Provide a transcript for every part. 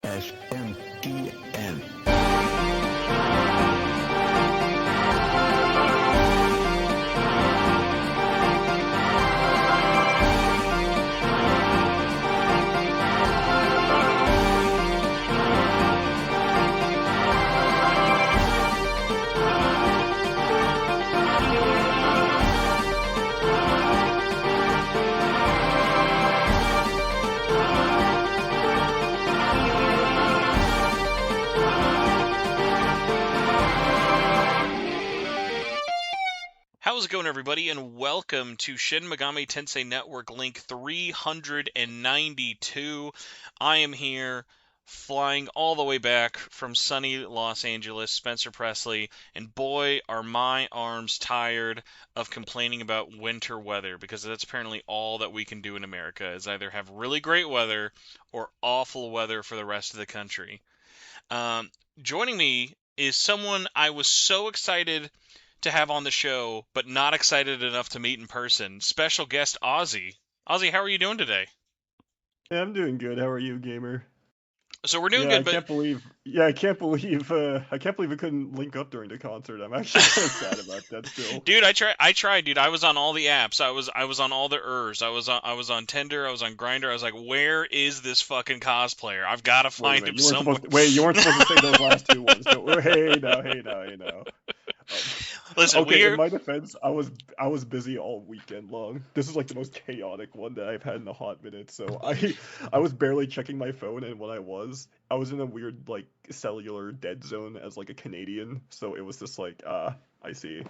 SMTN. How's it going, everybody, and welcome to Shin Megami Tensei Network link 392. I am here, flying all the way back from sunny Los Angeles, Spencer Presley, and boy, are my arms tired of complaining about winter weather, because that's apparently all that we can do in America, is either have really great weather or awful weather for the rest of the country. Joining me is someone I was so excited to have on the show, but not excited enough to meet in person. Special guest Auzzie. Auzzie, how are you doing today? Yeah, I'm doing good. How are you, gamer? So we're doing Yeah, good, I but can't believe. Yeah, I can't believe we couldn't link up during the concert. I'm actually kind of sad about that still. dude, I tried, dude. I was on all the apps. I was on all the ers. I was on Tinder. I was on Grinder. I was like, where is this fucking cosplayer? I've got to Wait a find minute, him somewhere. you weren't supposed to say those last two ones. But hey now. Listen, Okay, we in are. my defense, I was busy all weekend long. This is like the most chaotic one that I've had in a hot minute. So I was barely checking my phone, and when I was in a weird like cellular dead zone as like a Canadian. So it was just like I see.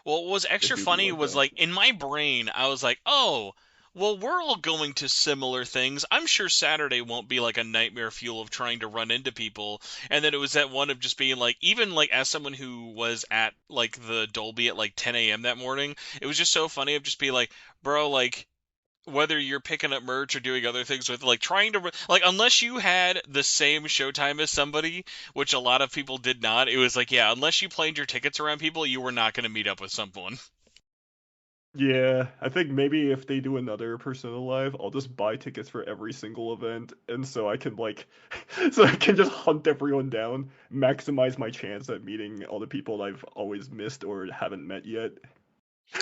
Well, what was It extra do be funny like was that. like in my brain, I was like, oh, well, we're all going to similar things. I'm sure Saturday won't be like a nightmare fuel of trying to run into people. And then it was that one of just being like, even like as someone who was at like the Dolby at like 10 a.m. that morning, it was just so funny of just being like, bro, like whether you're picking up merch or doing other things with like trying to like unless you had the same showtime as somebody, which a lot of people did not, it was like, yeah, unless you planned your tickets around people, you were not going to meet up with someone. Yeah, I think maybe if they do another Persona Live, I'll just buy tickets for every single event, and so I can like, so I can just hunt everyone down, maximize my chance at meeting all the people I've always missed or haven't met yet.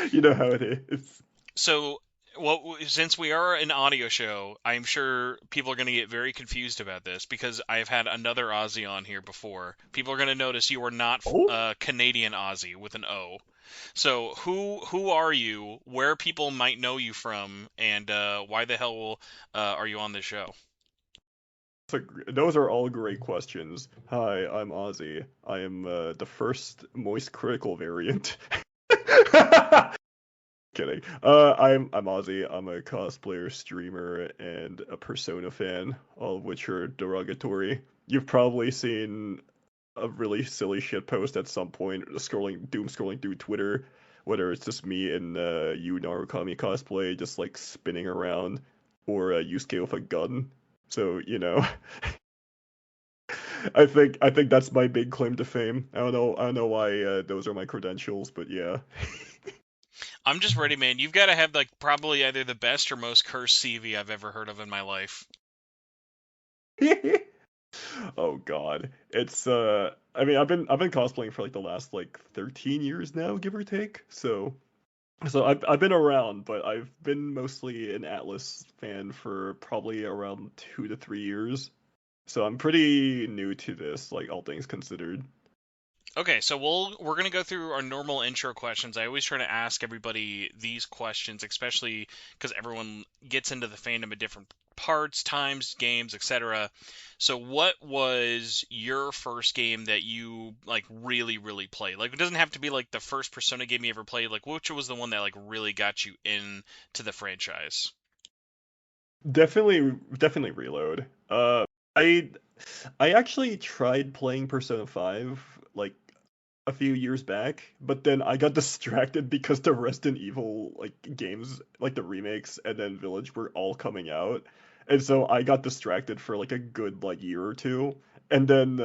You know how it is. So, well, since we are an audio show, I'm sure people are going to get very confused about this because I've had another Aussie on here before. People are going to notice you are not Oh, Canadian Aussie with an O. So, who are you? Where people might know you from, and why the hell are you on this show? those are all great questions. Hi, I'm Ozzy. I am the first moist critical variant. Kidding. I'm Ozzy. I'm a cosplayer, streamer, and a Persona fan, all of which are derogatory. You've probably seen a really silly shit post at some point, doom scrolling through Twitter, whether it's just me and you Narukami cosplay, just like spinning around, or Yusuke with a gun. So I think that's my big claim to fame. I don't know why those are my credentials, but yeah. I'm just ready, man. You've got to have like probably either the best or most cursed CV I've ever heard of in my life. Oh God, it's I mean, I've been cosplaying for like the last like 13 years now, give or take. So I've been around, but I've been mostly an Atlas fan for probably around 2 to 3 years. So I'm pretty new to this, like all things considered. Okay, so we're gonna go through our normal intro questions. I always try to ask everybody these questions, especially because everyone gets into the fandom at different parts, times, games, etc. So, what was your first game that you like really, really played? Like, it doesn't have to be like the first Persona game you ever played. Like, which was the one that like really got you into the franchise? Definitely Reload. I I actually tried playing Persona 5 like a few years back, but then I got distracted because the Resident Evil like games, like the remakes and then Village were all coming out. And so I got distracted for like a good like year or two. And then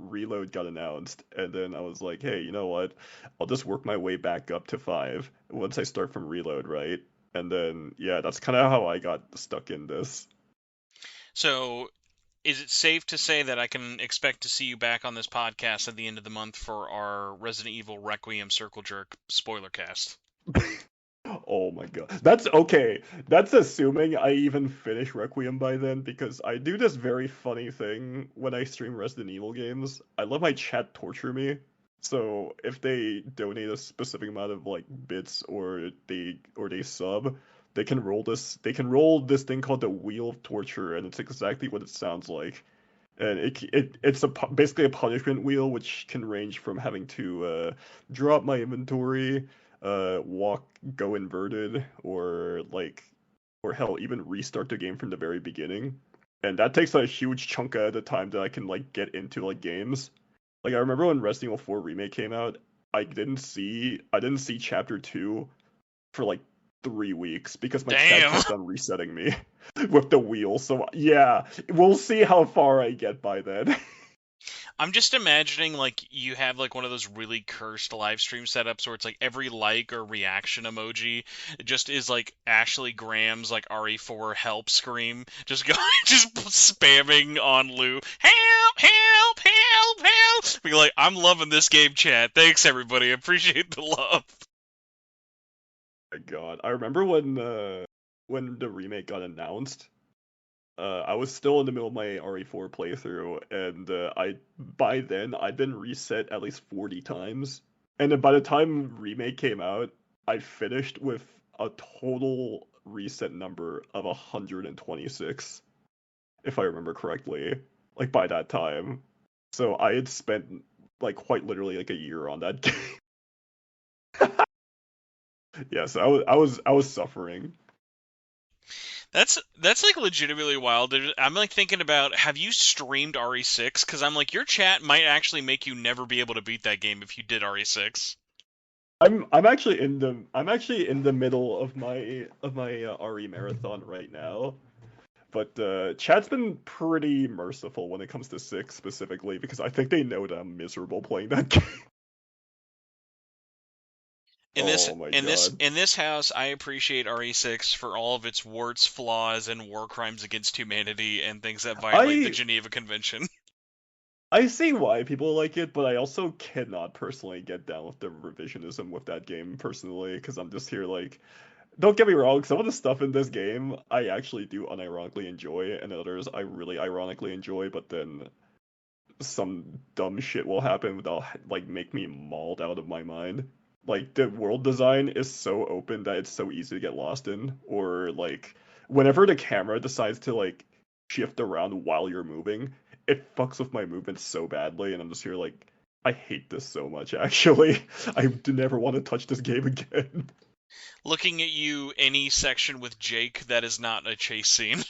Reload got announced, and then I was like, "Hey, you know what? I'll just work my way back up to 5 once I start from Reload, right?" And then yeah, that's kind of how I got stuck in this. So, is it safe to say that I can expect to see you back on this podcast at the end of the month for our Resident Evil Requiem Circle Jerk spoiler cast? Oh my god. That's okay. That's assuming I even finish Requiem by then, because I do this very funny thing when I stream Resident Evil games. I let my chat torture me. So if they donate a specific amount of like bits, or they sub, they can roll this thing called the Wheel of Torture, and it's exactly what it sounds like. And basically a punishment wheel, which can range from having to drop my inventory, go inverted, or hell, even restart the game from the very beginning. And that takes a huge chunk of the time that I can like get into like games. Like I remember when Resident Evil 4 Remake came out, I didn't see Chapter 2 for like 3 weeks because my chat Damn. kept on resetting me with the wheel. So yeah, we'll see how far I get by then. I'm just imagining like you have like one of those really cursed live stream setups where it's like every like or reaction emoji just is like Ashley Graham's like RE4 help scream, just going just spamming on loop. Help, help, help, help. Be like, I'm loving this game, chat. Thanks everybody. Appreciate the love. My God, I remember when the remake got announced. I was still in the middle of my RE4 playthrough, and I by then I'd been reset at least 40 times. And then by the time remake came out, I finished with a total reset number of 126, if I remember correctly. Like by that time, so I had spent like quite literally like a year on that game. Yes, I was suffering. That's like legitimately wild. I'm like thinking about, have you streamed RE6? Because I'm like, your chat might actually make you never be able to beat that game if you did RE6. I'm actually in the middle of my RE marathon right now, but chat's been pretty merciful when it comes to six specifically, because I think they know that I'm miserable playing that game. In this Oh my in this god. in this house, I appreciate RE6 for all of its warts, flaws, and war crimes against humanity and things that violate the I Geneva Convention. I see why people like it, but I also cannot personally get down with the revisionism with that game personally, because I'm just here like, don't get me wrong, some of the stuff in this game I actually do unironically enjoy, and others I really ironically enjoy, but then some dumb shit will happen that'll like make me mauled out of my mind. Like the world design is so open that it's so easy to get lost in, or like whenever the camera decides to like shift around while you're moving, it fucks with my movement so badly, and I'm just here like, I hate this so much actually. I do never want to touch this game again. Looking at you, any section with Jake that is not a chase scene.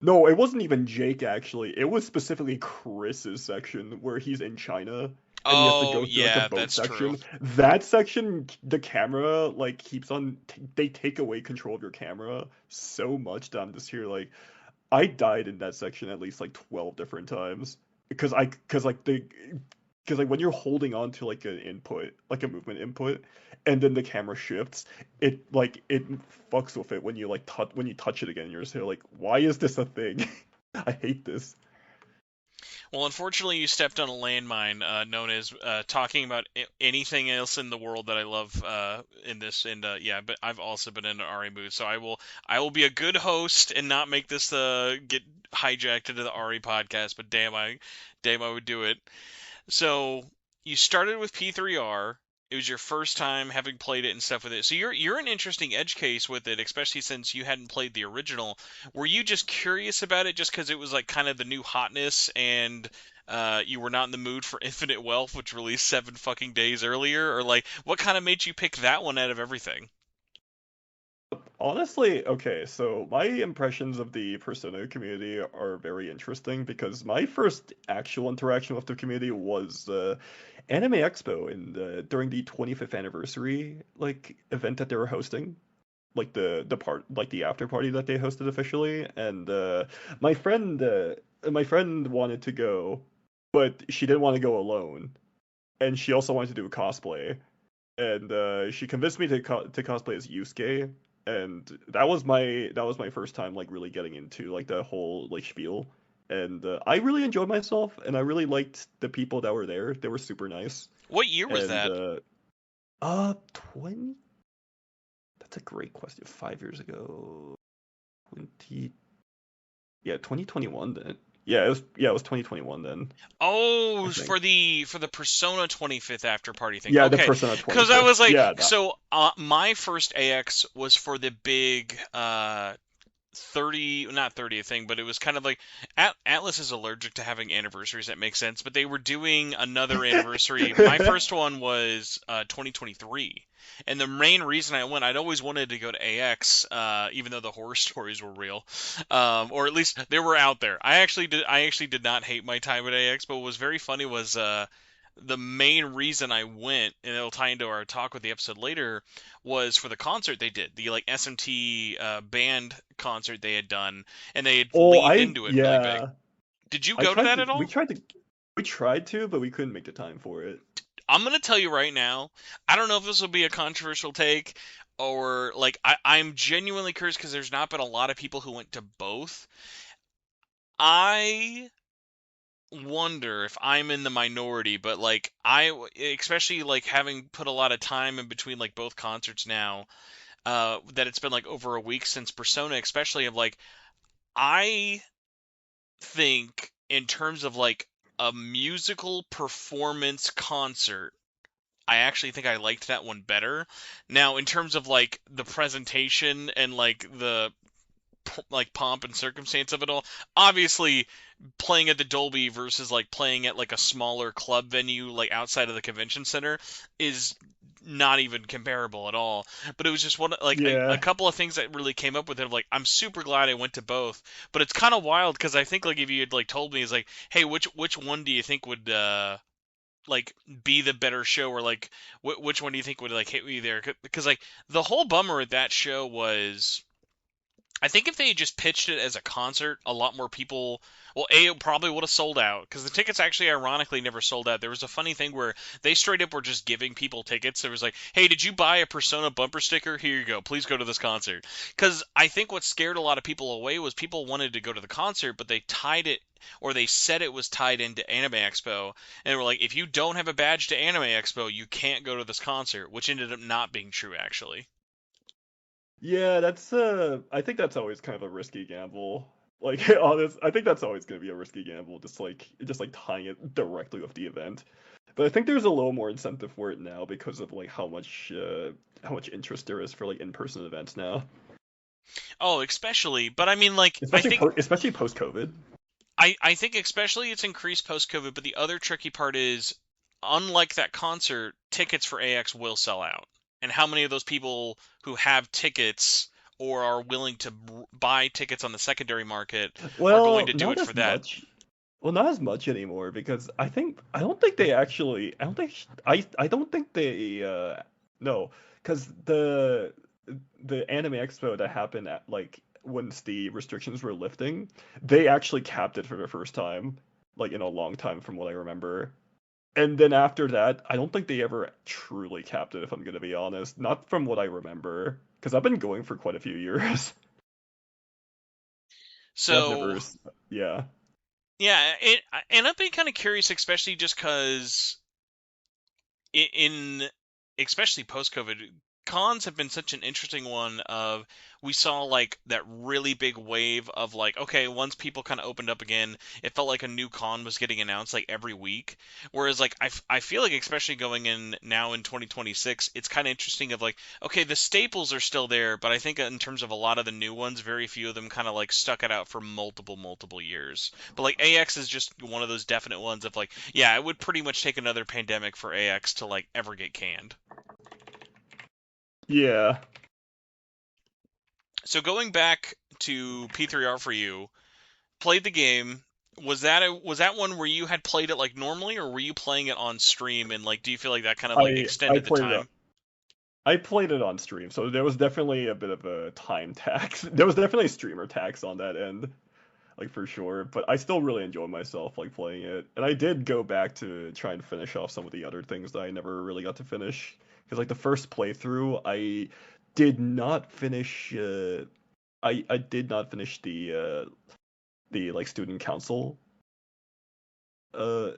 No, it wasn't even Jake actually. It was specifically Chris's section where he's in China and he has to Oh, go through like the yeah, boat that's true. section. That section, the camera like keeps on. They take away control of your camera so much that I'm just here like, I died in that section at least like 12 different times because like when you're holding on to like an input, like a movement input, and then the camera shifts, it fucks with it when you like touch it again. You're just here like, why is this a thing? I hate this. Well, unfortunately, you stepped on a landmine known as talking about anything else in the world that I love in this. And yeah, but I've also been in an RE mood, so I will be a good host and not make this get hijacked into the RE podcast. But damn I would do it. So you started with P3R. It was your first time having played it and stuff with it. So you're an interesting edge case with it, especially since you hadn't played the original. Were you just curious about it just because it was like kind of the new hotness and you were not in the mood for Infinite Wealth, which released 7 fucking days earlier, or like what kind of made you pick that one out of everything? Honestly, okay, so my impressions of the Persona community are very interesting because my first actual interaction with the community was Anime Expo during the 25th anniversary like event that they were hosting, like the after party that they hosted officially, and my friend uh, my friend wanted to go, but she didn't want to go alone, and she also wanted to do a cosplay, and she convinced me to cosplay as Yusuke, and that was my first time like really getting into like the whole like spiel. and I really enjoyed myself, and I really liked the people that were there. They were super nice, What year was and that? 20. That's a great question. 5 years ago, 20. Yeah, 2021 then. Yeah, it was 2021 then, I Oh, think. for the Persona 25th after party thing. Yeah, the Okay, Persona because I 25th. was like, Yeah, that. so my first AX was for the big 30, not 30th thing, but it was kind of like Atlas is allergic to having anniversaries. That makes sense, but they were doing another anniversary. My first one was 2023, and the main reason I went, I'd always wanted to go to AX, even though the horror stories were real, or at least they were out there. I actually did not hate my time at AX, but what was very funny was the main reason I went, and it'll tie into our talk with the episode later, was for the concert they did, the like SMT band concert they had done, and they had Oh, leaned into it really big. yeah. Did you I go to tried that to at we all? tried to we tried to, but we couldn't make the time for it. I'm gonna tell you right now, I don't know if this will be a controversial take or like I'm genuinely curious because there's not been a lot of people who went to both. I wonder if I'm in the minority, but like especially like having put a lot of time in between like both concerts now, that it's been like over a week since Persona, especially of like I think in terms of like a musical performance concert, I actually think I liked that one better. Now, in terms of like the presentation and like the like pomp and circumstance of it all, obviously playing at the Dolby versus like playing at like a smaller club venue like outside of the convention center is not even comparable at all. But it was just one like a Yeah. couple of things that really came up with it. Like I'm super glad I went to both, but it's kind of wild because I think like if you had like told me is like, hey, which one do you think would like be the better show, or like which one do you think would like hit me there? Because like the whole bummer at that show was I think if they had just pitched it as a concert, a lot more people. Well, A, it probably would have sold out because the tickets actually, ironically, never sold out. There was a funny thing where they straight up were just giving people tickets. There was like, "Hey, did you buy a Persona bumper sticker? Here you go. Please go to this concert." Because I think what scared a lot of people away was people wanted to go to the concert, but they tied it or they said it was tied into Anime Expo, and they were like, "If you don't have a badge to Anime Expo, you can't go to this concert," which ended up not being true actually. Yeah, I think that's always kind of a risky gamble. Like honest, I think that's always going to be a risky gamble, just like tying it directly with the event. But I think there's a little more incentive for it now because of like how much interest there is for like in-person events now, Oh, especially, but I mean, like, especially post-COVID. I think especially it's increased post COVID, but the other tricky part is, unlike that concert, tickets for AX will sell out. And how many of those people who have tickets or are willing to buy tickets on the secondary market are going Well, to do not it for as that? much. Well, not as much anymore because I don't think they actually I don't think I don't think they no, because the Anime Expo that happened at like once the restrictions were lifting, they actually capped it for the first time like in a long time from what I remember. And then after that, I don't think they ever truly capped it if I'm gonna be honest, not from what I remember because I've been going for quite a few years. So I've So, never yeah. yeah, and I've been kind of curious, especially just because in especially post COVID, cons have been such an interesting one of we saw like that really big wave of like okay once people kind of opened up again it felt like a new con was getting announced like every week, whereas like I feel like especially going in now in 2026 it's kind of interesting of like okay the staples are still there, but I think in terms of a lot of the new ones very few of them kind of like stuck it out for multiple years, but like AX is just one of those definite ones of like yeah it would pretty much take another pandemic for AX to like ever get canned. Yeah. So going back to P3R for you, played the game. Was that one where you had played it like normally, or were you playing it on stream? And like, do you feel like that kind of like I extended the played it time? I played it on stream, so there was definitely a bit of a time tax. There was definitely streamer tax on that end, like for sure. But I still really enjoyed myself like playing it, and I did go back to try and finish off some of the other things that I never really got to finish. Because like the first playthrough, I did not finish. I did not finish the like student council. Uh,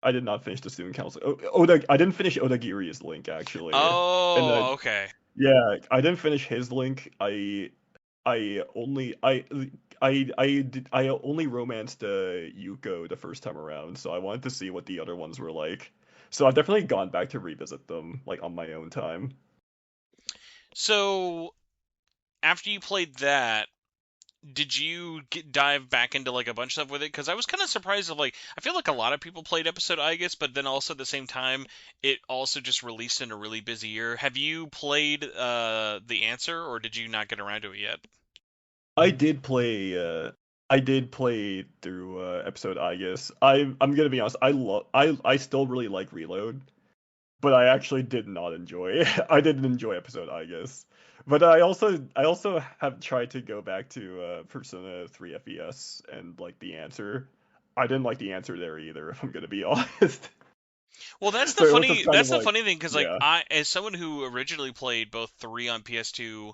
I did not finish the student council. I didn't finish Odagiri's link actually, and Oh, okay. yeah, I didn't finish his link. I only I only romanced Yuko the first time around, so I wanted to see what the other ones were like. So I've definitely gone back to revisit them like on my own time. So after you played that, did you dive back into like a bunch of stuff with it? Because I was kind of surprised of like I feel like a lot of people played episode I guess, but then also at the same time it also just released in a really busy year. Have you played The Answer, or did you not get around to it yet? I did play I did play through episode I guess. I'm gonna be honest, I still really like Reload, but I actually did not enjoy I didn't enjoy episode I guess. But I also have tried to go back to Persona 3 FES and like the answer. I didn't like the answer there either, if I'm gonna be honest. Well, So it was just kind that's of the like funny thing because like yeah. I as someone who originally played both 3 on PS2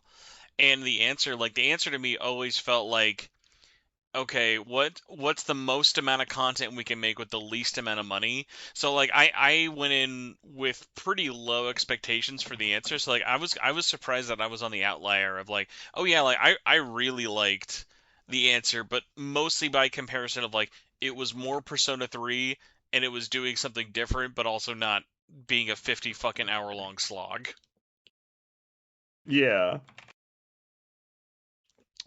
and The Answer to me always felt like okay, what's the most amount of content we can make with the least amount of money? So like I went in with pretty low expectations for The Answer. So like I was surprised that I was on the outlier of like, oh yeah, like I really liked The Answer, but mostly by comparison of like it was more Persona 3 and it was doing something different, but also not being a 50 fucking hour long slog. Yeah.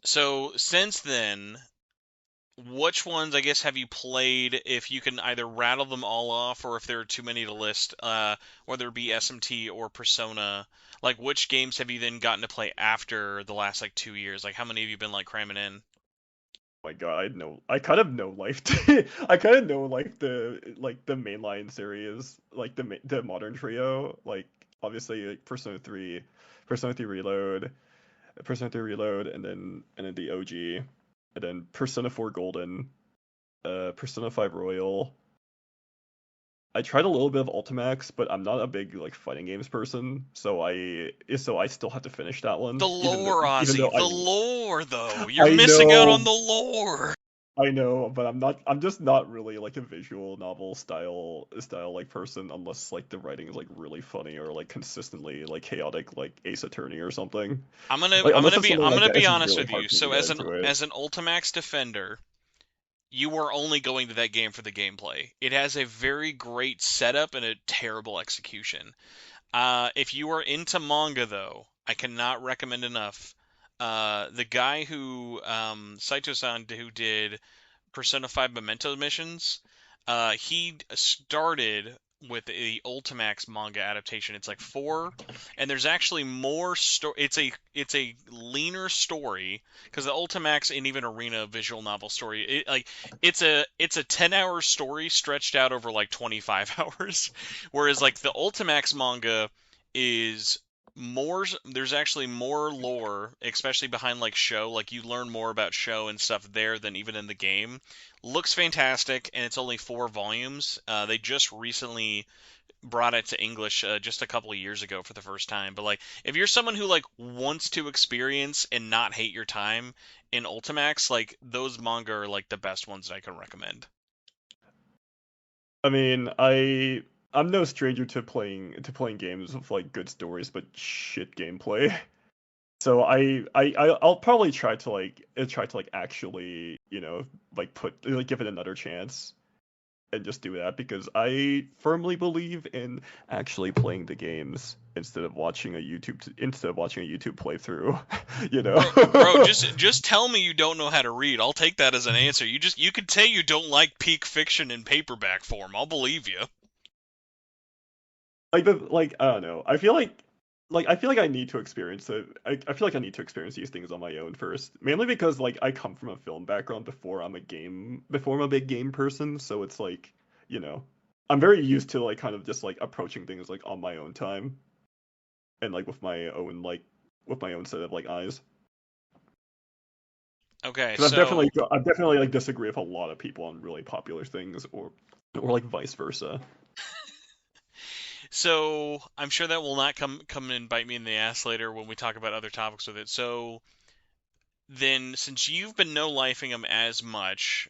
So since then, which ones, I guess, have you played? If you can either rattle them all off, or if there are too many to list, whether it be SMT or Persona, like which games have you then gotten to play after the last like 2 years? Like how many have you been like cramming in? My God, I kind of know life. I kind of know like the mainline series, like the modern trio, like obviously like Persona 3 Reload, Persona 3 Reload, and then the OG, and then Persona 4 Golden, Persona 5 Royal. I tried a little bit of Ultimax, but I'm not a big like fighting games person, so I still have to finish that The one, lore, even though Ozzy. The lore, though. You're I missing out on know the lore. I know, but I'm just not really like a visual novel style like person unless like the writing is like really funny or like consistently like chaotic like Ace Attorney or something. Like unless it's something I'm like gonna that, be it's honest really with hard you. for me to So get into it. as an Ultimax defender, you are only going to that game for the gameplay. It has a very great setup and a terrible execution. If you are into manga, though, I cannot recommend enough. The guy who Saito-san, who did Persona 5 Memento missions, he started with the Ultimax manga adaptation. It's like four, and there's actually more story. It's a leaner story because the Ultimax and even Arena visual novel story, it's a 10-hour story stretched out over like 25 hours, whereas like the Ultimax manga is more there's actually more lore, especially behind like show, like you learn more about show and stuff there than even in the game. Looks fantastic, and it's only 4 volumes. They just recently brought it to English just a couple of years ago for the first time. But like, if you're someone who like wants to experience and not hate your time in Ultimax, like those manga are like the best ones that I can recommend. I mean, I'm no stranger to playing games with like good stories but shit gameplay. So I'll probably try to like actually, like give it another chance. And just do that because I firmly believe in actually playing the games instead of watching a YouTube playthrough, you know. Bro, just tell me you don't know how to read. I'll take that as an answer. You could say you don't like peak fiction in paperback form. I'll believe you. Like I don't know. I feel like I need to experience it. I feel like I need to experience these things on my own first. Mainly because like I come from a film background before I'm a big game person, so it's like, you know, I'm very used to like kind of just like approaching things like on my own time and like with my own set of like eyes. Okay, Because so I've definitely like disagree with a lot of people on really popular things or like vice versa. So I'm sure that will not come and bite me in the ass later when we talk about other topics with it. So then since you've been no-lifing them as much,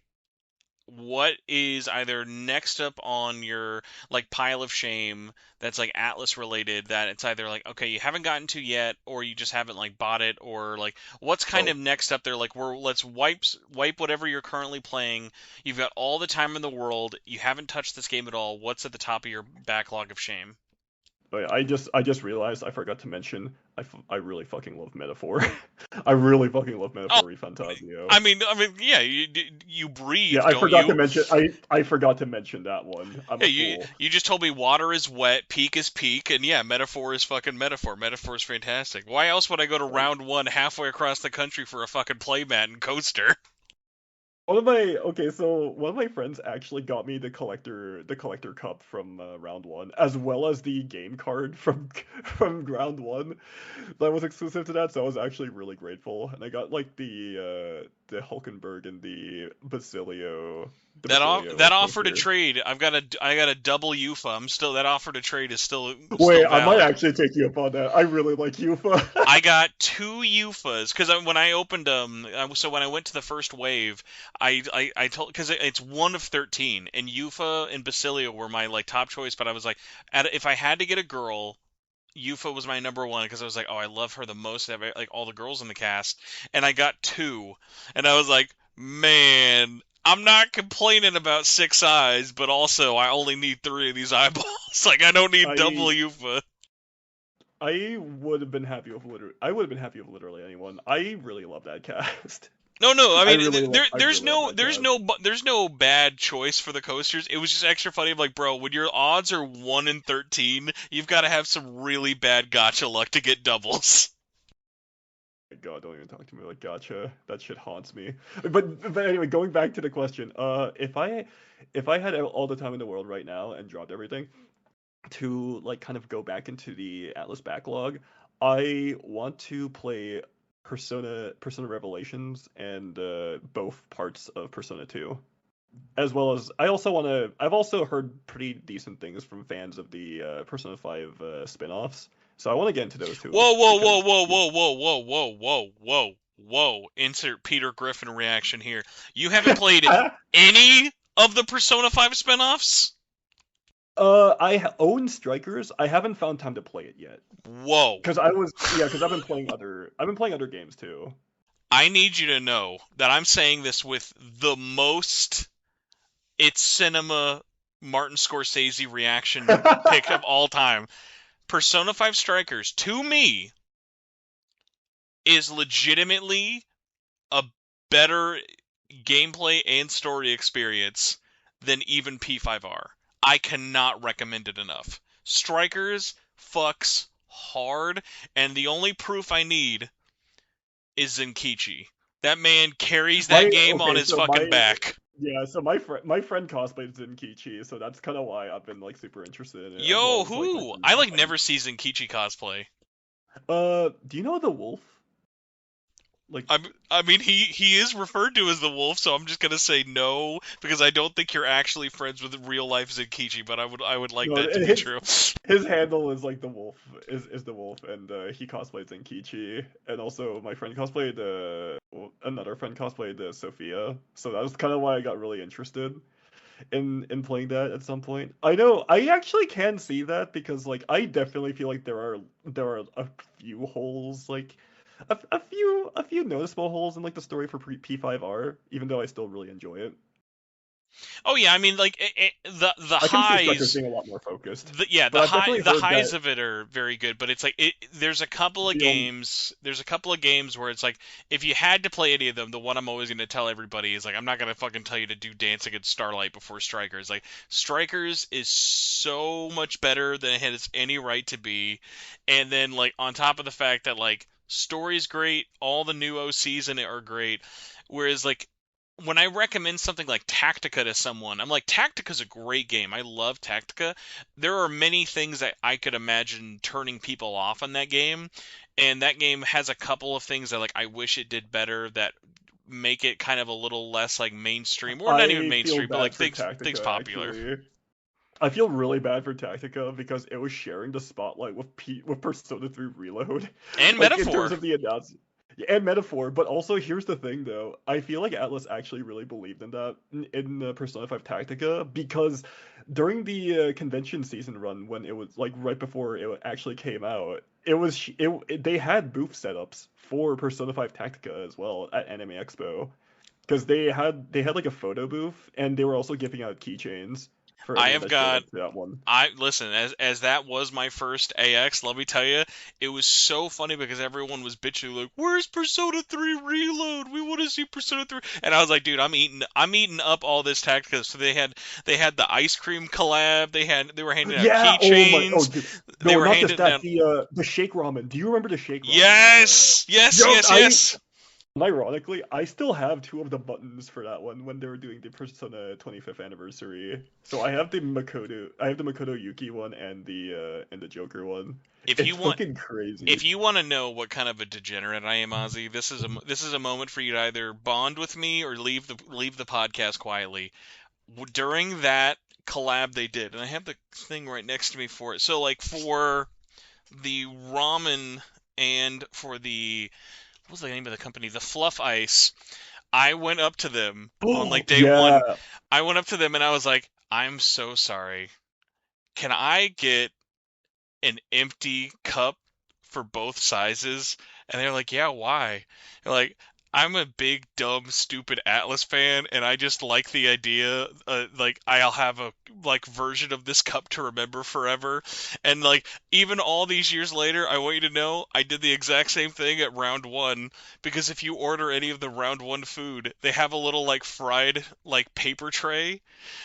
what is either next up on your like pile of shame that's like Atlas related that it's either like okay you haven't gotten to yet or you just haven't like bought it or like what's kind of Oh, next up there like we're let's wipe whatever you're currently playing. You've got all the time in the world. You haven't touched this game at all. What's at the top of your backlog of shame? but yeah, I just realized I forgot to mention I really fucking love Metaphor. I really fucking love Oh, Metaphor Refantasio. I mean, yeah, you Yeah, breathe, I don't forgot to you? mention I forgot to mention that one. I'm Yeah, a you fool. you just told me water is wet, peak is peak, and yeah, metaphor is fucking metaphor. Metaphor is fantastic. Why else would I go to Like round one halfway across the country for a fucking playmat and coaster? one of my friends actually got me the collector cup from round one, as well as the game card from from round one that was exclusive to that. So I was actually really grateful, and I got like the Hulkenberg and the That Basilio offer to coaster. trade, I got a double UFA. I'm still that offer to trade is still Wait, I might valid. actually take you up on that. I really like Yufa. I got two UFAs because when I opened so when I went to the first wave, I told because it's one of 13, and UFA and Basilio were my like top choice, but I was like, if I had to get a girl, Yufa was my number one because I was like, oh, I love her the most out of like all the girls in the cast, and I got two, and I was like, man, I'm not complaining about six eyes, but also I only need three of these eyeballs. Like I don't need double I Yufa. I would have been happy with literally anyone. I really love that cast. No, no, I mean I really love that cast. there's no bad choice for the coasters. It was just extra funny. I'm like, bro, when your odds are 1 in 13, you've got to have some really bad gotcha luck to get doubles. God, don't even talk to me like gotcha. That shit haunts me. But anyway, going back to the question, if I had all the time in the world right now and dropped everything to like kind of go back into the Atlas backlog, I want to play Persona Revelations and both parts of Persona 2. As well as I've also heard pretty decent things from fans of the Persona 5 spin-offs. So I want to get into those two Whoa, whoa, whoa, because whoa, whoa, whoa, whoa, whoa, whoa, whoa, whoa. Insert Peter Griffin reaction here. You haven't played any of the Persona 5 spinoffs? own Strikers. I haven't found time to play it yet. Whoa. Because I've been playing other games too. I need you to know that I'm saying this with the most it's cinema Martin Scorsese reaction pick of all time. Persona 5 Strikers, to me, is legitimately a better gameplay and story experience than even P5R. I cannot recommend it enough. Strikers fucks hard, and the only proof I need is Zenkichi. That man carries that My game on okay, his so fucking back. my friend cosplayed Zenkichi, so that's kind of why I've been like super interested in it, as well Yo, as like my who? friend I like cosplaying. never see Zenkichi cosplay. Do you know the wolf? Like, I mean, he is referred to as the wolf, so I'm just gonna say no because I don't think you're actually friends with real life Zenkichi, but I would like no, that to be true. his handle is like the wolf is the wolf, and he cosplayed Zenkichi, and also my friend cosplayed another friend cosplayed Sophia, so that was kind of why I got really interested in playing that at some point. I know I actually can see that because like I definitely feel like there are a few holes like a few noticeable holes in like the story for P5R, even though I still really enjoy it. Oh yeah, I mean like the I can see Strikers highs being a lot more focused, yeah, but I've definitely the heard highs that of it are very good, but it's like there's a couple of the only games. There's a couple of games where it's like if you had to play any of them, the one I'm always going to tell everybody is like I'm not going to fucking tell you to do Dance Against Starlight before Strikers. Like Strikers is so much better than it has any right to be, and then like on top of the fact that like story's great, all the new OCs in it are great, whereas like when I recommend something like Tactica to someone, I'm like, Tactica's a great game. I love Tactica. There are many things that I could imagine turning people off on that game, and that game has a couple of things that like I wish it did better that make it kind of a little less like mainstream, or not even I feel mainstream, but like bad for things Tactica popular. actually. I feel really bad for Tactica because it was sharing the spotlight with Persona 3 Reload. And Like in terms Metaphor. of the announcement. and metaphor. But also, here's the thing, though. I feel like Atlas actually really believed in that in Persona 5 Tactica because during the convention season run, when it was like right before it actually came out, they had booth setups for Persona 5 Tactica as well at Anime Expo because they had like a photo booth and they were also giving out keychains for I anyone have that showed got up to that one. I listen, as that was my first AX, let me tell you, it was so funny because everyone was bitching like, "Where's Persona 3 Reload? We want to see Persona 3." And I was like, "Dude, I'm eating up all this Tactica." So they had the ice cream collab, they were handing out Yeah. Oh my. Oh, keychains, dude. they No, were not just handing that. out. The shake ramen. Do you remember the shake ramen? Yes, yes, Yo, yes, yes. ironically, I still have two of the buttons for that one when they were doing the Persona 25th anniversary. So I have the Makoto Yuki one and the Joker one. If It's you want fucking crazy. if you want to know what kind of a degenerate I am, Ozzy, this is a moment for you to either bond with me or leave the podcast quietly. During that collab they did, and I have the thing right next to me for it. So like for the ramen and for the what was the name of the company? The Fluff Ice. I went up to them on Oh, like day one. yeah. I went up to them and I was like, "I'm so sorry. Can I get an empty cup for both sizes?" And they're like, "Yeah, why?" They're like, "I'm a big, dumb, stupid Atlas fan, and I just like the idea, like I'll have a like version of this cup to remember forever." And like even all these years later, I want you to know I did the exact same thing at round one because if you order any of the round one food, they have a little like fried like paper tray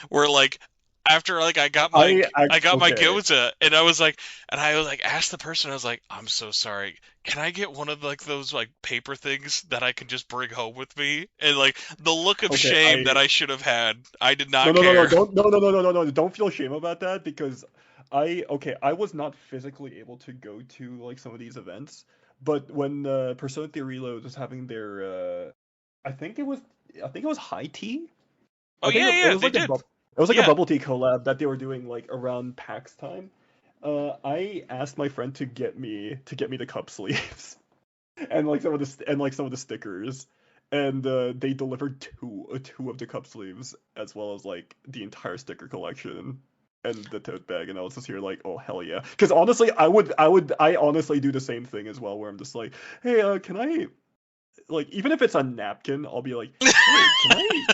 where like after like I got my Okay. gyoza and I was like asked the person. I was like, "I'm so sorry, can I get one of like those like paper things that I can just bring home with me?" And like the look of Okay, shame that I I should have had, I did No, not no, no, no, care. don't, no, no, no, no, no, no, don't feel shame about that because I was not physically able to go to like some of these events, but when Persona 3 Reload was having their, I think it was, I think it was high tea. Oh I think yeah, it yeah, was they like did. it was like a Yeah. bubble tea collab that they were doing like around PAX time. I asked my friend to get me the cup sleeves and like some of the stickers, and they delivered two of the cup sleeves as well as like the entire sticker collection and the tote bag, and I was just here like, oh hell yeah, because honestly I honestly do the same thing as well where I'm just like, hey, can I, like, even if it's a napkin, I'll be like, hey, can I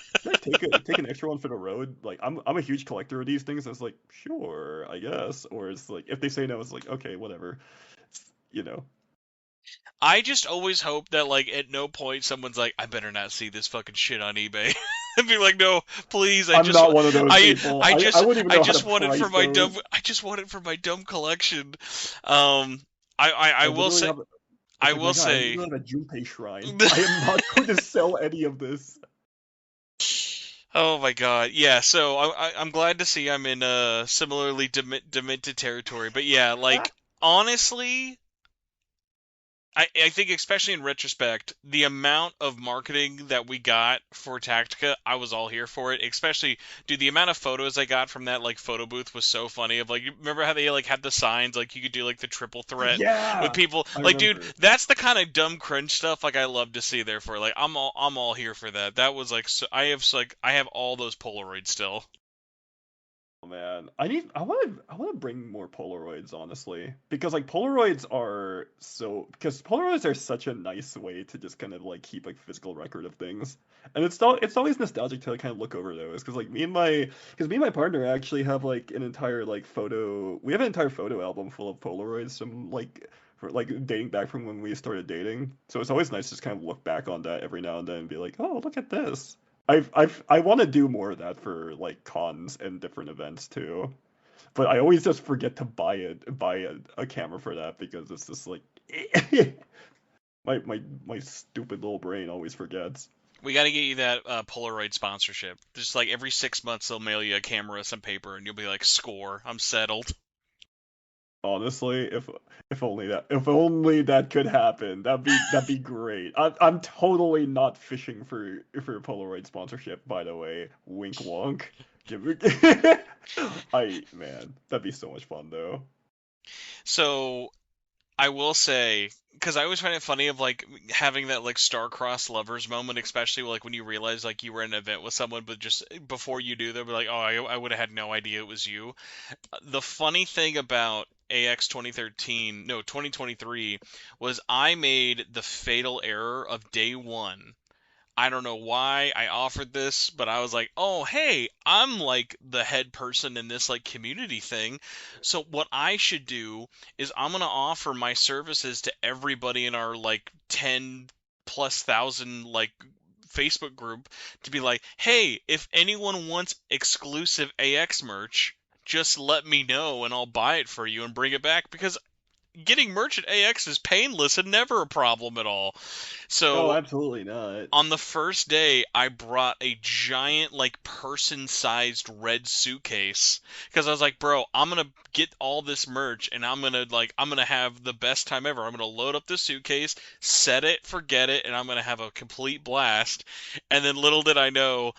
take an extra one for the road? Like, I'm a huge collector of these things. I was like, sure, I guess. Or it's like if they say no, it's like, okay, whatever. You know. I just always hope that like at no point someone's like, "I better not see this fucking shit on eBay." I'd be like, "No, please, I'm not one of those I people. I I just wouldn't even I know how to just want it for price my dumb those. I just want it for my dumb collection." Um I I will literally say have. I It's like, my will God, I say literally have a Junpei shrine. I am not going to sell any of this. Oh my God. Yeah, so I'm glad to see I'm in similarly demented territory. But yeah, like honestly, I think especially in retrospect, the amount of marketing that we got for Tactica, I was all here for it. Especially, dude, the amount of photos I got from that like photo booth was so funny. Of like, you remember how they like had the signs, like you could do like the triple threat with Yeah, people. I Like, dude, remember. that's the kind of dumb cringe stuff like I love to see. Therefore, like I'm all here for that. That was like so, I have all those Polaroids still. Oh man, I want to bring more Polaroids honestly, because like Polaroids are such a nice way to just kind of like keep like physical record of things, and it's always nostalgic to kind of look over those, because like me and my partner actually have like an entire like photo we have an entire photo album full of Polaroids from like for like dating back from when we started dating, so it's always nice to just kind of look back on that every now and then and be like, oh, look at this. I want to do more of that for like cons and different events too. But I always just forget to buy a camera for that because it's just like my stupid little brain always forgets. We got to get you that Polaroid sponsorship. Just like every 6 months, they'll mail you a camera, some paper, and you'll be like, "Score, I'm settled." Honestly, if only that could happen. That'd be great. I'm totally not fishing for Polaroid sponsorship, by the way. Wink wonk. Give me I man, that'd be so much fun though. So I will say, because I always find it funny of like having that like star-crossed lovers moment, especially like when you realize like you were in an event with someone, but just before you do, they'll be like, "Oh, I would have had no idea it was you." The funny thing about AX 2013, no, 2023, was I made the fatal error of day one. I don't know why I offered this, but I was like, "Oh, hey, I'm like the head person in this like community thing. So what I should do is I'm going to offer my services to everybody in our like 10 plus thousand like Facebook group to be like, "Hey, if anyone wants exclusive AX merch, just let me know and I'll buy it for you and bring it back because getting merch at AX is painless and never a problem at all." No, So absolutely not. on the first day, I brought a giant, like, person-sized red suitcase because I was like, bro, I'm gonna get all this merch and I'm gonna have the best time ever. I'm gonna load up this suitcase, set it, forget it, and I'm gonna have a complete blast. And then little did I know,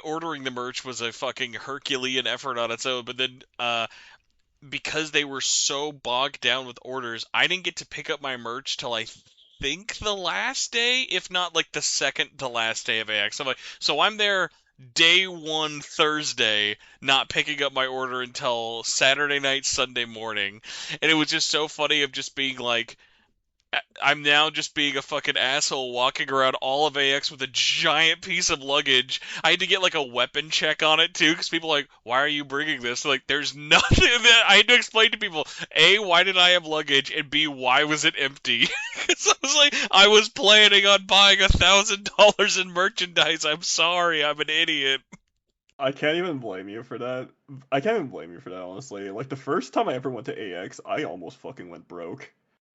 ordering the merch was a fucking Herculean effort on its own, but then, because they were so bogged down with orders, I didn't get to pick up my merch till I think the last day, if not like the second to last day of AX. So I'm there day one Thursday, not picking up my order until Saturday night, Sunday morning, and it was just so funny of just being like, I'm now just being a fucking asshole walking around all of AX with a giant piece of luggage. I had to get like a weapon check on it too, because people are like, "Why are you bringing this?" Like, there's nothing that I had to explain to people. A, why did I have luggage, and B, why was it empty? Because I was like, I was planning on buying $1,000 in merchandise. I'm sorry, I'm an idiot. I can't even blame you for that. I can't even blame you for that, honestly. Like the first time I ever went to AX, I almost fucking went broke.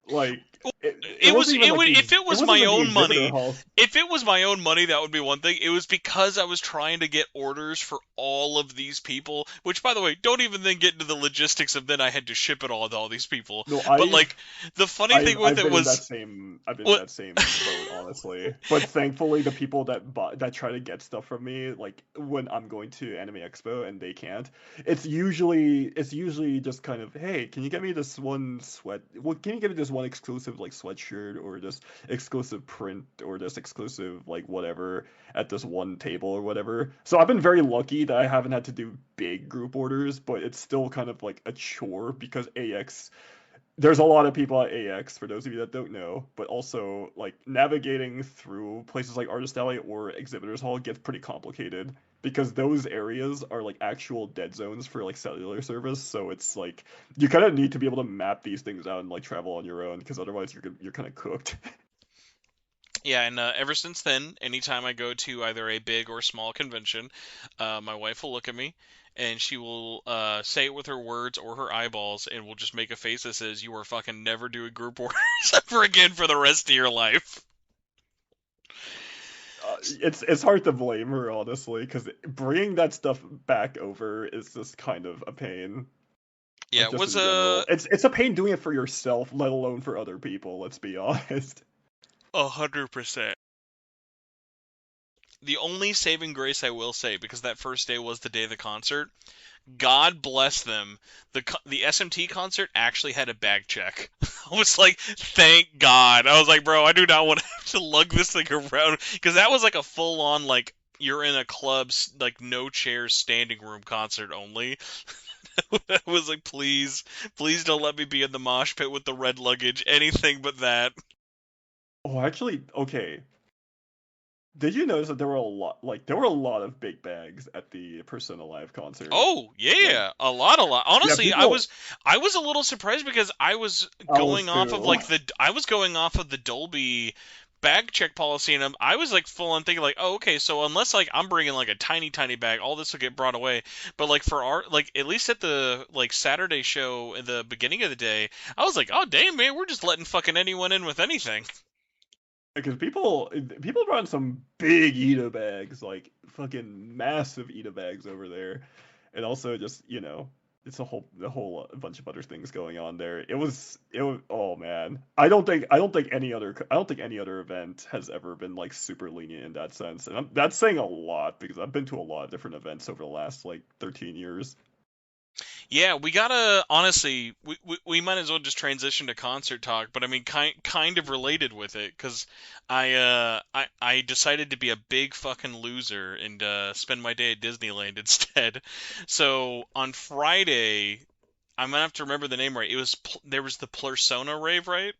Like it It was wasn't even it like would the if it it was wasn't my even the own exhibitor money. halls. If it was my own money, that would be one thing. It was because I was trying to get orders for all of these people, which, by the way, don't even then get into the logistics of then I had to ship it all to all these people. No, But like, the funny thing with I've it been in was, that same what boat, honestly. But thankfully, the people that try to get stuff from me, like when I'm going to Anime Expo and they can't, it's usually just kind of, hey, can you get me this one can you get me this one exclusive like sweatshirt or this exclusive print or this exclusive like whatever at this one table or whatever. So I've been very lucky that I haven't had to do big group orders, but it's still kind of like a chore because AX there's a lot of people at AX for those of you that don't know, but also like navigating through places like Artist Alley or Exhibitors Hall gets pretty complicated because those areas are like actual dead zones for like cellular service. So it's like you kind of need to be able to map these things out and like travel on your own because otherwise you're kind of cooked. Yeah, and ever since then, anytime I go to either a big or small convention, my wife will look at me and she will say it with her words or her eyeballs and will just make a face that says, "You are fucking never doing group orders ever again for the rest of your life." It's hard to blame her honestly because bringing that stuff back over is just kind of a pain. Yeah, Like it just was in general, it's a pain doing it for yourself, let alone for other people. Let's be honest. 100%. The only saving grace I will say, because that first day was the day of the concert, God bless them. The SMT concert actually had a bag check. I was like, thank God. I was like, bro, I do not want to have to lug this thing around because that was like a full on like you're in a club's like no chairs standing room concert only. I was like, please, please don't let me be in the mosh pit with the red luggage. Anything but that. Oh, actually, okay. Did you notice that there were a lot of big bags at the Persona Live concert? Oh Like, yeah, a lot, a lot. yeah, Honestly, people. I was a little surprised because I was too. I was going off of the Dolby bag check policy, and I was like full on thinking like, oh okay, so unless like I'm bringing like a tiny bag, all this will get brought away. But like for our like at least at the like Saturday show at the beginning of the day, I was like, oh damn man, we're just letting fucking anyone in with anything. Because people brought some big Ida bags, like fucking massive Ida bags over there, and also just it's a whole bunch of other things going on there. It was oh man, I don't think any other event has ever been like super lenient in that sense, and that's saying a lot because I've been to a lot of different events over the last like 13 years. Yeah, we gotta honestly, we might as well just transition to concert talk, but I mean, kind of related with it, because I decided to be a big fucking loser and spend my day at Disneyland instead. So on Friday, I'm gonna have to remember the name right. There was the Persona rave, right?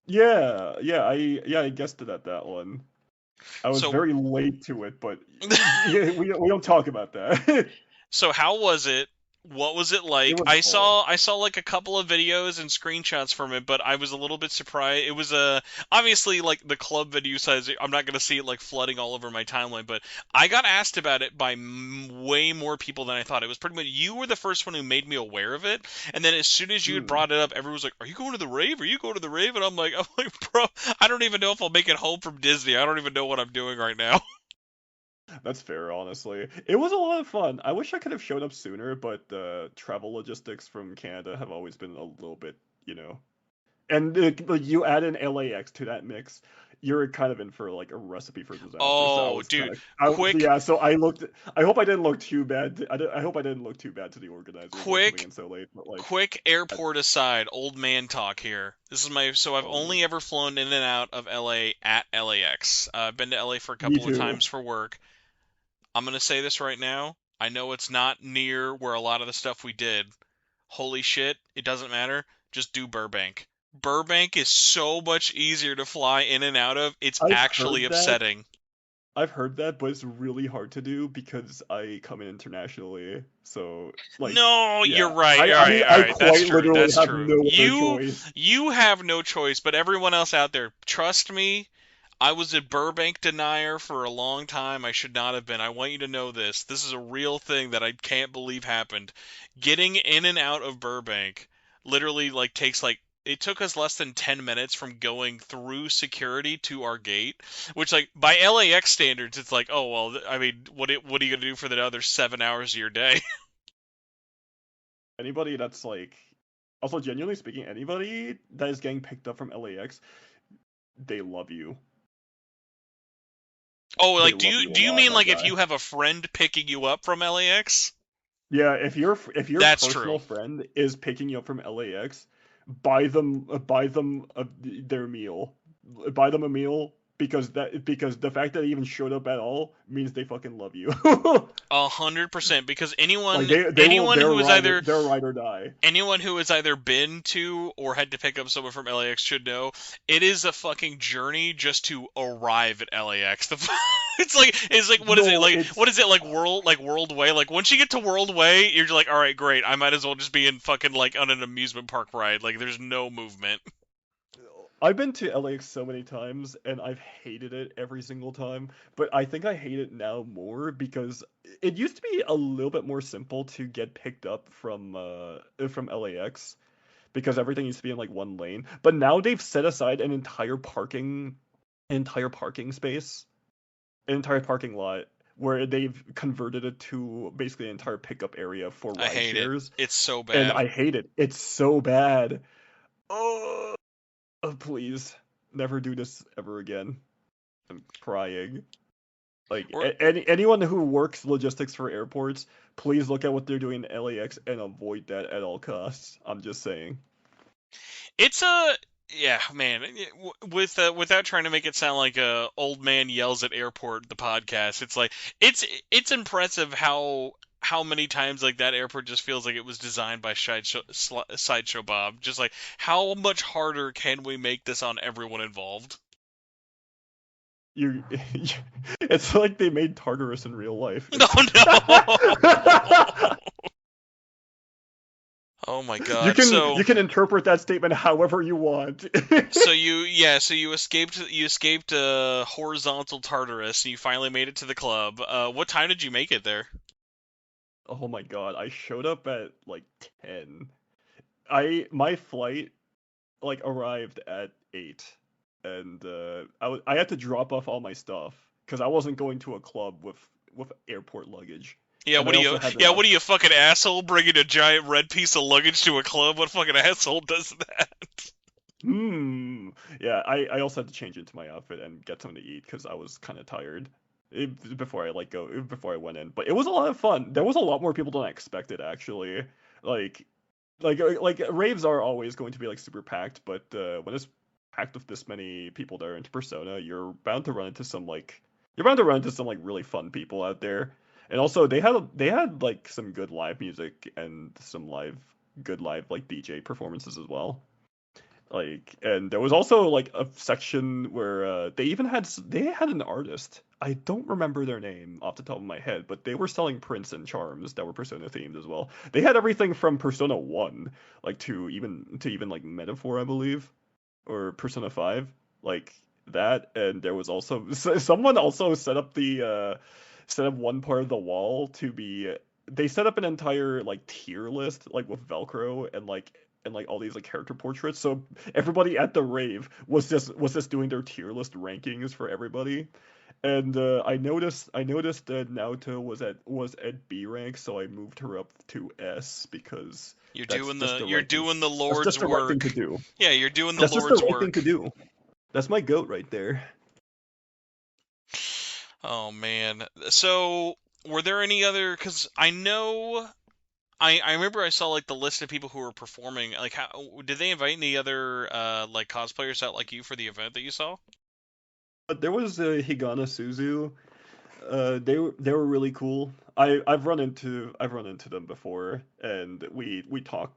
Yeah, I guessed it at that one. I was So very late to it, but yeah, we don't talk about that. So how was it? What was it It like? was I fun. saw I saw like a couple of videos and screenshots from it, but I was a little bit surprised. It was a obviously like the club video size. I'm not gonna see it like flooding all over my timeline, but I got asked about it by way more people than I thought. It was pretty much you were the first one who made me aware of it, and then as soon as you had Hmm, brought it up, everyone was like, "Are you going to the rave? Are you going to the rave?" And I'm like, bro, I don't even know if I'll make it home from Disney. I don't even know what I'm doing right now. that's fair, honestly. It was a lot of fun. I wish I could have shown up sooner, but the travel logistics from Canada have always been a little bit, you know. And like, you add in LAX to that mix, you're kind of in for like a recipe for disaster. So Oh, dude, yeah. So I looked. I hope I didn't look too bad. I hope I didn't look too bad to the organizers, like coming quick in so late. But like, quick I, airport aside, old man talk here. This is my so I've oh, only ever flown in and out of LA at LAX. I've been to LA for a me couple of too. times for work. I'm gonna say this right now. I know it's not near where a lot of the stuff we did. Holy shit, it doesn't matter. Just do Burbank. Burbank is so much easier to fly in and out of. It's I've actually heard that. upsetting. I've heard that, but it's really hard to do because I come in internationally. So like, No, yeah, you're right. I All I right, all I right. That's quite true. literally That's have true. no other You choice. you have no choice, but everyone else out there, trust me. I was a Burbank denier for a long time. I should not have been. I want you to know this. This is a real thing that I can't believe happened. Getting in and out of Burbank literally like takes like it took us less than 10 minutes from going through security to our gate, which like by LAX standards it's like, "Oh, well, I mean, what are you going to do for the other 7 hours of your day?" Anybody that's like, also genuinely speaking, anybody that is getting picked up from LAX, they love you. Oh, They like love you a do you lot, mean my like if guy. you have a friend picking you up from LAX? Yeah, if your That's personal true. friend is picking you up from LAX, buy them their meal, buy them a meal because the fact that they even showed up at all means they fucking love you. 100% because Like anyone they will anyone who is either they're ride or die. anyone who has either been to or had to pick up someone from LAX should know it is a fucking journey just to arrive at LAX. It's like what is it No, like it's what is it like World Way? Like once you get to World Way, you're like, all right, great. I might as well just be in fucking like on an amusement park ride. Like there's no movement. I've been to LAX so many times and I've hated it every single time, but I think I hate it now more because it used to be a little bit more simple to get picked up from LAX because everything used to be in like one lane. But now they've set aside entire parking space, an entire parking lot where they've converted it to basically an entire pickup area for I ride hate it. shares, It's so and bad. I hate it. It's so bad. Oh, please, never do this ever again. I'm crying. Like We're, anyone who works logistics for airports, please look at what they're doing in LAX and avoid that at all costs. I'm just saying. It's a yeah, man. With without trying to make it sound like a old man yells at airport the podcast. It's like it's impressive how many times like that airport just feels like it was designed by Sideshow Bob. Just like how much harder can we make this on everyone involved? You, it's like they made Tartarus in real life. No, It's no. Oh my God. you can interpret that statement however you want. So you escaped horizontal Tartarus and you finally made it to the club. What time did you make it there? Oh my god, I showed up at like 10. My flight like arrived at 8 and I had to drop off all my stuff cuz I wasn't going to a club with airport luggage. Yeah, And I what are you? also had Yeah, enough. what are you, fucking asshole, bringing a giant red piece of luggage to a club? What fucking asshole does that? Hmm. Yeah, I also had to change into my outfit and get something to eat because I was kind of tired before I went in. But it was a lot of fun. There was a lot more people than I expected actually. Like raves are always going to be like super packed, but when it's packed with this many people that are into Persona, you're bound to run into some like really fun people out there. And also they had like some good live music and some good live like DJ performances as well. Like, and there was also like a section where they had an artist. I don't remember their name off the top of my head, but they were selling prints and charms that were Persona themed as well. They had everything from Persona 1 like to even like Metaphor, I believe, or Persona 5, like that. And there was also someone also set up one part of the wall to be they set up an entire like tier list like with Velcro and all these like character portraits. So everybody at the rave was just doing their tier list rankings for everybody. And I noticed that Naoto was at B rank, so I moved her up to S because You're doing the that's Lord's just the right thing to work. do. Yeah, you're doing the That's just the Lord's right thing to work. do. That's my goat right there. Oh man. So, were there any other? Because I know I remember I saw like the list of people who were performing. Like, how did they invite any other like cosplayers out like you for the event that you saw? But there was Higana Suzu. They were really cool. I've run into them before, and we talk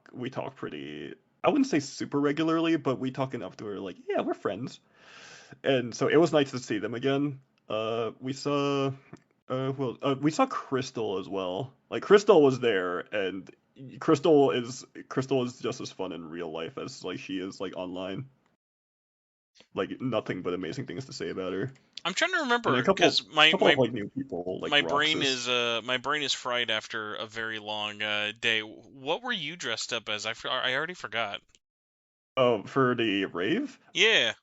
pretty. I wouldn't say super regularly, but we talk enough to where like, yeah, we're friends. And so it was nice to see them again. We saw Crystal as well. Like Crystal was there, and Crystal is just as fun in real life as like she is like online. Like nothing but amazing things to say about her. I'm trying to And then a remember couple because my couple my of like new people like my brain Roxas. is fried after a very long day. What were you dressed up as? I already forgot. Oh, for the rave? Yeah.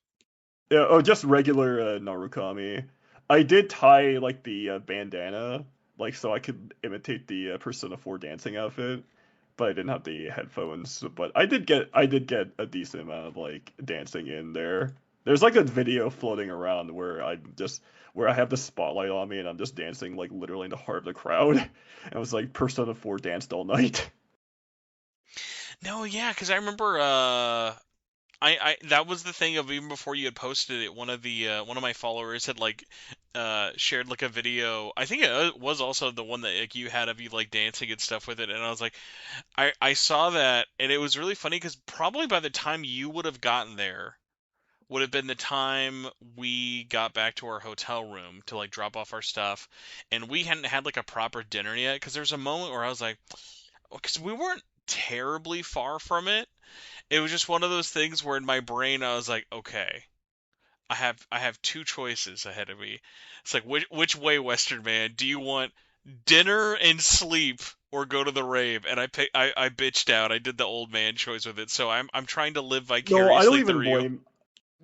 Yeah, oh, just regular Narukami. I did tie like the bandana, like so I could imitate the Persona 4 dancing outfit, but I didn't have the headphones. But I did get a decent amount of like dancing in there. There's like a video floating around where I have the spotlight on me and I'm just dancing like literally in the heart of the crowd. And it was like Persona 4 danced all night. No, yeah, because I remember I that was the thing of even before you had posted it, one of my followers had like shared like a video. I think it was also the one that like you had of you like dancing and stuff with it, and I was like, I saw that, and it was really funny because probably by the time you would have gotten there would have been the time we got back to our hotel room to like drop off our stuff, and we hadn't had like a proper dinner yet because there's a moment where I was like, because we weren't terribly far from it. It was just one of those things where in my brain I was like, okay, I have two choices ahead of me. It's like which way, Western man? Do you want dinner and sleep or go to the rave? And I bitched out. I did the old man choice with it. So I'm trying to live No, I don't vicariously even through you. blame.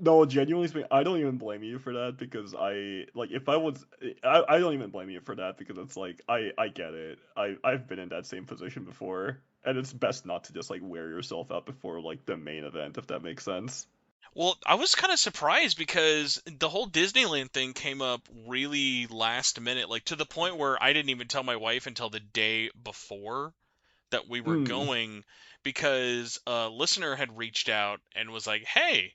No, genuinely speaking, I don't even blame you for that because if I was I don't even blame you for that because it's like I get it. I've been in that same position before, and it's best not to just like wear yourself out before like the main event if that makes sense. Well, I was kind of surprised because the whole Disneyland thing came up really last minute, like to the point where I didn't even tell my wife until the day before that we were Hmm. going because a listener had reached out and was like, "Hey,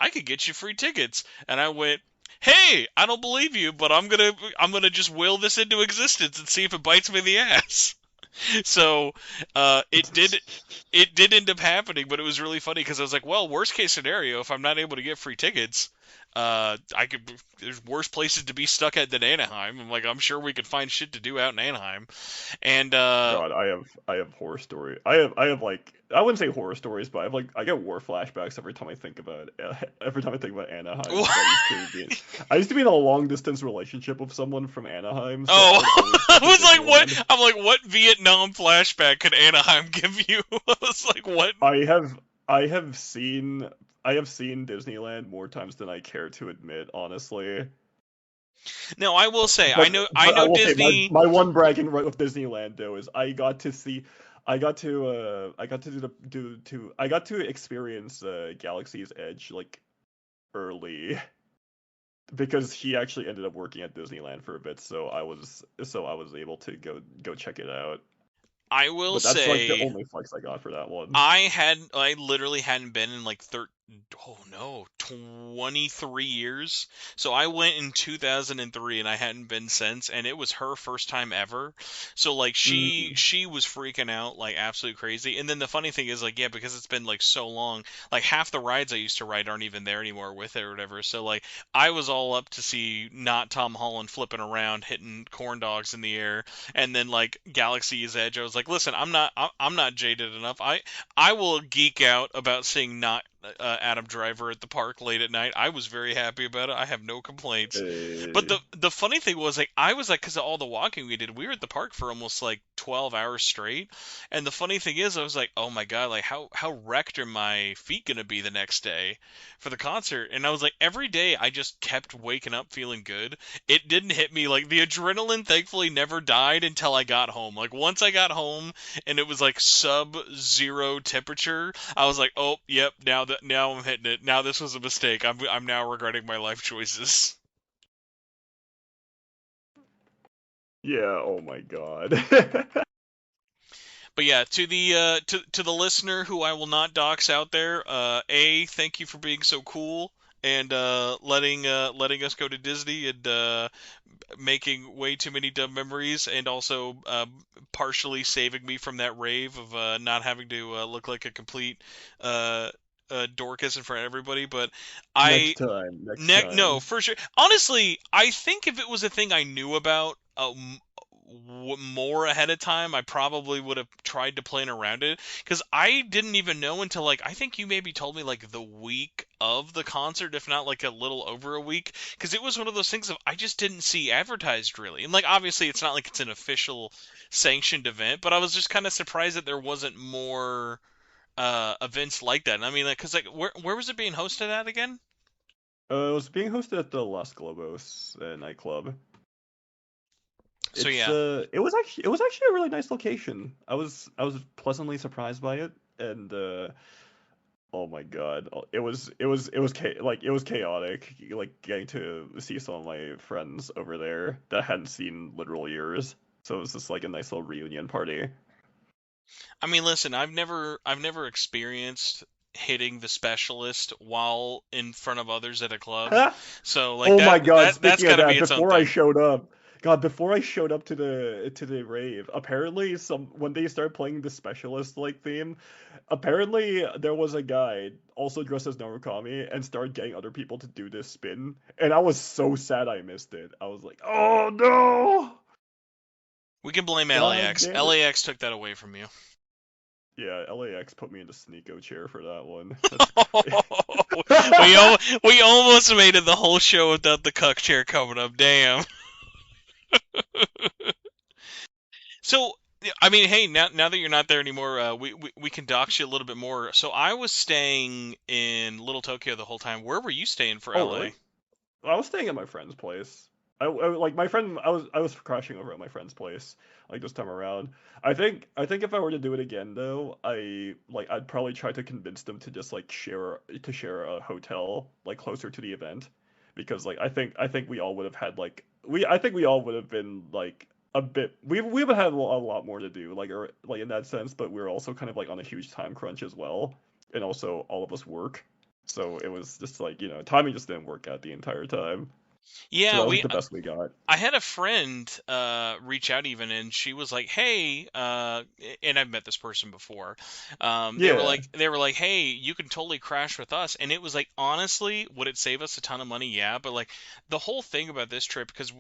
I could get you free tickets." And I went, "Hey, I don't believe you, but I'm gonna just will this into existence and see if it bites me in the ass." So, it did end up happening, but it was really funny because I was like, "Well, worst case scenario, if I'm not able to get free tickets, I could. There's worse places to be stuck at than Anaheim. I'm like, I'm sure we could find shit to do out in Anaheim." And God, I have horror story. I have like I wouldn't say horror stories, but I get war flashbacks every time I think about every time I think about Anaheim because I used to be in a long distance relationship with someone from Anaheim, so I Oh, would always go I to was like, Disneyland. what? I'm like, what Vietnam flashback could Anaheim give you? I was like, what? I have I have seen I have seen Disneyland more times than I care to admit, honestly. No, I will say, But I but I know will say Disney. my one bragging right with Disneyland though is I got to experience Galaxy's Edge like early because he actually ended up working at Disneyland for a bit, so I was able to go check it out. I will But that's like the say only flex I got for that one. I literally hadn't been in like oh no, 23 years. So I went in 2003 and I hadn't been since, and it was her first time ever. So like Mm. she was freaking out like absolutely crazy. And then the funny thing is like yeah, because it's been like so long, like half the rides I used to ride aren't even there anymore with it or whatever. So like I was all up to see not Tom Holland flipping around hitting corn dogs in the air, and then like Galaxy's Edge. I was like, listen, I'm not jaded enough. I will geek out about seeing not Adam Driver at the park late at night. I was very happy about it. I have no complaints. But Uh, the funny thing was like I was like because of all the walking we did, we were at the park for almost like 12 hours straight. And the funny thing is, I was like, oh my god, like how wrecked are my feet gonna be the next day for the concert? And I was like, every day I just kept waking up feeling good. It didn't hit me like the adrenaline. Thankfully, never died until I got home. Like once I got home and it was like sub-zero temperature, I was like, "Oh, yep, now I'm hitting it. Now this was a mistake. I'm now regretting my life choices." yeah, oh my god. But yeah, to the listener who I will not dox out there, thank you for being so cool and letting us go to Disney and making way too many dumb memories, and also partially saving me from that rave of not having to look like a complete uh, Dorcas in front of everybody. But Next I time, next no, time. for sure. Honestly, I think if it was a thing I knew about more ahead of time, I probably would have tried to plan around it. Because I didn't even know until like I think you maybe told me like the week of the concert, if not like a little over a week. Because it was one of those things of I just didn't see advertised really. And like obviously it's not like it's an official sanctioned event, but I was just kind of surprised that there wasn't more events like that. And I mean, like, because like where was it being hosted at again? It was being hosted at the Las Globos nightclub. So It's yeah, it was actually a really nice location. I was pleasantly surprised by it, and oh my god, it was chaotic. Like getting to see some of my friends over there that I hadn't seen literal years. So it was just like a nice little reunion party. I mean, listen, I've never experienced hitting the specialist while in front of others at a club. So like Oh my god, that's speaking got of to be that, its own before I thing. showed up, God, before I showed up to the rave, apparently some when they started playing the specialist like theme, apparently there was a guy also dressed as Narukami and started getting other people to do this spin, and I was so sad I missed it. I was like, "Oh no! We can blame God LAX. damn it." LAX took that away from you. Yeah, LAX put me in the Sneeko chair for that one. That's great. We almost made it the whole show without the cuck chair coming up. Damn. So I mean, hey, now that you're not there anymore, we can dox you a little bit more. So I was staying in Little Tokyo the whole time. Where were you staying for Oh, LA? really? I was staying at my friend's place. Like my friend. I was crashing over at my friend's place like this time around. I think if I were to do it again though, I'd probably try to convince them to just like share a hotel like closer to the event, because like I think we all would have had like we I think we all would have been like a bit we would have a lot more to do like or like in that sense, but we're also kind of like on a huge time crunch as well, and also all of us work. So it was just like, timing just didn't work out the entire time. So Yeah, that was like we the best we got. I had a friend reach out even, and she was like, "Hey," and I've met this person before. Yeah. They were like, "Hey, you can totally crash with us," and it was like, honestly, would it save us a ton of money? Yeah, but like the whole thing about this trip, because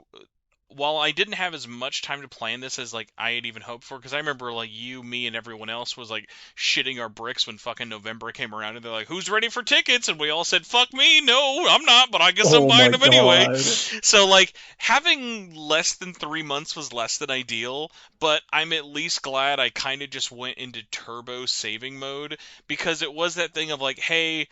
while I didn't have as much time to plan this as like I had even hoped for, because I remember like you, me, and everyone else was like shitting our bricks when fucking November came around, and they're like, "Who's ready for tickets?" And we all said, "Fuck me, no, I'm not, but I guess I'm Oh buying my them anyway." god. So like having less than 3 months was less than ideal, but I'm at least glad I kind of just went into turbo saving mode, because it was that thing of like, hey,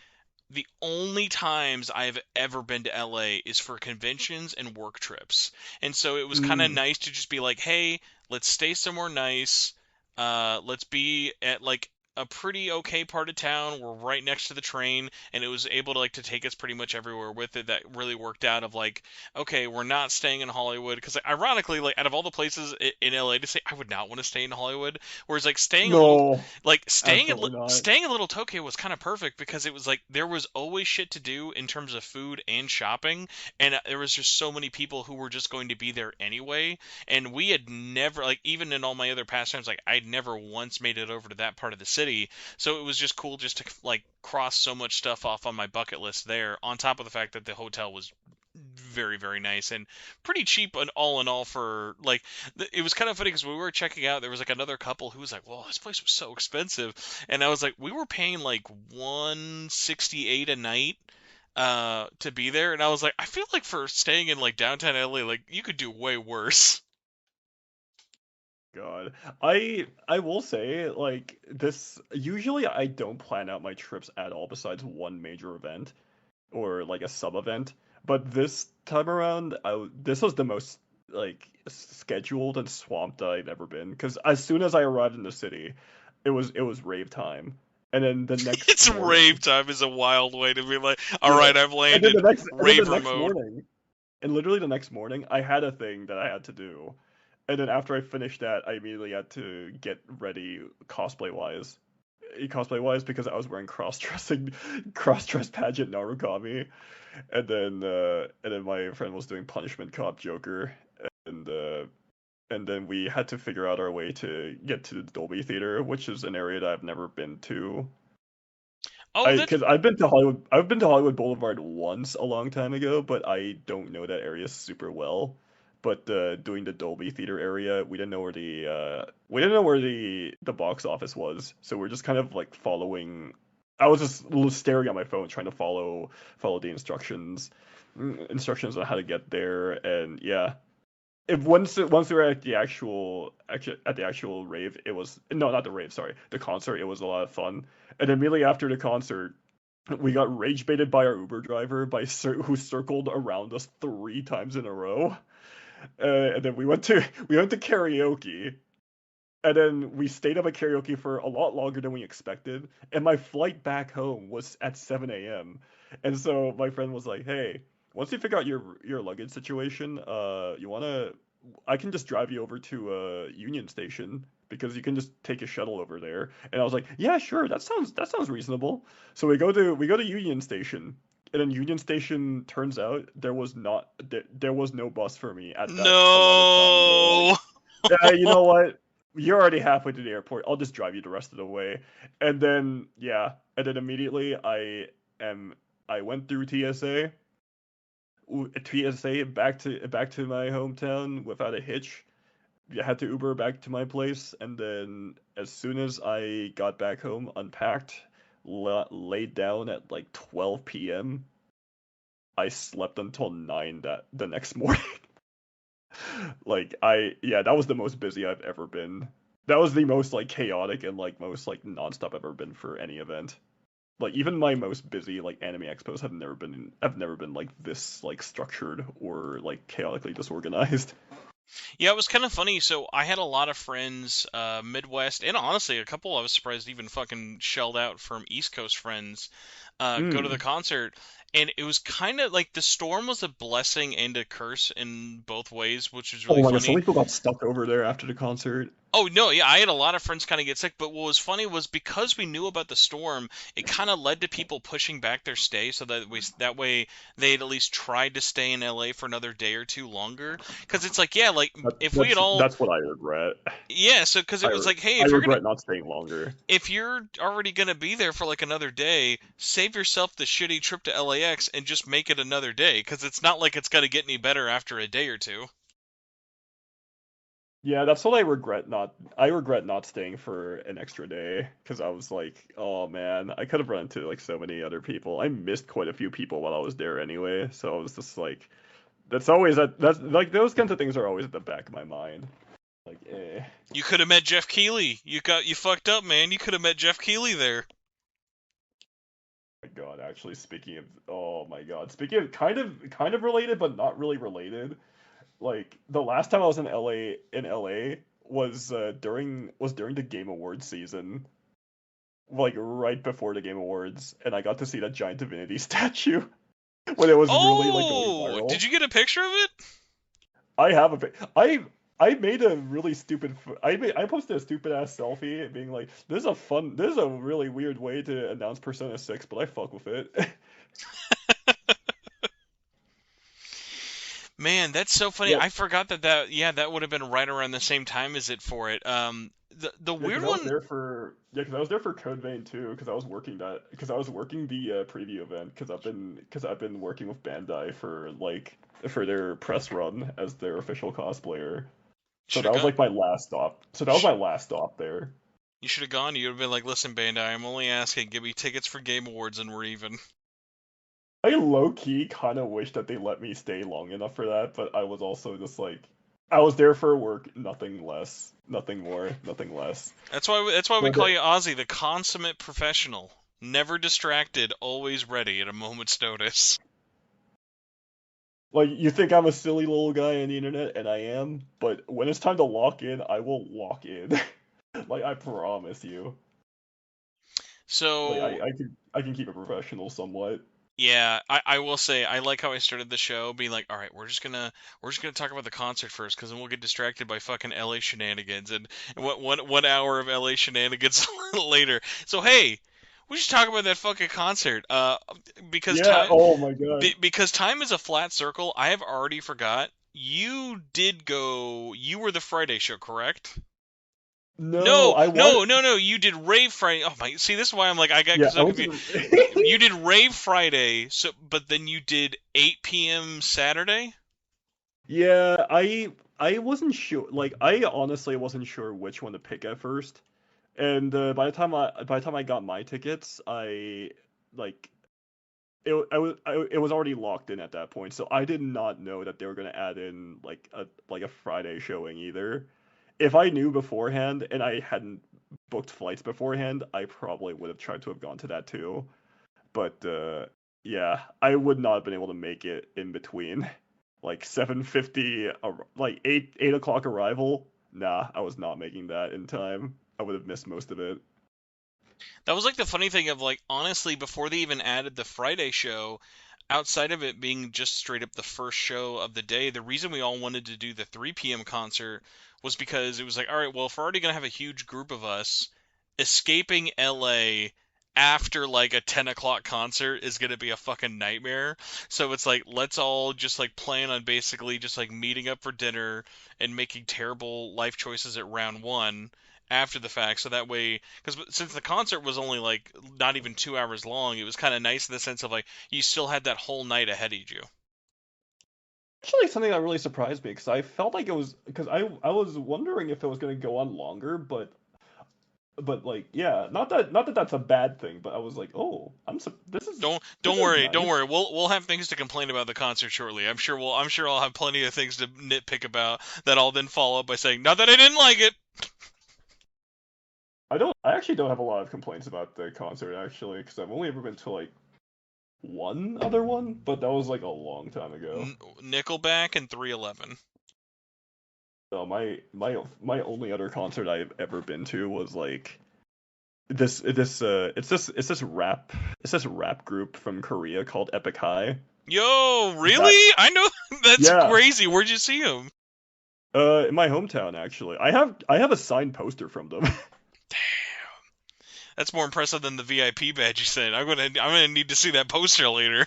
the only times I've ever been to LA is for conventions and work trips. And so it was kind of Mm. nice to just be like, hey, let's stay somewhere nice. Let's be at like a pretty okay part of town. We're right next to the train, and it was able to like to take us pretty much everywhere with it. That really worked out. Of like, okay, we're not staying in Hollywood because like, ironically, like out of all the places in LA to stay, I would not want to stay in Hollywood. Whereas like No, staying in absolutely not. staying in Little Tokyo was kind of perfect because it was like there was always shit to do in terms of food and shopping, and there was just so many people who were just going to be there anyway, and we had never like even in all my other pastimes like I'd never once made it over to that part of the city, so it was just cool just to like cross so much stuff off on my bucket list there, on top of the fact that the hotel was very very nice and pretty cheap and all in all for like it was kind of funny because we were checking out there was like another couple who was like, well, this place was so expensive, and I was like, we were paying like 168 a night to be there, and I was like, I feel like for staying in like downtown LA, like you could do way worse. God, I will say like this. Usually, I don't plan out my trips at all, besides one major event or like a sub event. But this time around, this was the most like scheduled and swamped I've ever been. Because as soon as I arrived in the city, it was rave time, and then the next It's rave morning, time is a wild way to be like, all yeah, right, I've and then landed the raver next mode. morning, and literally the next morning, I had a thing that I had to do. And then after I finished that, I immediately had to get ready cosplay wise because I was wearing cross dress pageant Narukami, and then my friend was doing punishment cop Joker, and uh, and then we had to figure out our way to get to the Dolby Theater, which is an area that I've never been to. Oh, I that's because I've been to Hollywood Boulevard once a long time ago, but I don't know that area super well. But doing the Dolby Theater area, we didn't know where the box office was, so we're just kind of like following. I was just staring at my phone, trying to follow the instructions on how to get there, and yeah, if once we were at the actual rave, it was no, not the rave, sorry, the concert. It was a lot of fun, and immediately after the concert, we got rage baited by our Uber driver who circled around us 3 times in a row, and then we went to karaoke, and then we stayed up at karaoke for a lot longer than we expected, and my flight back home was at 7 a.m. And so my friend was like, "Hey, once you figure out your luggage situation, you wanna I can just drive you over to Union Station because you can just take a shuttle over there." And I was like, "Yeah, sure, that sounds reasonable." So we go to Union Station, and then Union Station turns out there was no bus for me at that allotted time. They were like, no. "Yeah, you know what? You're already halfway to the airport. I'll just drive you the rest of the way." And then yeah, and then immediately am I went through TSA back to my hometown without a hitch. I had to Uber back to my place, and then as soon as I got back home, unpacked, laid down at like 12 p.m. I slept until 9 the next morning. Yeah, that was the most busy I've ever been. That was the most like chaotic and like most like nonstop I've ever been for any event. Like even my most busy like anime expos have never been like this like structured or like chaotically disorganized. Yeah, it was kind of funny. So I had a lot of friends, Midwest, and honestly, a couple I was surprised even fucking shelled out from East Coast friends, go to the Mm. concert. And it was kind of like the storm was a blessing and a curse in both ways, which was Oh really my god, so funny. many people got stuck over there after the concert. Oh no, yeah, I had a lot of friends kind of get sick, but what was funny was because we knew about the storm, it kind of led to people pushing back their stay so that way they'd at least tried to stay in LA for another day or two longer. Because it's like, yeah, like if we had all, That's what I regret. yeah, so because it was like, hey, I regret not staying longer. if you're already gonna be there for like another day, save yourself the shitty trip to LAX and just make it another day, because it's not like it's gonna get any better after a day or two. Yeah, that's what I regret not. I regret not staying for an extra day because I was like, oh man, I could have run into like so many other people. I missed quite a few people while I was there anyway, so I was just like, that's like those kinds of things are always at the back of my mind. Like, eh. You could have met Jeff Keighley. You fucked up, man. You could have met Jeff Keighley there. My God, actually, oh my God, speaking of kind of related but not really related. Like the last time I was in LA was during the Game Awards season. like right before the Game Awards, and I got to see that giant divinity statue when it was really like going Oh, did viral. you get a picture of it? I have a I made a really stupid I posted a stupid ass selfie being like, this is a really weird way to announce Persona 6, but I fuck with it. Man, that's so funny. Yeah, I forgot yeah, that would have been right around the same time as it for it. The yeah, weird one. because I was there for Code Vein too, because I was working the preview event because I've been working with Bandai for for their press run as their official cosplayer. So Should that have was gone. like my last stop. So that was Sh my last stop there. you should have gone. You would have been like, "Listen, Bandai, I'm only asking. Give me tickets for Game Awards, and we're even." I low key kind of wish that they let me stay long enough for that, but I was also just like, I was there for work, nothing less, nothing more, nothing less. That's why we But call you Ozzy, the consummate professional. Never distracted, always ready at a moment's notice. like, you think I'm a silly little guy on the internet, and I am, but when it's time to lock in, I will lock in. Like, I promise you. Like, So I can keep it professional somewhat. yeah, I will say I like how I started the show being like, all right, we're just gonna talk about the concert first, because then we'll get distracted by fucking LA shenanigans, and what 1 hour of LA shenanigans later. So hey, we should talk about that fucking concert. Because Yeah. time Oh my God. because time is a flat circle. I have already forgot. You did go. You were the Friday show, correct? No, No, I want. no, no, no. You did Rave Friday. Oh my. See, this is why I'm like I got Yeah, I so was. confused. You did Rave Friday, so but then you did 8 p.m. Saturday. Yeah, I wasn't sure. Like, I honestly wasn't sure which one to pick at first. And by the time I got my tickets, like it was already locked in at that point. So I did not know that they were gonna add in like a Friday showing either. If I knew beforehand and I hadn't booked flights beforehand, I probably would have tried to have gone to that too. But yeah, I would not have been able to make it in between. Like 7:50, like 8 o'clock arrival. Nah, I was not making that in time. I would have missed most of it. That was like the funny thing of like honestly before they even added the Friday show, outside of it being just straight up the first show of the day, the reason we all wanted to do the 3 p.m. concert was because it was like, all right, well, if we're already gonna have a huge group of us, escaping LA after like a 10 o'clock concert is gonna be a fucking nightmare. So it's like let's all just like plan on basically just like meeting up for dinner and making terrible life choices at round one after the fact, so that way, because since the concert was only like not even 2 hours long, it was kind of nice in the sense of like you still had that whole night ahead of you. Actually, something that really surprised me because I felt like it was because I was wondering if it was going to go on longer, but like yeah, not that that's a bad thing, but I was like, oh, Don't this is worry, don't nice. worry. We'll have things to complain about the concert shortly. I'm sure I'll have plenty of things to nitpick about that I'll then follow up by saying, not that I didn't like it. I actually don't have a lot of complaints about the concert actually because I've only ever been to like one other one, but that was like a long time ago. Nickelback and 311. So my only other concert I've ever been to was like it's this rap group from Korea called Epic High. Yo, That really? I know that's yeah, crazy. Where'd you see him? in my hometown actually. I have a signed poster from them. That's more impressive than the VIP badge you sent. I'm gonna need to see that poster later.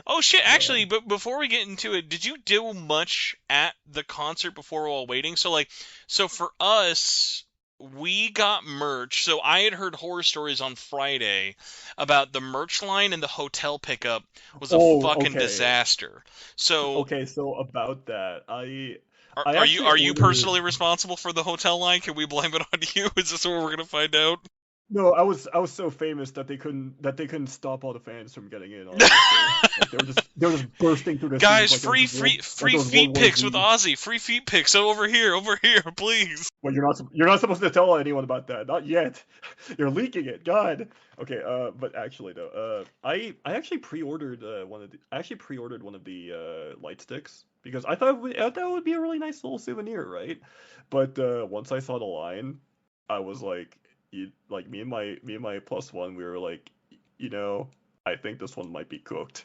Oh shit, actually, but before we get into it, did you do much at the concert before while waiting? So for us, we got merch. So I had heard horror stories on Friday about the merch line, and the hotel pickup was a Oh, fucking okay. disaster. So Okay, so about that, are, I are you actually are you ordered. personally responsible for the hotel line? Can we blame it on you? Is this what we're gonna find out? No, I was so famous that they couldn't stop all the fans from getting in. Honestly, like they were just bursting through the seats Guys, like free it was World feet War pics with Z. Ozzy. Free feet pics. So over here, please. Well, you're not supposed to tell anyone about that. Not yet. You're leaking it. God. Okay. But actually though, I actually pre-ordered one of the light sticks because I thought it would be a really nice little souvenir, right? But once I saw the line, I was like, like me and my plus one, we were like, you know, I think this one might be cooked.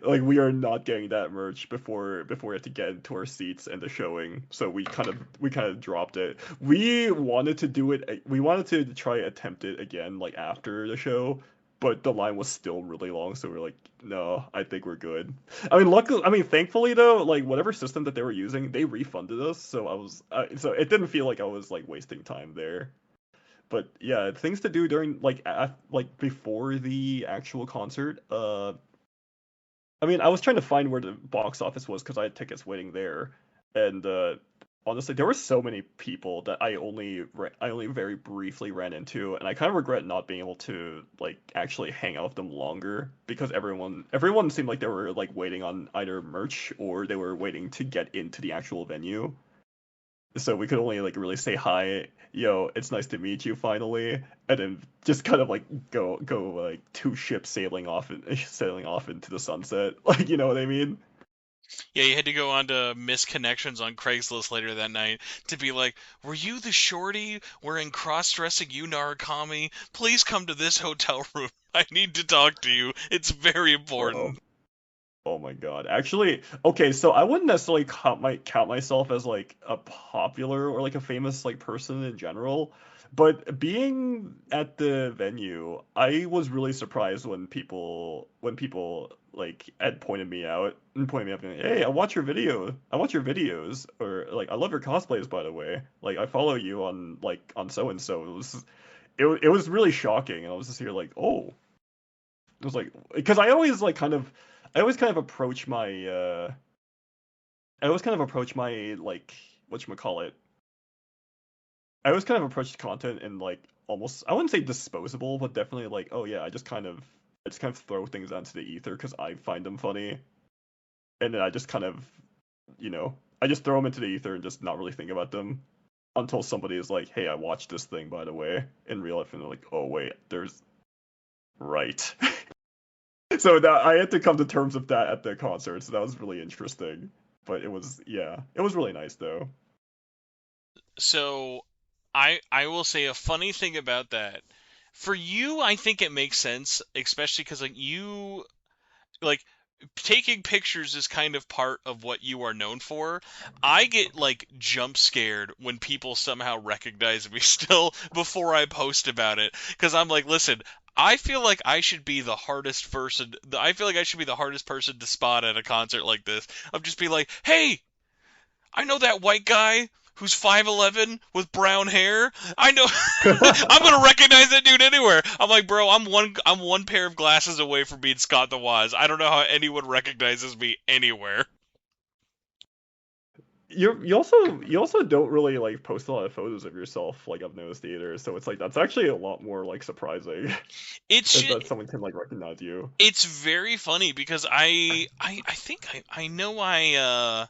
Like we are not getting that merch before we have to get into our seats and the showing. So we kind of dropped it. We wanted to try attempt it again like after the show, but the line was still really long, so we're like, no, I think we're good. Thankfully though, like whatever system that they were using, they refunded us, so it didn't feel like I was like wasting time there. But yeah, things to do during like before the actual concert. I was trying to find where the box office was because I had tickets waiting there, and honestly, there were so many people that I only very briefly ran into, and I kind of regret not being able to like actually hang out with them longer because everyone seemed like they were like waiting on either merch or they were waiting to get into the actual venue. So we could only like really say hi, yo, it's nice to meet you finally, and then just kind of like go like two ships sailing off into the sunset. Like, you know what I mean? Yeah, you had to go on to Missed Connections on Craigslist later that night to be like, "Were you the shorty wearing cross-dressing Unarakami? Please come to this hotel room. I need to talk to you. It's very Oh, important." oh my God. Actually, okay, so I wouldn't necessarily count myself as like a popular or like a famous like person in general, but being at the venue, I was really surprised when people like had pointed me out and pointed me up and, hey, I watch your videos, or like I love your cosplays by the way. Like I follow you on so and so. It was really shocking, and I was just here like, oh. It was like because I always kind of approach my I always kind of approach my like whatchamacallit. I always kind of approach content in like almost I wouldn't say disposable, but definitely like, oh yeah, I just kind of throw things onto the ether because I find them funny, and then I just kind of I just throw them into the ether and just not really think about them until somebody is like, hey, I watched this thing by the way in real life, and they're like, oh wait, there's right. So that I had to come to terms with that at the concert, so that was really interesting. But it was really nice though. So, I will say a funny thing about that. For you, I think it makes sense, especially because like taking pictures is kind of part of what you are known for. I get like jump scared when people somehow recognize me still before I post about it because I'm like, listen, I feel like I should be the hardest person. I feel like I should be the hardest person to spot at a concert like this. I'm just be like, hey, I know that white guy who's 5'11" with brown hair. I know I'm gonna recognize that dude anywhere. I'm like, bro, I'm one pair of glasses away from being Scott the Wise. I don't know how anyone recognizes me anywhere. You also don't really like post a lot of photos of yourself, like I've noticed either. So it's like that's actually a lot more like surprising It's is ju- that someone can like recognize you. it's very funny because I think I know I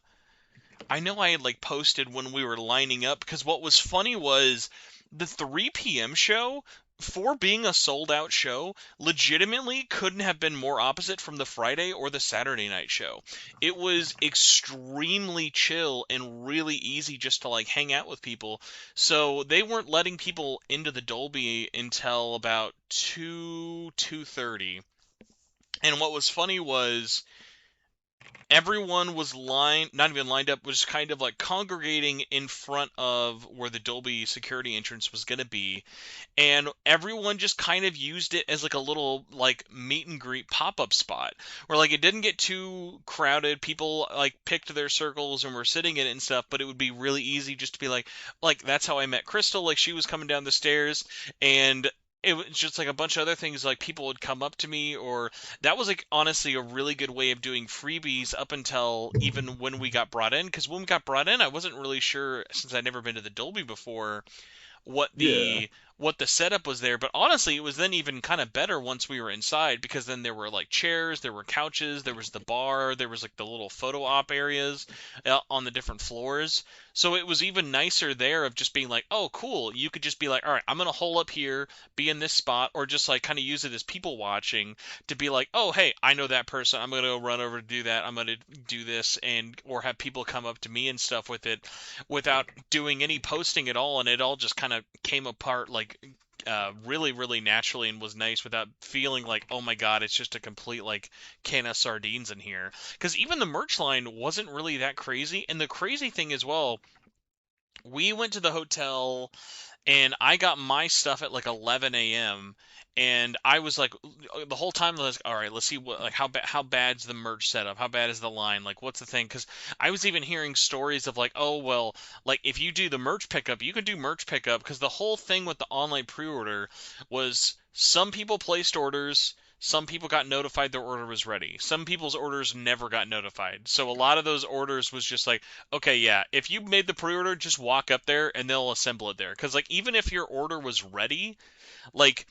know I had like posted when we were lining up because what was funny was the 3 p.m. show, for being a sold out show, legitimately couldn't have been more opposite from the Friday or the Saturday night show. It was extremely chill and really easy just to like hang out with people. So they weren't letting people into the Dolby until about 2:30. And what was funny was everyone was not even lined up, was kind of like congregating in front of where the Dolby security entrance was going to be, and everyone just kind of used it as like a little like meet and greet pop-up spot where like it didn't get too crowded. People like picked their circles and were sitting in it and stuff, but it would be really easy just to be like that's how I met Crystal. Like she was coming down the stairs, and it was just like a bunch of other things, like people would come up to me, or that was like honestly a really good way of doing freebies up until even when we got brought in, because when we got brought in I wasn't really sure, since I'd never been to the Dolby before, what Yeah. what the setup was there, but honestly, it was then even kind of better once we were inside because then there were like chairs, there were couches, there was the bar, there was like the little photo op areas on the different floors. So it was even nicer there of just being like, oh, cool. You could just be like, all right, I'm gonna hole up here, be in this spot, or just like kind of use it as people watching to be like, oh, hey, I know that person. I'm gonna go run over to do that. I'm gonna do this, and or have people come up to me and stuff with it without doing any posting at all, and it all just kind of came apart like really, really naturally and was nice without feeling like, oh my God, it's just a complete like can of sardines in here. Because even the merch line wasn't really that crazy. And the crazy thing as well, we went to the hotel and I got my stuff at like 11 a.m. And I was like, the whole time I was like, all right, let's see what like how bad's the merch setup? How bad is the line? Like, what's the thing? Because I was even hearing stories of like, oh well, like if you do the merch pickup, you can do merch pickup because the whole thing with the online pre-order was some people placed orders. Some people got notified their order was ready. Some people's orders never got notified. So a lot of those orders was just like, okay, yeah, if you made the pre-order, just walk up there and they'll assemble it there. Because like even if your order was ready, like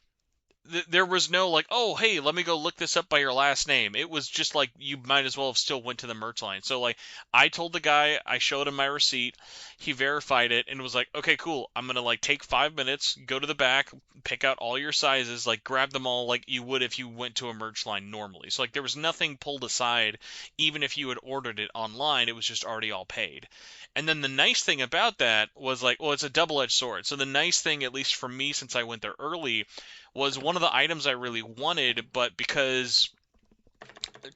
there was no like, oh, hey, let me go look this up by your last name. It was just like you might as well have still went to the merch line. So like I told the guy, I showed him my receipt, he verified it and was like, okay, cool. I'm gonna like take 5 minutes, go to the back, pick out all your sizes, like grab them all like you would if you went to a merch line normally. So like there was nothing pulled aside, even if you had ordered it online, it was just already all paid. And then the nice thing about that was like, well, it's a double-edged sword. So the nice thing, at least for me, since I went there early, was one of the items I really wanted, but because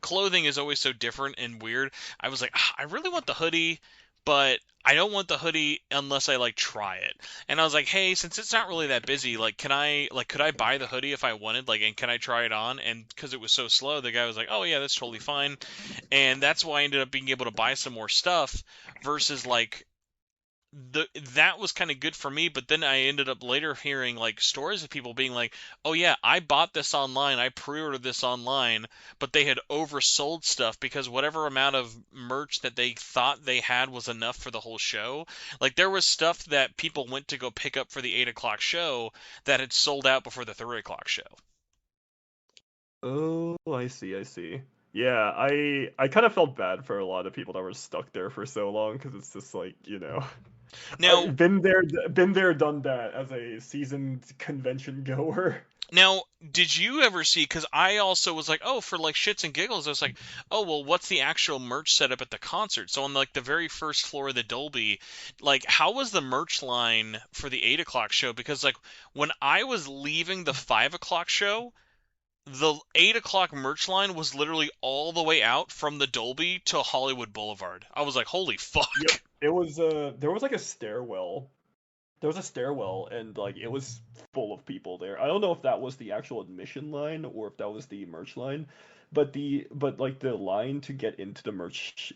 clothing is always so different and weird, I was like, "Ah, I really want the hoodie, but I don't want the hoodie unless I like try it." And I was like, "Hey, since it's not really that busy, like can I like could I buy the hoodie if I wanted like and can I try it on?" And because it was so slow, the guy was like, "Oh yeah, that's totally fine." And that's why I ended up being able to buy some more stuff versus like that was kind of good for me, but then I ended up later hearing like stories of people being like, "Oh yeah, I bought this online, I pre-ordered this online, but they had oversold stuff because whatever amount of merch that they thought they had was enough for the whole show. Like there was stuff that people went to go pick up for the 8 o'clock show that had sold out before the 3 o'clock show." Oh, I see, I see. Yeah, I kind of felt bad for a lot of people that were stuck there for so long because it's just like, Now, I've been there, done that as a seasoned convention goer. Now, did you ever see? Because I also was like, oh, for like shits and giggles, I was like, oh, well, what's the actual merch setup at the concert? So on like the very first floor of the Dolby, like, how was the merch line for the 8 o'clock show? Because like when I was leaving the 5 o'clock show, the 8 o'clock merch line was literally all the way out from the Dolby to Hollywood Boulevard. I was like, holy Yep. fuck. It was there was like a stairwell. There was a stairwell and like it was full of people there. I don't know if that was the actual admission line or if that was the merch line, but like the line to get into the merch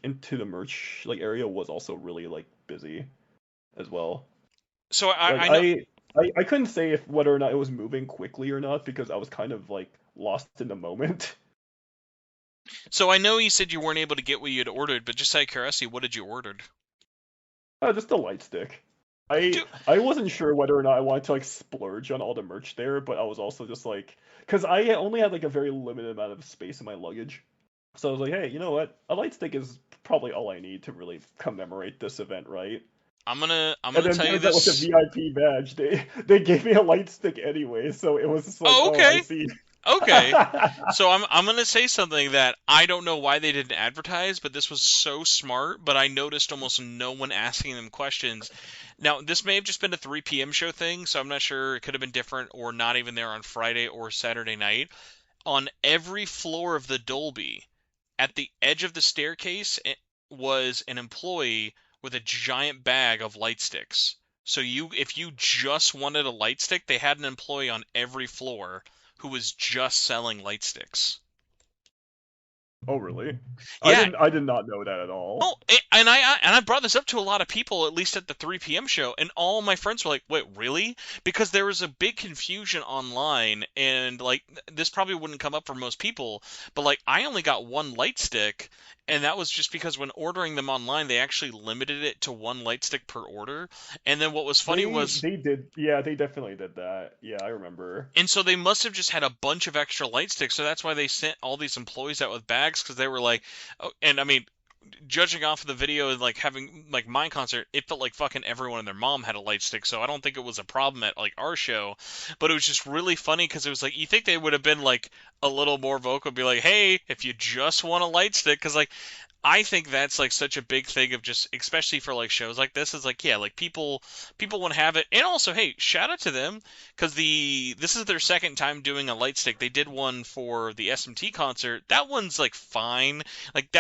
like area was also really like busy as well. So Like I know. I couldn't say if whether or not it was moving quickly or not because I was kind of like lost in the moment. So I know you said you weren't able to get what you had ordered, but just out of curiosity, what did you order? Just a light stick. Dude, I wasn't sure whether or not I wanted to like splurge on all the merch there, but I was also just like, because I only had like a very limited amount of space in my luggage, so I was like, hey, you know what? A light stick is probably all I need to really commemorate this event, right? I'm And gonna then tell you turns out with the this. VIP badge, they gave me a light stick anyway, so it was just like, Oh, oh, I okay. see. Okay. So I'm gonna say something that I don't know why they didn't advertise, but this was so smart, but I noticed almost no one asking them questions. Now, this may have just been a 3 p.m. show thing, so I'm not sure it could have been different or not even there on Friday or Saturday night. On every floor of the Dolby, at the edge of the staircase was an employee with a giant bag of light sticks. So if you just wanted a light stick, they had an employee on every floor who was just selling light sticks. Oh, really? Yeah. I did not know that at all. Oh, and I brought this up to a lot of people, at least at the 3 p.m. show, and all my friends were like, "Wait, really?" Because there was a big confusion online, and like this probably wouldn't come up for most people, but like I only got one light stick, and that was just because when ordering them online, they actually limited it to one light stick per order. And then what was funny was, They did, yeah, they definitely did that. Yeah, I remember. and so they must have just had a bunch of extra light sticks, so that's why they sent all these employees out with bags because they were like, oh, and I mean, judging off of the video and like having like my concert, it felt like fucking everyone and their mom had a light stick, so I don't think it was a problem at like our show. But it was just really funny because it was like you think they would have been like a little more vocal, be like, hey, if you just want a light stick, because like I think that's like such a big thing of just, especially for like shows like this, is like, yeah, like people want to have it, and also, hey, shout out to them because this is their second time doing a light stick. They did one for the SMT concert. That one's like fine, like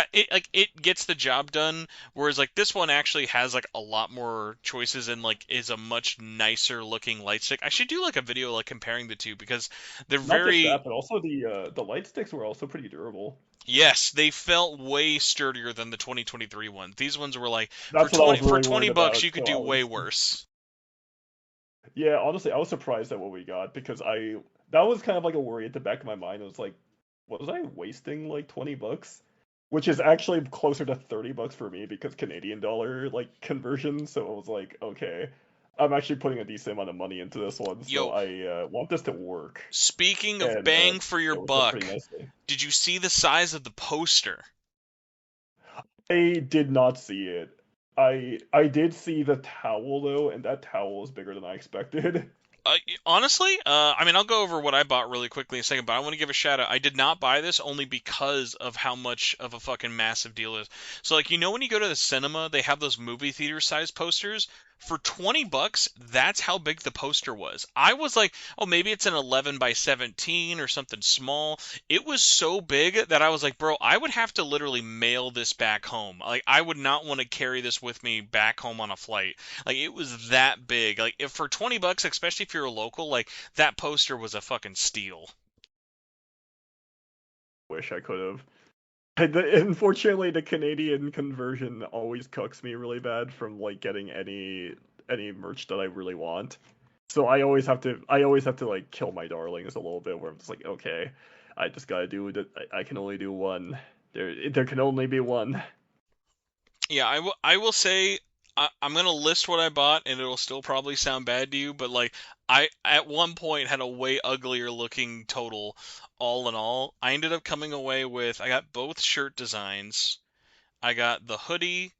it gets the job done. Whereas like this one actually has like a lot more choices and like is a much nicer looking light stick. I should do like a video like comparing the two because they're Not just very. that, but also the light sticks were also pretty durable. Yes, they felt way sturdier than the 2023 ones. These ones were like That's what I was for really 20 worried bucks about. you could So do I way was, worse. yeah, honestly, I was surprised at what we got because I that was kind of like a worry at the back of my mind. It was like, was I wasting like 20 bucks? Which is actually closer to 30 bucks for me because Canadian dollar like conversion. So it was like, okay, I'm actually putting a decent amount of money into this one, so Yo, I want this to work, speaking of and bang for your it worked out buck, pretty nicely. did you see the size of the poster? I did not see it. I did see the towel though, and that towel is bigger than I expected. Honestly, I mean, I'll go over what I bought really quickly in a second, but I want to give a shout out. I did not buy this only because of how much of a fucking massive deal it is. So, like, you know, when you go to the cinema, they have those movie theater size posters. For 20 bucks, that's how big the poster was. I was like, oh, maybe it's an 11 by 17 or something small. It was so big that I was like, bro, I would have to literally mail this back home. Like, I would not want to carry this with me back home on a flight. Like it was that big. Like if for 20 bucks, especially if you're a local, like that poster was a fucking steal. Wish I could have. Unfortunately, the Canadian conversion always cucks me really bad from like getting any merch that I really want. So I always have to like kill my darlings a little bit where I'm just like, okay, I just gotta do that. I can only do one. There can only be one. Yeah, I will say I'm gonna list what I bought, and it'll still probably sound bad to you, but like I at one point had a way uglier looking total. All in all, I ended up coming away with I got both shirt designs. I got the hoodie,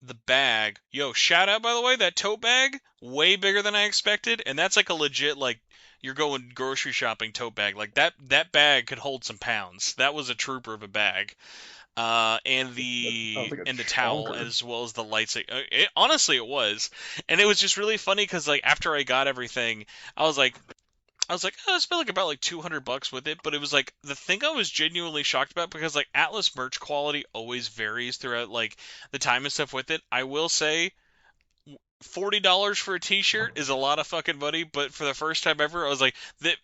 the bag. Yo, shout out by the way, that tote bag, way bigger than I expected, and that's like a legit like you're going grocery shopping tote bag. Like that bag could hold some pounds. That was a trooper of a bag. And That sounds like a the towel chonker. as well as the lights. Honestly, it was, and it was just really funny because like after I got everything, I was like, oh, I spent like about like 200 bucks with it, but it was like the thing I was genuinely shocked about because like Atlas merch quality always varies throughout like the time and stuff with it. I will say $40 for a t-shirt is a lot of fucking money, but for the first time ever, I was like,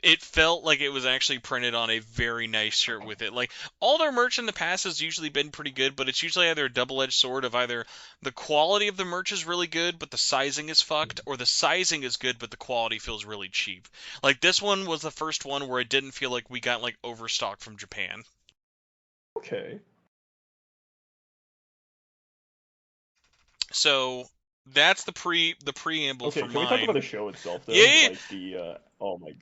it felt like it was actually printed on a very nice shirt with it. Like all their merch in the past has usually been pretty good, but it's usually either a double-edged sword of either the quality of the merch is really good, but the sizing is fucked, or the sizing is good, but the quality feels really cheap. Like this one was the first one where it didn't feel like we got like overstock from Japan. Okay. So that's the preamble for Okay, can we talk about mine. the show itself Yeah, though? yeah, Like the oh my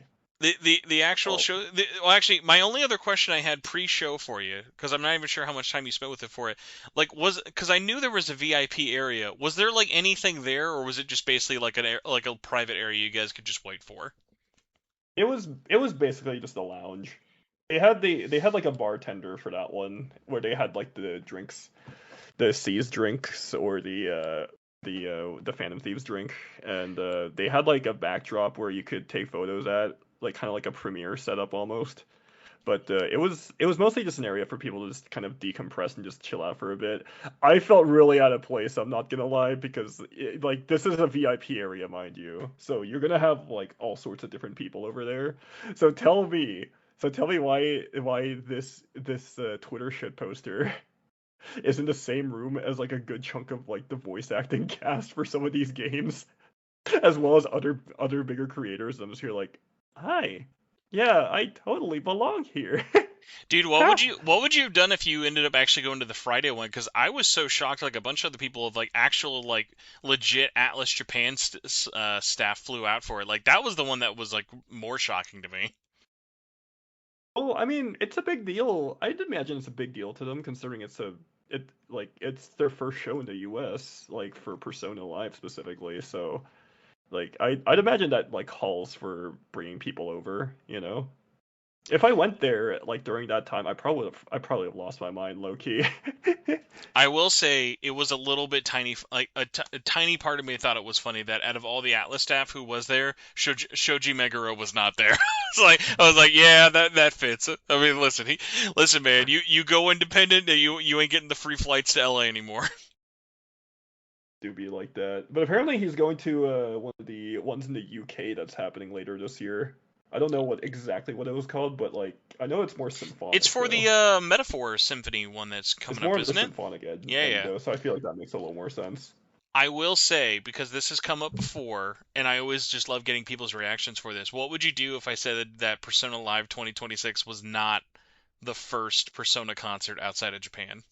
the actual oh show. Well, actually, my only other question I had pre-show for you, because I'm not even sure how much time you spent with it for it. Like, was because I knew there was a VIP area. Was there like anything there, or was it just basically like like a private area you guys could just wait for? it was basically just a lounge. They had like a bartender for that one where they had like the drinks, the Seas drinks or the Phantom Thieves drink, and they had like a backdrop where you could take photos at, like kind of like a premiere setup almost. But it was mostly just an area for people to just kind of decompress and just chill out for a bit. I felt really out of place. I'm not gonna lie because like this is a VIP area, mind you. So you're gonna have like all sorts of different people over there. So So tell me why this Twitter shit poster is in the same room as like a good chunk of like the voice acting cast for some of these games, as well as other bigger creators. I'm just here like, hi, yeah, I totally belong here. Dude, what would you have done if you ended up actually going to the Friday one? Because I was so shocked. Like a bunch of other people of like actual like legit Atlas Japan staff flew out for it. Like that was the one that was like more shocking to me. Oh, I mean, it's a big deal. I'd imagine it's a big deal to them considering it's their first show in the US, like for Persona Live specifically. So like I'd imagine that like calls for bringing people over, you know. If I went there like during that time, I probably have lost my mind low key. I will say it was a little bit tiny, like a tiny part of me thought it was funny that out of all the Atlas staff who was there, Shoji Meguro was not there. I was like, yeah, that fits. I mean, listen, man, you go independent, you ain't getting the free flights to LA anymore. Do be like that. But apparently he's going to one of the ones in the UK that's happening later this year. I don't know what it was called, but like I know it's more It's symphonic for though. the Metaphor Symphony one that's It's coming up, more of the isn't it? symphonic Yeah, end yeah. though, so I feel like that makes a little more sense. I will say, because this has come up before, and I always just love getting people's reactions for this. What would you do if I said that Persona Live 2026 was not the first Persona concert outside of Japan?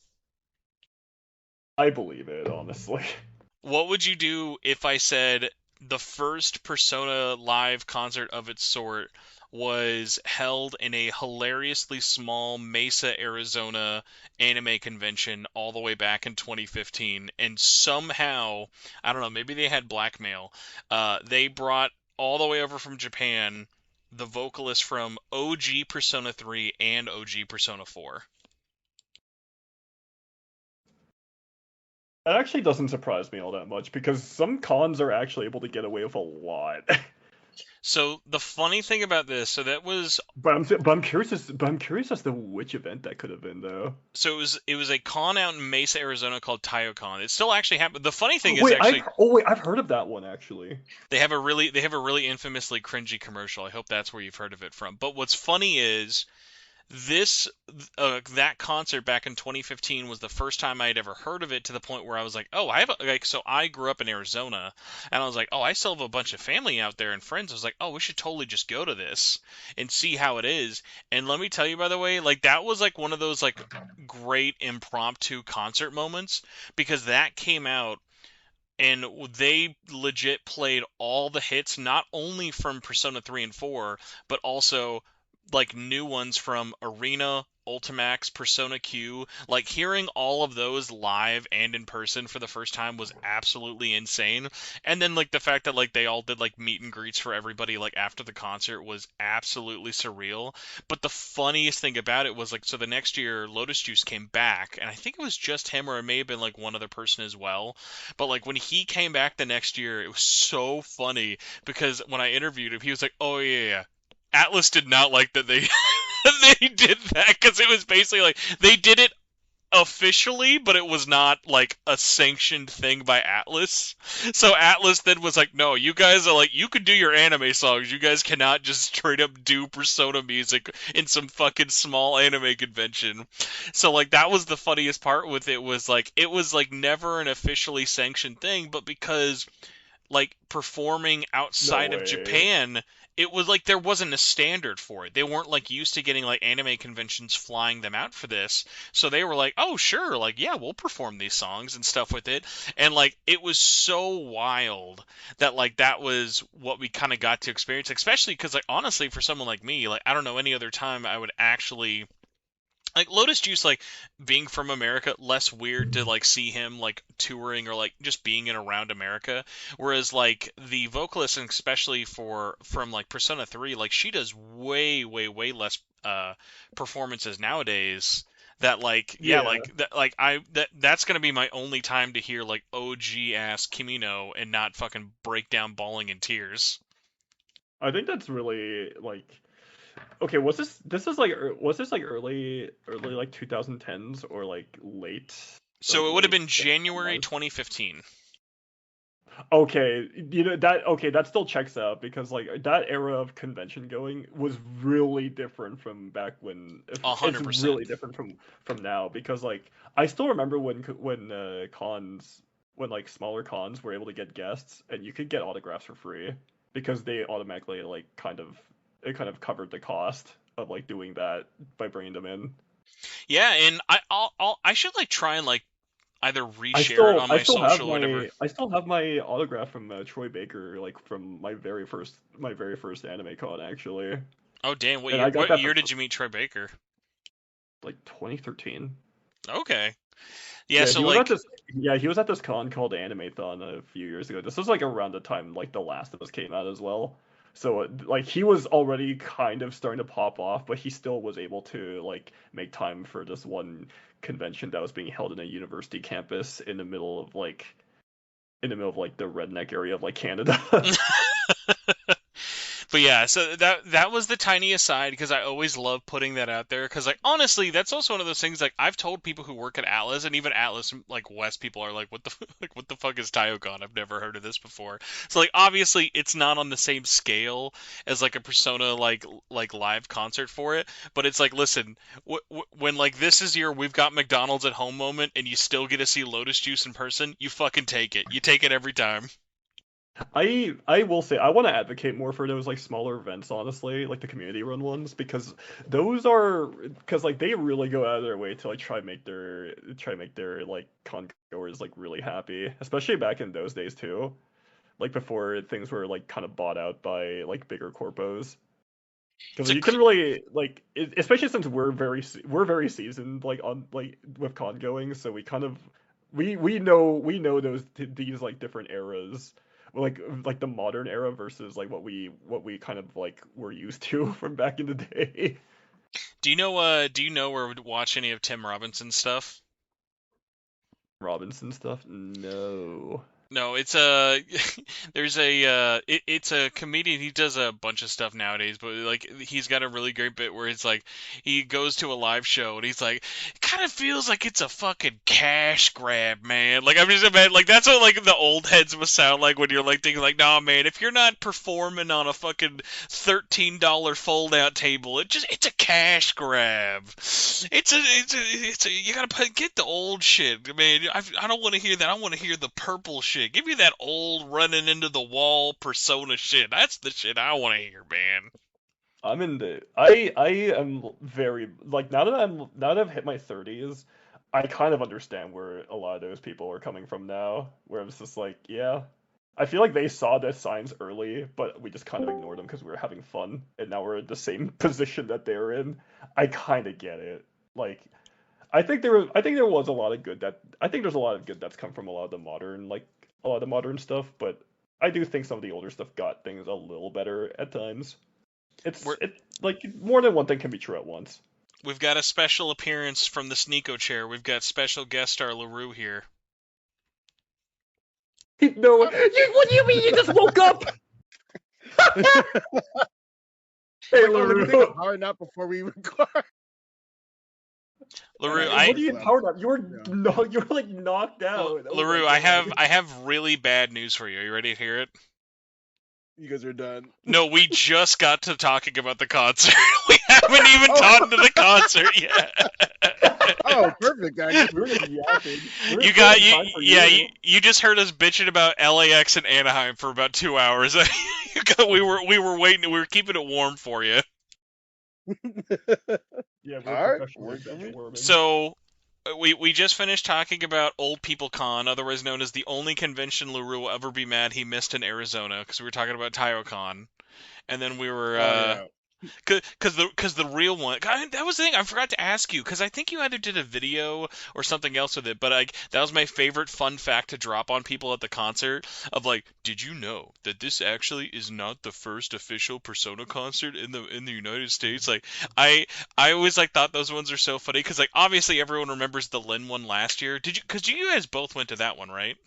I believe it, honestly. What would you do if I said the first Persona Live concert of its sort was held in a hilariously small Mesa, Arizona anime convention all the way back in 2015, and somehow, I don't know, maybe they had blackmail. They brought all the way over from Japan the vocalist from OG Persona 3 and OG Persona 4. That actually doesn't surprise me all that much because some cons are actually able to get away with a lot. So the funny thing about this, so that was But I'm curious as to which event that could have been though. so it was a con out in Mesa, Arizona called TaioCon. It still actually happened. The funny thing is Wait, actually I've heard of that one actually. they have a really infamously cringy commercial. I hope that's where you've heard of it from. But what's funny is this that concert back in 2015 was the first time I had ever heard of it to the point where I was like, oh, so I grew up in Arizona, and I was like, oh, I still have a bunch of family out there and friends. I was like, oh, we should totally just go to this and see how it is. And let me tell you, by the way, like that was like one of those like great impromptu concert moments because that came out and they legit played all the hits, not only from Persona 3 and 4, but also like new ones from Arena, Ultimax, Persona Q. Like hearing all of those live and in person for the first time was absolutely insane. And then like the fact that like they all did like meet and greets for everybody like after the concert was absolutely surreal. But the funniest thing about it was like so the next year Lotus Juice came back and I think it was just him or it may have been like one other person as well. But like when he came back the next year, it was so funny because when I interviewed him, he was like, "Oh yeah, yeah. Atlas did not like that they they did that because it was basically like they did it officially, but it was not like a sanctioned thing by Atlas. So Atlas then was like, "No, you guys are like you could do your anime songs. You guys cannot just straight up do Persona music in some fucking small anime convention." So like that was the funniest part with it was like never an officially sanctioned thing, but because like performing No outside of way. Japan, it was like there wasn't a standard for it. They weren't like used to getting like anime conventions flying them out for this. So they were like, "Oh, sure, like yeah, we'll perform these songs and stuff with it." And like it was so wild that like that was what we kind of got to experience, especially cuz like honestly for someone like me, like I don't know any other time I would actually like Lotus Juice, like being from America, less weird to like see him like touring or like just being in around America. Whereas like the vocalist, and especially for from like Persona 3, like she does way, way, way less performances nowadays. That like yeah Yeah, that's gonna be my only time to hear like OG ass Kimino and not fucking break down bawling in tears. I think that's really like okay. Was this like early like 2010s or like late So it would have been January Ones? 2015. Okay, that still checks out because like that era of convention going was really different from back when. A It's hundred percent. really different from now because like I still remember when like smaller cons were able to get guests and you could get autographs for free because they automatically like kind of covered the cost of like doing that by bringing them in. Yeah, and I should like try and like either reshare it on my social or whatever. I still have my autograph from Troy Baker, like from my very first anime con actually, Oh damn, and I got what that year for did you meet Troy Baker? like 2013. Okay. Yeah, Yeah, so like he was at this con called Animathon a few years ago. This was like around the time like The Last of Us came out as well. So like he was already kind of starting to pop off, but he still was able to like make time for this one convention that was being held in a university campus in the middle of like the redneck area of like Canada. but yeah, so that was the tiny aside because I always love putting that out there because like honestly, that's also one of those things like I've told people who work at Atlas and even Atlas like West people are like what the like what the fuck is Taiyokan? I've never heard of this before. So like obviously it's not on the same scale as like a Persona like live concert for it, but it's like listen, when like this is your we've got McDonald's at home moment and you still get to see Lotus Juice in person, you fucking take it. You take it every time. I will say I want to advocate more for those like smaller events, honestly, like the community run ones, because like they really go out of their way to like try make their like con goers like really happy, especially back in those days too, like before things were like kind of bought out by like bigger corpos. It's Because a you can really like, especially since we're very seasoned like on like with con going, so we kind of we know these like different eras, like the modern era versus like what we kind of like were used to from back in the day. do you know or watch any of Tim Robinson's stuff? Robinson stuff? No. No, it's a there's a it's a comedian. He does a bunch of stuff nowadays, but like he's got a really great bit where it's like he goes to a live show and he's like, it kind of feels like it's a fucking cash grab, man. Like I'm just imagine like that's what like the old heads must sound like when you're like thinking like, nah, man, if you're not performing on a fucking $13 fold out table, it's a cash grab. You gotta get the old shit, man. I don't want to hear that. I want to hear the purple shit. Give me that old running into the wall persona shit. That's the shit I want to hear, man. I am very like now that I've hit my 30s, I kind of understand where a lot of those people are coming from now. Where it's just like, yeah, I feel like they saw the signs early, but we just kind of ignored them because we were having fun, and now we're in the same position that they're in. I kind of get it. Like, I think there was a lot of good that I think there's a lot of good that's come from a lot of the modern stuff, but I do think some of the older stuff got things a little better at times. We're It like more than one thing can be true at once. we've got a special appearance from the Sneeko chair. We've got special guest star LaRue here. No, Oh. what do you mean you just woke up? Hey, Like, oh, let me take a LaRue. power nap before we record. LaRue, I What I do you slept. powered up? Yeah. You're like knocked out. Oh my LaRue, god. I have really bad news for you. Are you ready to hear it? You guys are done. No, we just got to talking about the concert. We haven't even Oh. gotten to the concert yet. Oh, perfect, guys. We're just yapping. We're You got saving time for yeah, you. you just heard us bitching about LAX and Anaheim for about 2 hours. We were waiting, we were keeping it warm for you. Yeah, we're All right, professionally works for bench me. warming. So we just finished talking about Old People Con, otherwise known as the only convention LaRue will ever be mad he missed in Arizona, because we were talking about TaioCon, and then we were Oh yeah. Cause the real one, God, that was the thing I forgot to ask you, because I think you either did a video or something else with it, but like that was my favorite fun fact to drop on people at the concert of like, did you know that this actually is not the first official Persona concert in the United States? Like I always like thought those ones are so funny because like obviously everyone remembers the Lin one last year. Did you? Because you guys both went to that one, right?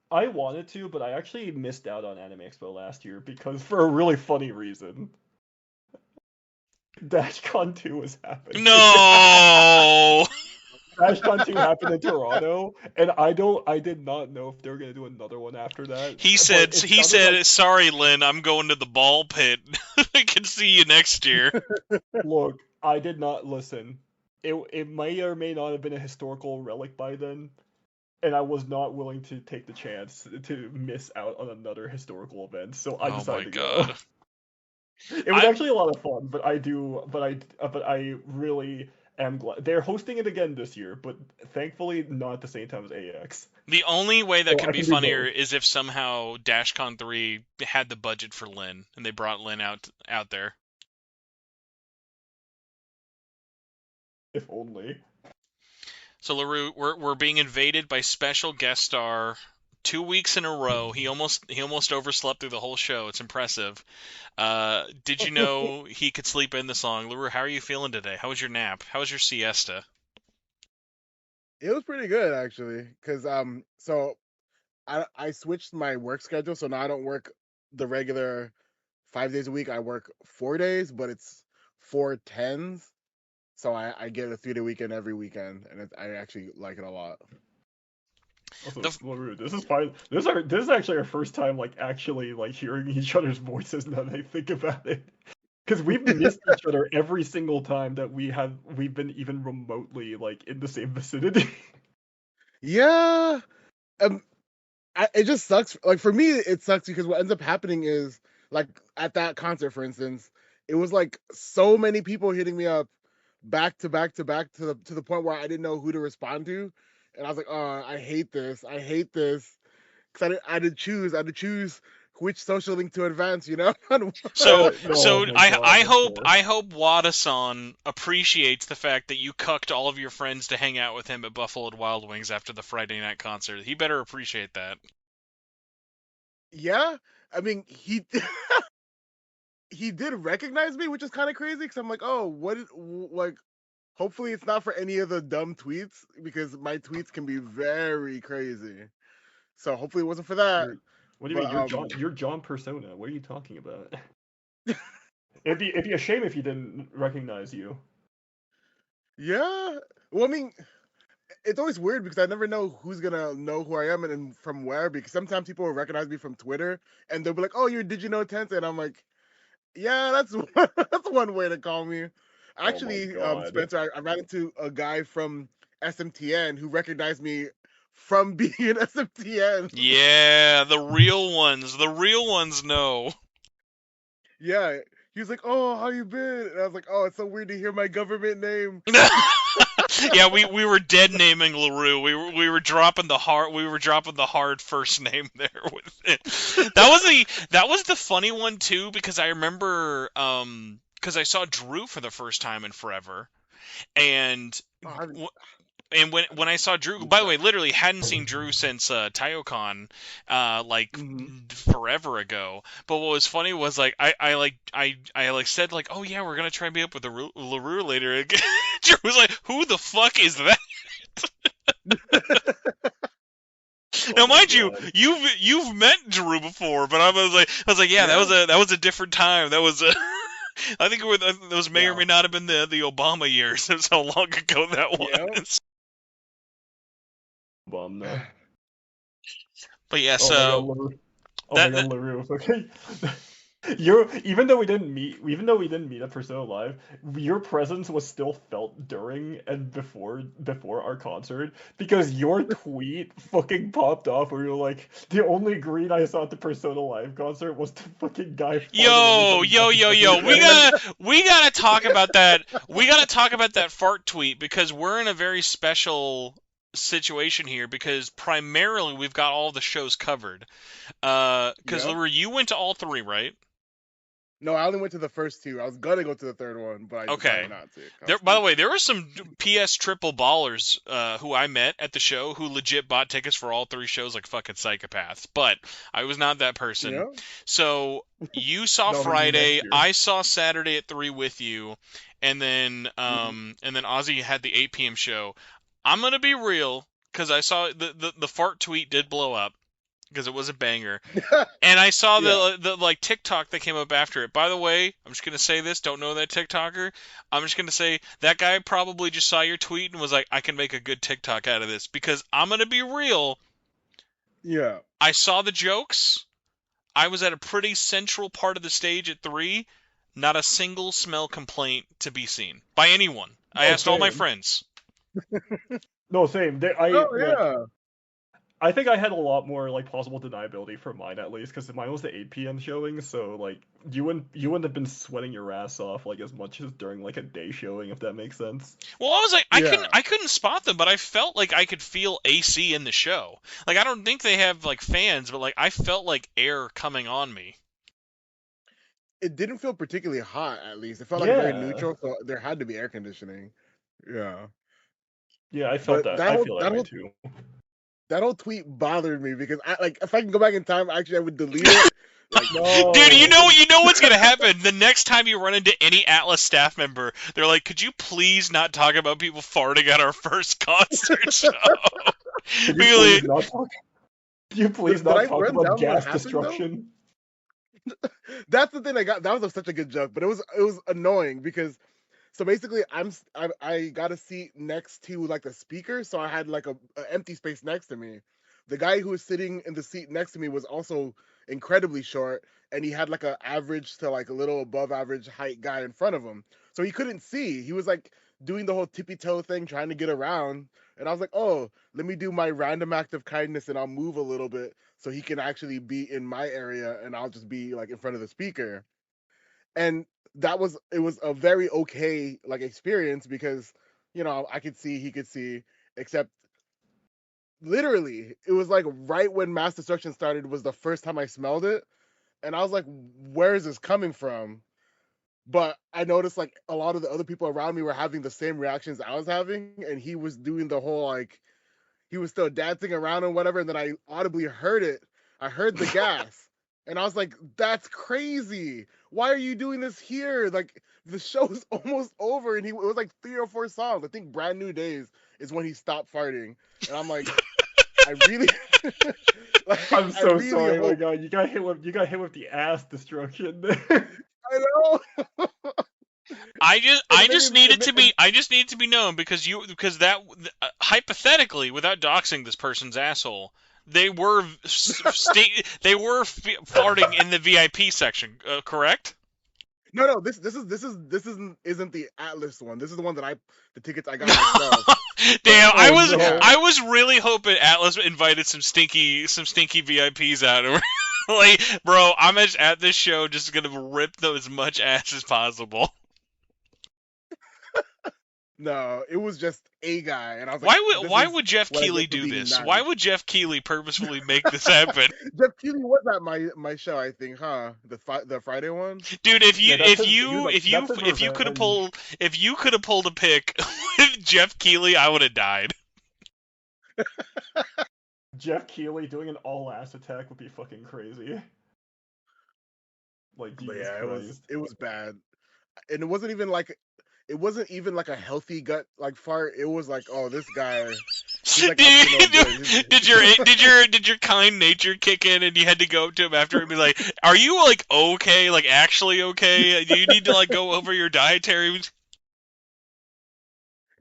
I wanted to, but I actually missed out on Anime Expo last year because for a really funny reason. DashCon 2 was happening. No. DashCon 2 happened in Toronto, and I did not know if they were gonna do another one after that. He But said, it sounded like, "Sorry, Lynn, I'm going to the ball pit. I can see you next year." look, I did not listen. It may or may not have been a historical relic by then, and I was not willing to take the chance to miss out on another historical event, so I Oh my decided to go. god. It was I actually a lot of fun, but I really am glad they're hosting it again this year, but thankfully not at the same time as AX. The only way that So could I be can do funnier both. is if somehow DashCon 3 had the budget for Lynn and they brought Lynn out there. If only. So LaRue, we're being invaded by special guest star 2 weeks in a row. He almost overslept through the whole show. It's impressive. Did you know he could sleep in the song? LaRue, how are you feeling today? How was your nap? How was your siesta? It was pretty good actually, because so I switched my work schedule, so now I don't work the regular 5 days a week. I work 4 days, but it's 4 10s. So I get a 3 day weekend every weekend, and I actually like it a lot. Also, The LaRue, this is fine. This is actually our first time like actually like hearing each other's voices now that I think about it. Because we've missed each other every single time that we've been even remotely like in the same vicinity. Yeah, um, it just sucks. Like for me, it sucks because what ends up happening is like at that concert, for instance, it was like so many people hitting me up back to back to back to the point where I didn't know who to respond to, and I was like, oh, I hate this. I hate this because I had to choose which social link to advance. You know. So No, oh so my I god, I that's hope fair. I hope Wada-san appreciates the fact that you cucked all of your friends to hang out with him at Buffalo Wild Wings after the Friday night concert. He better appreciate that. Yeah, I mean he did recognize me, which is kind of crazy because I'm like, oh, like hopefully it's not for any of the dumb tweets because my tweets can be very crazy. So hopefully it wasn't for that. You're, what do you But mean? You're John Persona. What are you talking about? It'd be a shame if he didn't recognize you. yeah. Well, I mean, it's always weird because I never know who's gonna know who I am and from where. Because sometimes people will recognize me from Twitter and they'll be like, "Oh, you're Did you know Tense?" And I'm like, "Yeah, that's that's one way to call me." Oh my Actually, god. Spencer, I ran into a guy from SMTN who recognized me from being in SMTN. Yeah, the real ones. The real ones know. Yeah, he was like, "Oh, how you been?" And I was like, "Oh, it's so weird to hear my government name." Yeah, we were dead naming LaRue. We were dropping the hard first name there with it. That was the funny one too because I remember because I saw Drew for the first time in forever and Oh, I, and when I saw Drew, by the way, literally hadn't seen Drew since TaioCon, like mhm. forever ago. But what was funny was like I like said like, oh yeah, we're gonna try and be up with the LaRue later. Drew was like, who the fuck is that? Oh Now, my mind you, god. you've met Drew before, but I was like, yeah, Yeah, that was a different time. That was a, I think those may or yeah, may not have been the Obama years. That's how long ago that yeah. was. Bum. But yeah, Oh my god, so LaRue. Oh my that, god, that LaRue. Okay. You even though we didn't meet at Persona Live, your presence was still felt during and before our concert because your tweet fucking popped off where you're like, the only green I saw at the Persona Live concert was the fucking guy farting yo, everybody yo, back yo, yo, everywhere. we gotta talk about that. We gotta talk about that fart tweet because we're in a very special situation here because primarily we've got all the shows covered. Because Yep. Laura, you went to all three, right? No, I only went to the first two. I was gonna go to the third one, but I decided Okay. not to. I was There, by the way, stupid. there were some PS triple ballers who I met at the show who legit bought tickets for all three shows like fucking psychopaths. But I was not that person. Yeah. So you saw No, maybe Friday, next year. I saw Saturday at 3 with you, Mhm. and then Auzzie had the 8 p.m. show. I'm gonna be real because I saw the fart tweet did blow up. because it was a banger. And I saw the like TikTok that came up after it. By the way, I'm just gonna say this. Don't know that TikToker. I'm just gonna say that guy probably just saw your tweet and was like, I can make a good TikTok out of this. Because I'm gonna be real. Yeah. I saw the jokes. I was at a pretty central part of the stage at 3. Not a single smell complaint to be seen by anyone. I asked all my friends. No, same. Oh yeah. I think I had a lot more like plausible deniability for mine at least because mine was the 8 p.m. showing, so like you wouldn't have been sweating your ass off like as much as during like a day showing, if that makes sense. Well, I was like, Yeah. I couldn't spot them, but I felt like I could feel AC in the show. Like I don't think they have like fans, but like I felt like air coming on me. It didn't feel particularly hot. At least it felt like very Yeah. neutral. So there had to be air conditioning. Yeah. Yeah, I felt But that. that I whole feel that that way whole too. that whole tweet bothered me because I like if I can go back in time, actually I would delete it. Like, No. Dude, you know what's gonna happen. The next time you run into any Atlas staff member, they're like, "Could you please not talk about people farting at our first concert show?" Could you Really? please not talk? Could you please did not I talk run about down what gas happened, though? destruction? That's the thing I got. That was such a good joke, but it was annoying because so basically I got a seat next to like the speaker, so I had like a empty space next to me. The guy who was sitting in the seat next to me was also incredibly short, and he had like a average to like a little above average height guy in front of him, so he couldn't see. He was like doing the whole tippy toe thing, trying to get around, and I was like, oh, let me do my random act of kindness, and I'll move a little bit so he can actually be in my area, and I'll just be like in front of the speaker. And it was a very okay like experience because I could see, he could see, except literally it was like right when mass destruction started was the first time I smelled it, and I was like, where is this coming from? But I noticed like a lot of the other people around me were having the same reactions I was having, and he was doing the whole like he was still dancing around and whatever, and then I audibly heard it. I heard the gas. And I was like, that's crazy. Why are you doing this here? Like the show's almost over, and it was like 3 or 4 songs. I think Brand New Days is when he stopped farting. And I'm like, I really like, I'm I so really sorry, my hope, god. You got hit with the ass destruction. I know. I It just made need me, it to be known because that hypothetically, without doxing this person's asshole, they were farting in the VIP section, correct? no, this isn't the Atlas one. This is the one that the tickets I got myself. Damn, Oh, no. I was really hoping Atlas invited some stinky VIPs out. And like, bro, I'm at this show just gonna rip them as much ass as possible. No, it was just a guy, and I was like, Why would Jeff what I Keighley get for do being this? nice. Why would Jeff Keighley purposefully make this happen? Jeff Keighley was at my show, I think, huh? The Friday one. Dude, Yeah, that's his if you could have revenge. pulled a pick with Jeff Keighley, I would have died. Jeff Keighley doing an all-ass attack would be fucking crazy. Like, But Jesus yeah, Christ. it was bad, and it wasn't even like a healthy gut like fart. It was like, oh, this guy, he's like up to no good. Did your kind nature kick in and you had to go up to him after and be like, "Are you like okay? Like actually okay? Do you need to like go over your dietary?"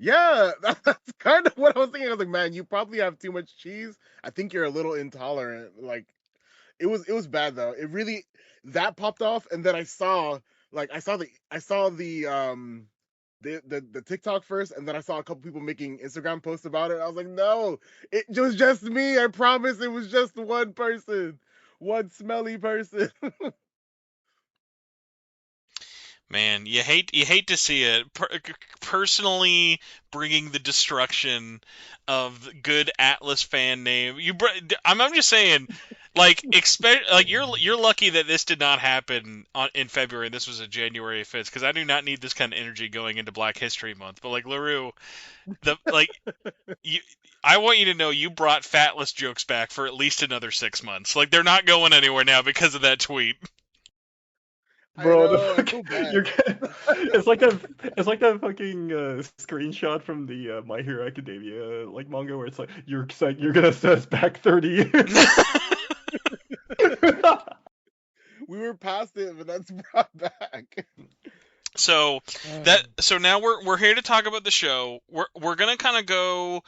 Yeah, that's kind of what I was thinking. I was like, man, you probably have too much cheese. I think you're a little intolerant. Like, it was bad though. It really that popped off, and then I saw the TikTok first, and then I saw a couple people making Instagram posts about it. I was like, no, it was just me. I promise, it was just one person, one smelly person. Man, you hate to see it. Personally, bringing the destruction of good Atlas fan name. I'm just saying, like you're lucky that this did not happen in February. This was a January 5th because I do not need this kind of energy going into Black History Month. But like LaRue, I want you to know you brought fatless jokes back for at least another 6 months. Like they're not going anywhere now because of that tweet. Bro, I know, I feel bad. it's like that fucking screenshot from the My Hero Academia like manga where it's like you're gonna set us back 30 years. We were past it, but that's brought back. So now we're here to talk about the show. We're gonna kind of go.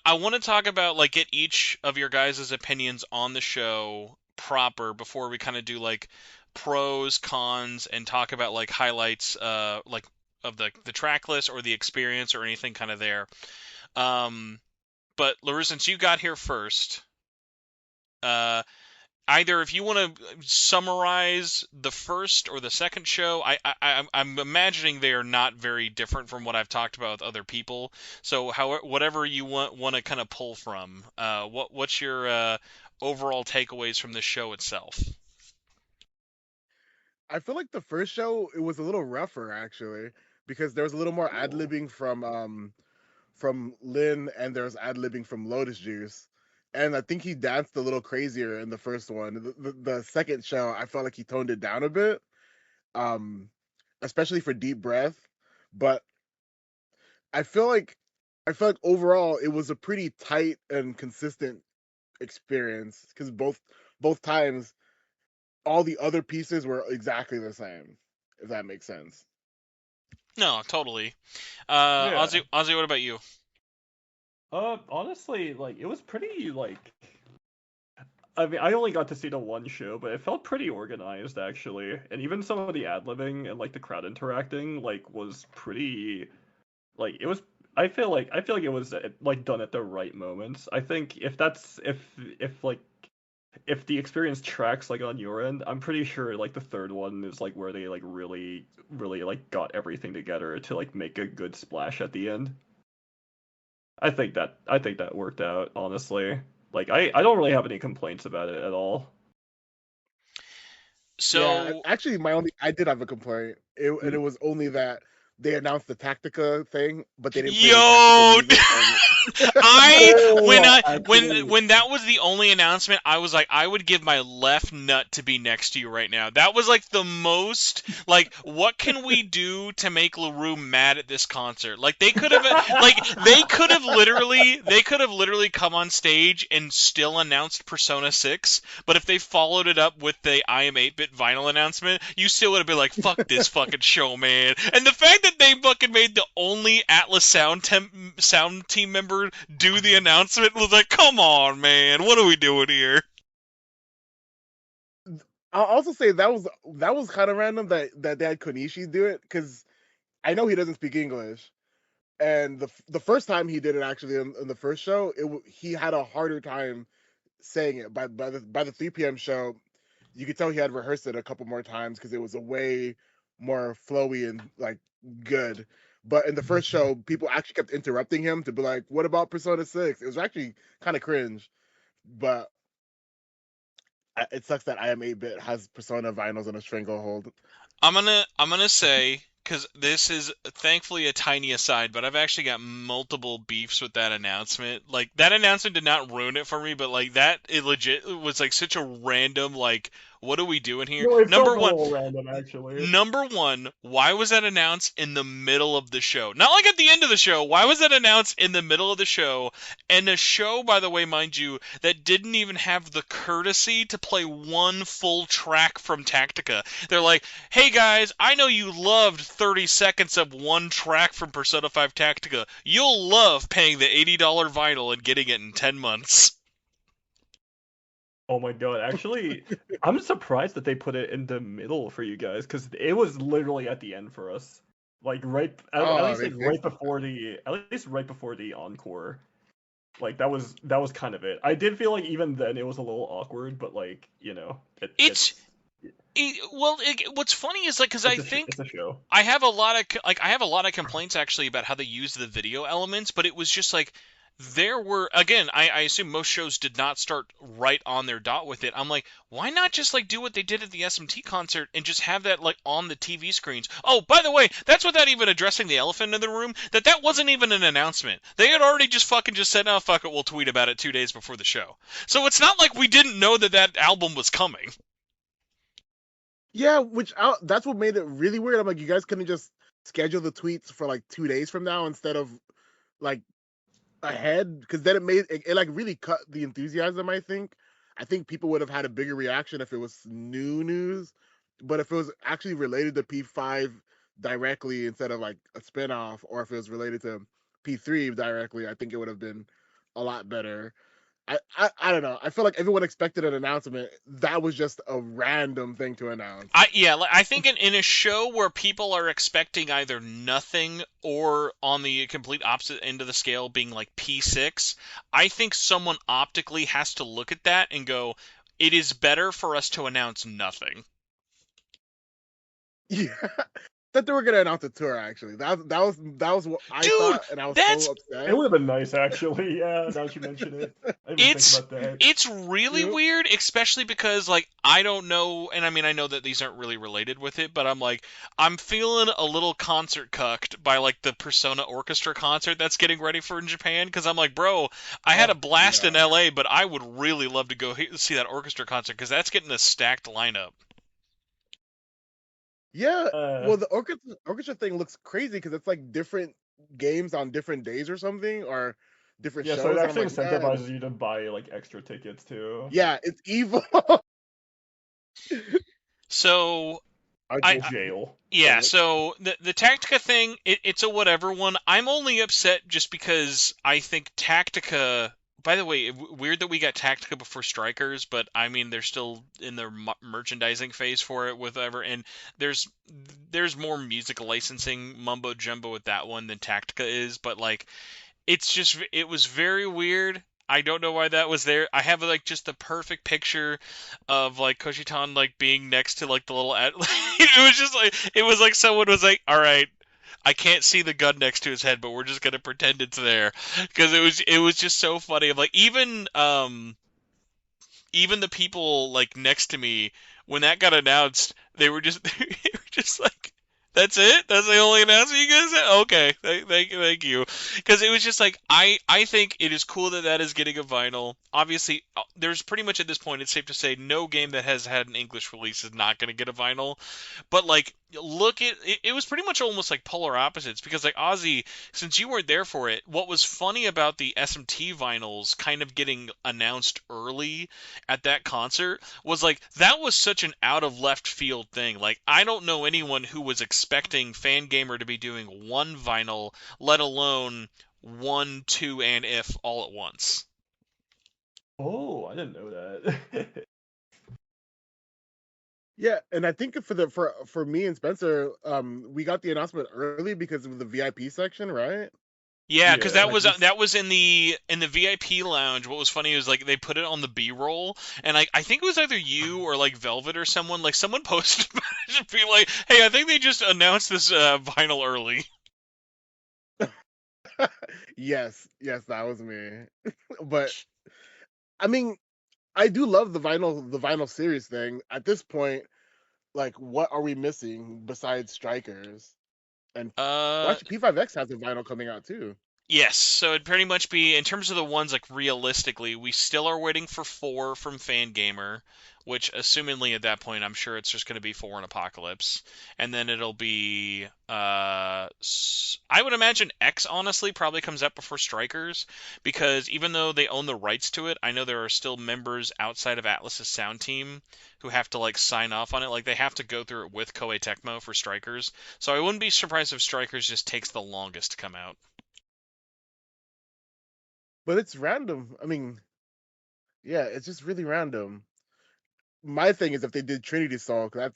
I want to talk about like get each of your guys' opinions on the show proper before we kind of do like pros, cons, and talk about like highlights, like of the track list or the experience or anything kind of there. But Larrue, since you got here first, uh, either if you want to summarize the first or the second show, I'm imagining they are not very different from what I've talked about with other people. So whatever you want to kind of pull from, what's your overall takeaways from the show itself? I feel like the first show it was a little rougher actually because there was a little more ad Ooh. libbing from Lynn and there was ad libbing from Lotus Juice. And I think he danced a little crazier in the first one. The second show, I felt like he toned it down a bit, um, especially for Deep Breath. But I feel like overall it was a pretty tight and consistent experience because both times all the other pieces were exactly the same. If that makes sense. No, totally. Yeah. Auzzie, what about you? Honestly, like it was pretty like. I mean, I only got to see the one show, but it felt pretty organized actually, and even some of the ad-libbing and like the crowd interacting like was pretty. Like it was. I feel like it was like done at the right moments. I think if like if the experience tracks like on your end, I'm pretty sure like the third one is like where they like really like got everything together to like make a good splash at the end. I think that worked out, honestly. Like I don't really have any complaints about it at all. Yeah, So actually, I did have a complaint, and it was only that they announced the Tactica thing, but they didn't play the Tactica yo, music. And I Oh, actually, when that was the only announcement, I was like, I would give my left nut to be next to you right now. That was like the most like, what can we do to make LaRue mad at this concert? Like they could have literally come on stage and still announced Persona 6, but if they followed it up with the I Am 8-Bit vinyl announcement, you still would have been like, fuck this fucking show, man. And the fact that they fucking made the only Atlas sound team member do the announcement was like, come on, man, what are we doing here? I'll also say that was kind of random that they had Konishi do it because I know he doesn't speak English, and the first time he did it actually in the first show, he had a harder time saying it. By the 3 p.m. show, you could tell he had rehearsed it a couple more times because it was a way more flowy and like good. But in the first show, people actually kept interrupting him to be like, "What about Persona 6?" It was actually kind of cringe, but it sucks that I Am 8-Bit has Persona vinyls on a stranglehold. I'm gonna say, because this is thankfully a tiny aside, but I've actually got multiple beefs with that announcement. Like that announcement did not ruin it for me, but like that it legit was like such a random like, what are we doing here? no, it felt a little random actually. Number one, why was that announced in the middle of the show? Not like at the end of the show. Why was that announced in the middle of the show? And a show, by the way, mind you, that didn't even have the courtesy to play one full track from Tactica. They're like, hey guys, I know you loved 30 seconds of one track from Persona 5 Tactica. You'll love paying the $80 vinyl and getting it in 10 months. Oh my god, actually, I'm surprised that they put it in the middle for you guys because it was literally at the end for us. Like at Oh, least they like fixed at least right before the encore. Like that was kind of it. I did feel like even then it was a little awkward, but like It's what's funny is like because I think it's a show. I have a lot of I have a lot of complaints actually about how they use the video elements, but it was just like there were again I assume most shows did not start right on their dot with it. I'm like, why not just like do what they did at the SMT concert and just have that like on the TV screens? Oh, by the way, that's without even addressing the elephant in the room. That wasn't even an announcement. They had already just fucking just said, oh fuck it, we'll tweet about it 2 days before the show. So it's not like we didn't know that album was coming. Yeah, that's what made it really weird. I'm like, you guys couldn't just schedule the tweets for like 2 days from now instead of like ahead, because then it like really cut the enthusiasm. I think I think people would have had a bigger reaction if it was new news, but if it was actually related to P5 directly instead of like a spinoff, or if it was related to P3 directly, I think it would have been a lot better. I don't know. I feel like everyone expected an announcement. That was just a random thing to announce. I think in a show where people are expecting either nothing or on the complete opposite end of the scale being like P6, I think someone optically has to look at that and go, it is better for us to announce nothing. Yeah, that they were gonna announce a tour. Actually, that was what I Dude, thought, and I was that's so It upset. would have been nice, actually. Yeah, now that you mention it, I didn't think it's about that. it's really Yep. weird, especially because like I don't know, and I mean I know that these aren't really related with it, but I'm like I'm feeling a little concert cucked by like the Persona Orchestra concert that's getting ready for in Japan because I'm like, bro, I had a Oh blast in yeah, LA, but I would really love to go see that orchestra concert because that's getting a stacked lineup. yeah. Uh, Well, the orchestra thing looks crazy because it's like different games on different days or something, or different yeah, so it shows, and I'm actually like, man, incentivizes you to buy like extra tickets too. yeah, it's evil. So I I, It's just jail. Yeah, like, so the Tactica thing, it's a whatever one. I'm only upset just because I think Tactica. By the way, weird that we got Tactica before Strikers, but I mean they're still in their merchandising phase for it, whatever. And there's there's more music licensing mumbo jumbo with that one than Tactica is, but like it was very weird. I don't know why that was there. I have like just the perfect picture of like Koshitan like being next to like the little it was just like it was like someone was like, "All right, I can't see the gun next to his head, but we're just going to pretend it's there." Cuz it was just so funny. Of like even the people like next to me when that got announced, they were just they were just like, "That's it? That's the only announcement you guys had? Okay, thank you." Because it was just like I think it is cool that that is getting a vinyl. Obviously, there's pretty much at this point it's safe to say no game that has had an English release is not going to get a vinyl. But like look at it, it was pretty much almost like polar opposites because like Ozzy, since you weren't there for it, what was funny about the SMT vinyls kind of getting announced early at that concert was like that was such an out of left field thing. Like I don't know anyone who was expecting Fangamer to be doing one vinyl, let alone one, two, and if all at once. Oh, I didn't know that. yeah, and I think for me and Spencer, we got the announcement early because of the VIP section, right? Yeah, because Yeah. Like we, that was in the VIP lounge. What was funny was like they put it on the B-roll, and I think it was either you or like Velvet or someone like someone posted about it to be like, "Hey, I think they just announced this vinyl early." yes, that was me. But I mean, I do love the vinyl series thing. At this point, like, what are we missing besides Strikers? And well, Uh, actually, P5X has a vinyl coming out too. Yes, so it'd pretty much be in terms of the ones like realistically, we still are waiting for 4 from Fangamer, which assumingly at that point I'm sure it's just going to be 4 in Apocalypse, and then it'll be I would imagine X honestly probably comes out before Strikers because even though they own the rights to it, I know there are still members outside of Atlas's sound team who have to like sign off on it, like they have to go through it with Koei Tecmo for Strikers. So I wouldn't be surprised if Strikers just takes the longest to come out. But it's random. I mean, yeah, it's just really random. My thing is if they did Trinity Soul, 'cause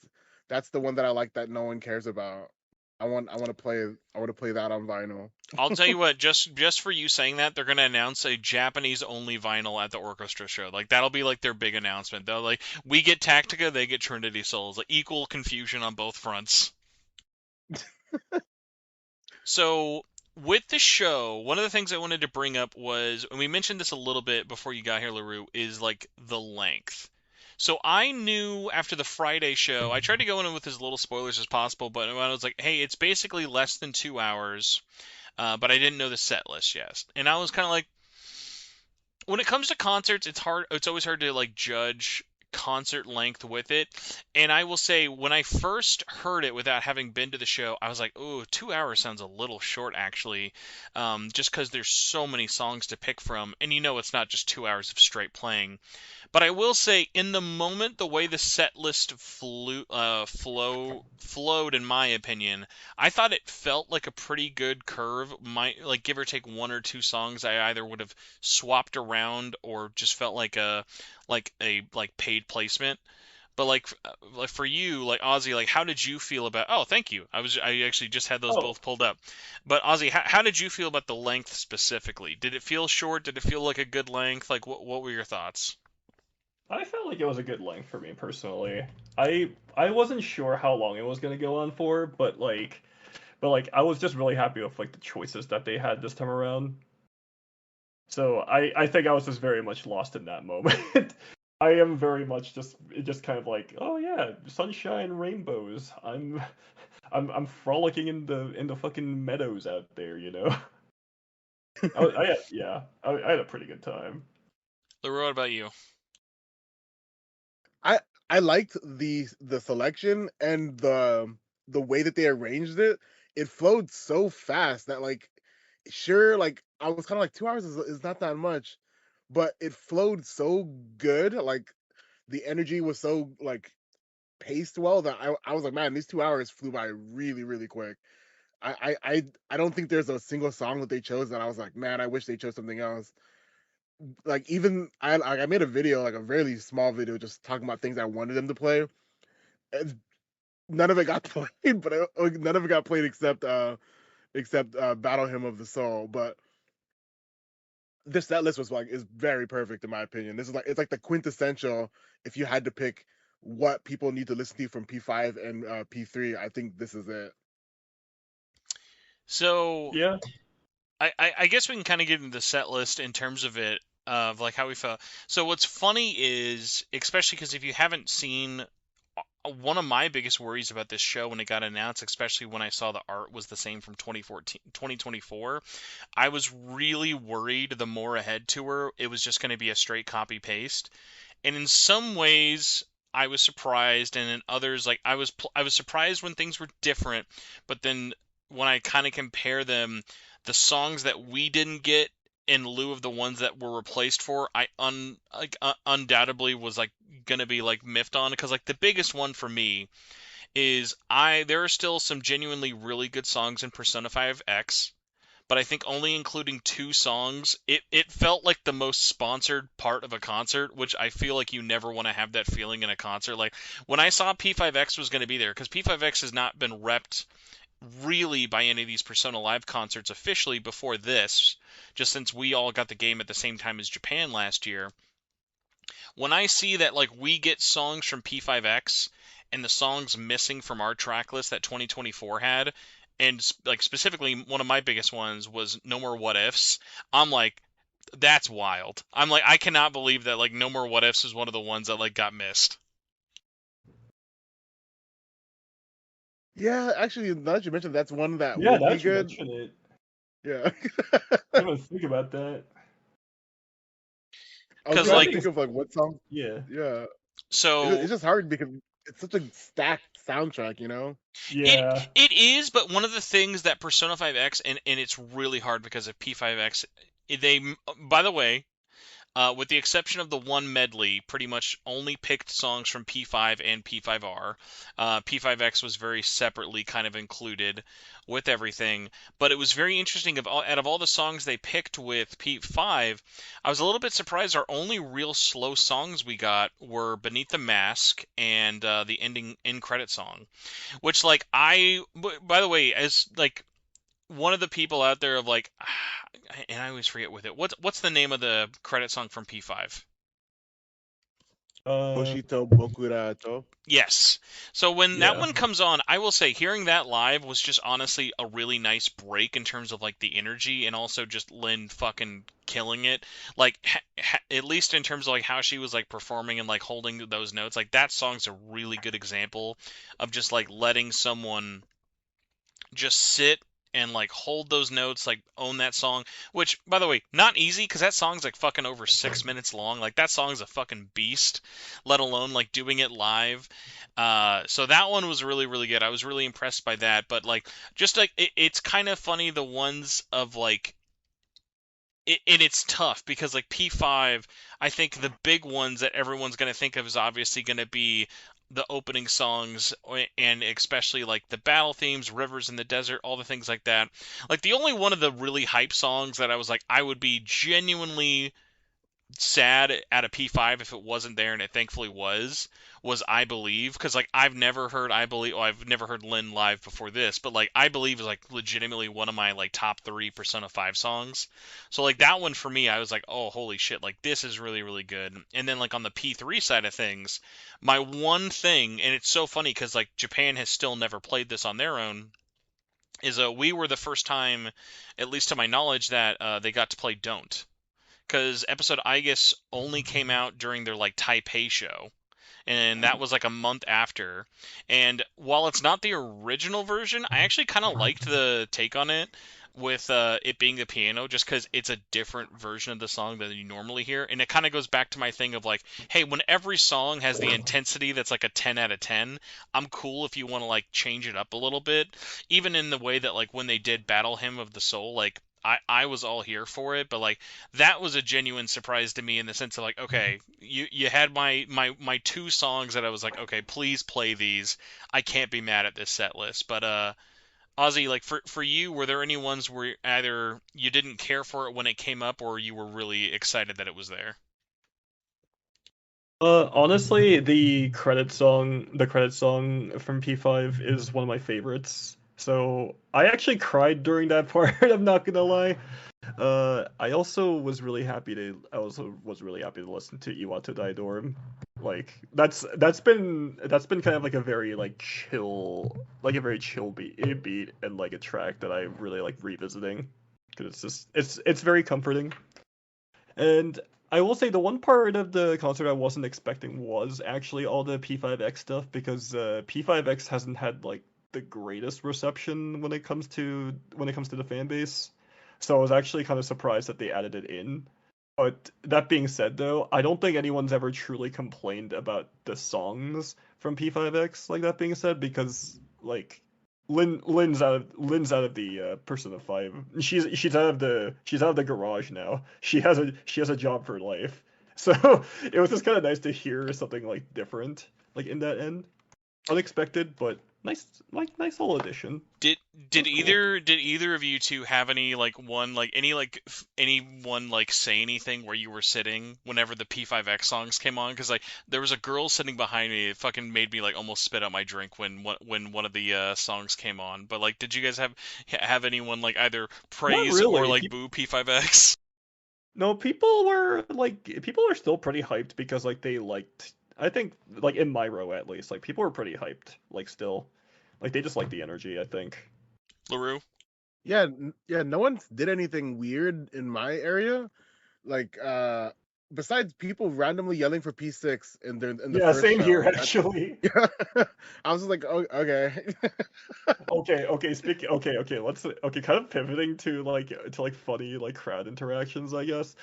that's the one that I like that no one cares about. I want to play that on vinyl. I'll tell you what, just for you saying that, they're gonna announce a Japanese only vinyl at the orchestra show. Like that'll be like their big announcement. They'll like we get Tactica, they get Trinity Souls. Like equal confusion on both fronts. So with the show, one of the things I wanted to bring up was, and we mentioned this a little bit before you got here, LaRue, is like the length. So I knew after the Friday show, I tried to go in with as little spoilers as possible, but I was like, hey, it's basically less than 2 hours. But I didn't know the set list yet, and I was kind of like, when it comes to concerts, it's hard. It's always hard to like judge concert length with it. And I will say, when I first heard it without having been to the show, I was like, "Ooh, 2 hours sounds a little short, actually," just because there's so many songs to pick from, and it's not just 2 hours of straight playing. But I will say, in the moment, the way the set list flowed, in my opinion, I thought it felt like a pretty good curve. Might like give or take one or two songs I either would have swapped around or just felt like a paid placement. But like for you, like Ozzy, like how did you feel about? Oh, thank you. I actually just had those Oh, both pulled up. But Ozzy, how did you feel about the length specifically? Did it feel short? Did it feel like a good length? Like what were your thoughts? I felt like it was a good length for me personally. I wasn't sure how long it was gonna go on for, but I was just really happy with like the choices that they had this time around. So I think I was just very much lost in that moment. I am very much just kind of like, oh yeah, sunshine, rainbows. I'm frolicking in the fucking meadows out there, you know. I had, yeah, I had a pretty good time. Leroy, what about you? I I liked the selection and the way that they arranged it. It flowed so fast that like sure like I was kind of like 2 hours is not that much, but it flowed so good. Like the energy was so like paced well that I was like, man, these 2 hours flew by really, really quick. I don't think there's a single song that they chose that I was like, man, I wish they chose something else. Like even I made a video, like a really small video, just talking about things I wanted them to play. And none of it got played, but none of it got played except Battle Hymn of the Soul. But this set list was like is very perfect in my opinion. This is like it's like the quintessential if you had to pick what people need to listen to from P5 and P3. I think this is it. So Yeah. I guess we can kind of get into the set list in terms of it, of like how we felt. So what's funny is, especially because if you haven't seen, one of my biggest worries about this show when it got announced, especially when I saw the art was the same from 2014, 2024, I was really worried the More Ahead tour, it was just going to be a straight copy paste. And in some ways, I was surprised, and in others, like I was surprised when things were different, but then when I kind of compare them, the songs that we didn't get in lieu of the ones that were replaced for, undoubtedly was like gonna be like miffed on, because like the biggest one for me is there are still some genuinely really good songs in Persona 5X, but I think only including two songs, it felt like the most sponsored part of a concert, which I feel like you never want to have that feeling in a concert. Like when I saw P5X was going to be there, because P5X has not been repped really by any of these Persona Live concerts officially before this, just since we all got the game at the same time as Japan last year. When I see that like we get songs from P5X and the songs missing from our track list that 2024 had, and like specifically one of my biggest ones was No More What Ifs, I'm like, that's wild. I'm like, I cannot believe that like No More What Ifs is one of the ones that like got missed. Yeah, actually, now that you mentioned, that's one that Yeah, would now be that you good. mention it, Yeah. I didn't even think about that. I was Because But I trying to like, think think it's of like what song. yeah, Yeah, it's so just hard because it's such a stacked soundtrack, you know. it yeah. it is, but one of the things that Persona 5X, and it's really hard because of P5X, they, by the way, with the exception of the one medley, pretty much only picked songs from P5 and P5R. P5X was very separately kind of included with everything, but it was very interesting. Out of all the songs they picked with P5, I was a little bit surprised. Our only real slow songs we got were "Beneath the Mask" and the ending end credit song, which like by the way, as like one of the people out there of like, and I always forget with it. What's the name of the credit song from P5? Uh, Hoshito Bokurato. Yes. So when that yeah, one comes on, I will say hearing that live was just honestly a really nice break in terms of like the energy, and also just Lynn fucking killing it. Like at least in terms of like how she was like performing and like holding those notes. Like that song's a really good example of just like letting someone just sit and like hold those notes, like own that song. Which, by the way, not easy because that song's like fucking over 6 minutes long. Like that song's a fucking beast, let alone like doing it live. So that one was really really good. I was really impressed by that. But like just like it's kind of funny the ones of like and it's tough because like P5, I think the big ones that everyone's going to think of is obviously going to be the opening songs and especially like the battle themes, Rivers in the Desert, all the things like that. Like the only one of the really hype songs that I was like I would be genuinely sad at a P5 if it wasn't there, and it thankfully was I Believe, because like I've never heard I Believe, well, I've never heard Lynn live before this, but like I Believe is like legitimately one of my like top 3 Persona 5 songs. So like that one for me, I was like, oh holy shit, like this is really really good. And then like on the P3 side of things, my one thing, and it's so funny because like Japan has still never played this on their own, is we were the first time, at least to my knowledge, that they got to play Don't, because episode Aegis only came out during their like Taipei show, and that was like a month after. And while it's not the original version, I actually kind of liked the take on it with it being the piano, just because it's a different version of the song than you normally hear. And it kind of goes back to my thing of like, hey, when every song has the intensity that's like a 10 out of 10, I'm cool if you want to like change it up a little bit. Even in the way that like when they did Battle Hymn of the Soul, like I was all here for it, but like that was a genuine surprise to me in the sense of like, okay, you had my 2 songs that I was like, okay, please play these. I can't be mad at this set list. But Auzzie, like for you, were there any ones where either you didn't care for it when it came up, or you were really excited that it was there? Honestly, the credit song from P5 is one of my favorites. So I actually cried during that part. I'm not gonna lie. I also was really happy to. I also was really happy to listen to Iwata Daidorm. Like that's been kind of like a very like chill beat and like a track that I really like revisiting because it's very comforting. And I will say the one part of the concert I wasn't expecting was actually all the P5X stuff because P5X hasn't had like the greatest reception when it comes to the fan base. So I was actually kind of surprised that they added it in. But that being said, though, I don't think anyone's ever truly complained about the songs from P5X. Like that being said, because like Lynn's out of the Persona 5. She's out of the garage now. She has a job for life. So it was just kind of nice to hear something like different, like in that end. Unexpected, but nice little addition. Did That did was cool. either of you two have any like one like any like anyone like say anything where you were sitting whenever the P5X songs came on? Because like there was a girl sitting behind me. It fucking made me like almost spit out my drink when one of the songs came on. But like, did you guys have anyone like either Not praise or really. like boo P5X? No, people are still pretty hyped because like they liked. I think like in my row at least, like people were pretty hyped. Like still, like they just like the energy. I think. LaRue? Yeah, yeah. No one did anything weird in my area. Like, besides people randomly yelling for P6 in the Yeah, first same here show. actually. Yeah, I was just like, oh, okay. Okay. Speaking. Okay. Let's. Okay, kind of pivoting to funny like crowd interactions. I guess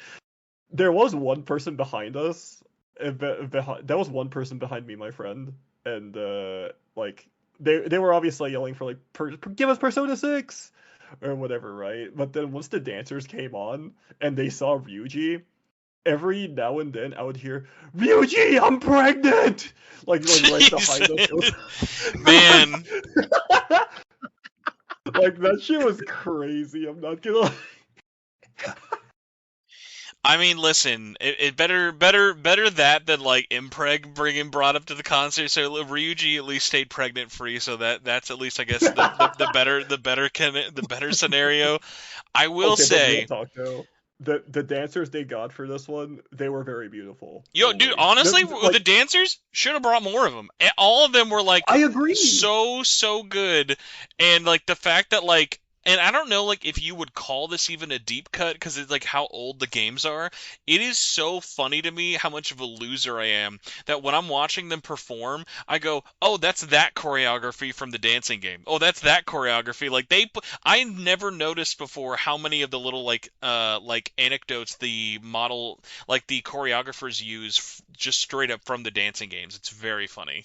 there was one person behind us. That was one person behind me, my friend, and like they were obviously yelling for like give us Persona 6 or whatever, right? But then once the dancers came on and they saw Ryuji, every now and then I would hear Ryuji, I'm pregnant, like right behind us. It Jesus. was Man, like that shit was crazy. I'm not gonna lie. I mean, listen, it better that than like Impreg bringing brought up to the concert. So Ryuji at least stayed pregnant free, so that's at least I guess the better scenario. I will Okay, but real say, talk though, the dancers they got for this one, they were very beautiful. yo, dude, Holy, honestly, the like dancers should have brought more of them. All of them were like I agree. so good, and like the fact that like and I don't know like if you would call this even a deep cut because it's like how old the games are. It is so funny to me how much of a loser I am that when I'm watching them perform, I go, "Oh, that's that choreography from the dancing game. Oh, that's that choreography." Like I never noticed before how many of the little like anecdotes the model like the choreographers use just straight up from the dancing games. It's very funny.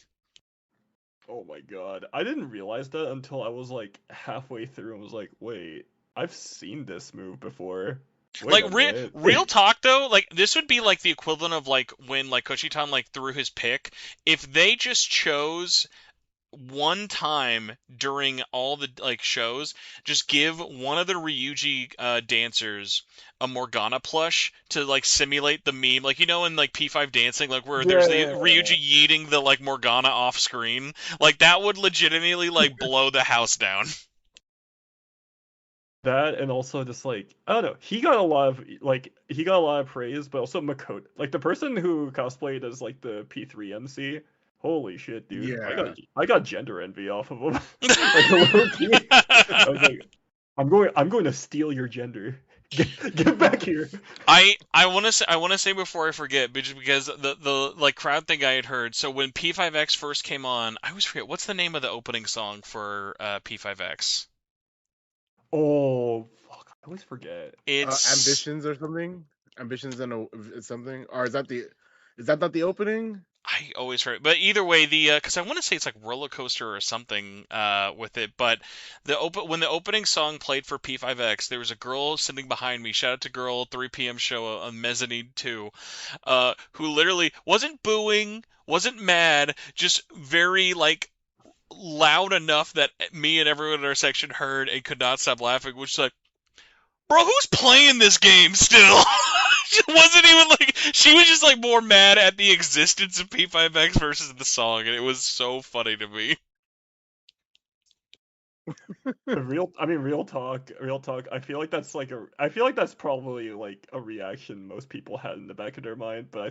Oh my god. I didn't realize that until I was like halfway through and was like, wait, I've seen this move before. Wait Like a minute. real talk though, like this would be like the equivalent of like when like Koshitan like threw his pick. If they just chose one time during all the like shows, just give one of the Ryuji dancers a Morgana plush to like simulate the meme, like in like P5 dancing, like where there's the Yeah. Ryuji yeeting the like Morgana off screen, like that would legitimately like blow the house down. That and also just like I don't know, he got a lot of praise, but also Makoto, like the person who cosplayed as like the P3 MC. Holy shit, dude! Yeah. I got gender envy off of him. Like low key, I was like, I'm going to steal your gender. Get back here. I want to say before I forget, because the like crowd thing I had heard. So when P5X first came on, I always forget what's the name of the opening song for P5X. Oh fuck, I always forget. It's Ambitions or something. Ambitions and something. Or is that not the opening? I always forget, but either way, the because I want to say it's like roller coaster or something with it. But when the opening song played for P5X, there was a girl sitting behind me. Shout out to girl 3 p.m. show on Mezzanine 2, who literally wasn't booing, wasn't mad, just very like loud enough that me and everyone in our section heard and could not stop laughing, which is like, bro, who's playing this game still? She wasn't even like she was just like more mad at the existence of P5X versus the song, and it was so funny to me. Real talk. I feel like that's probably like a reaction most people had in the back of their mind. But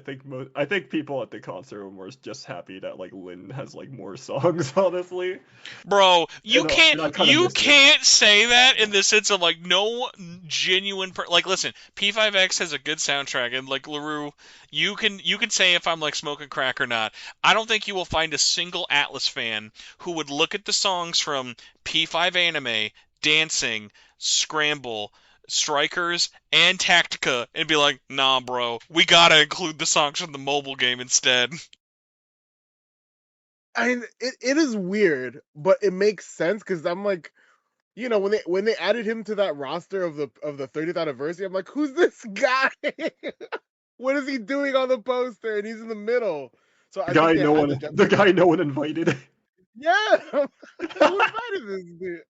I think people at the concert were just happy that like Lin has like more songs, honestly, Bro, you can't and I kind of you miss it. can't say that in the sense of like no genuine like listen, P5X has a good soundtrack and like LaRue, you can say if I'm like smoking crack or not. I don't think you will find a single Atlas fan who would look at the songs from P5 Anime, Dancing, Scramble, Strikers, and Tactica and be like, "Nah, bro, we gotta include the songs from the mobile game instead." I mean, it is weird, but it makes sense because I'm like, when they added him to that roster of the 30th anniversary, I'm like, who's this guy? What is he doing on the poster? And he's in the middle. So I think they had to The definitely. guy no one invited. Yeah, who invited this dude?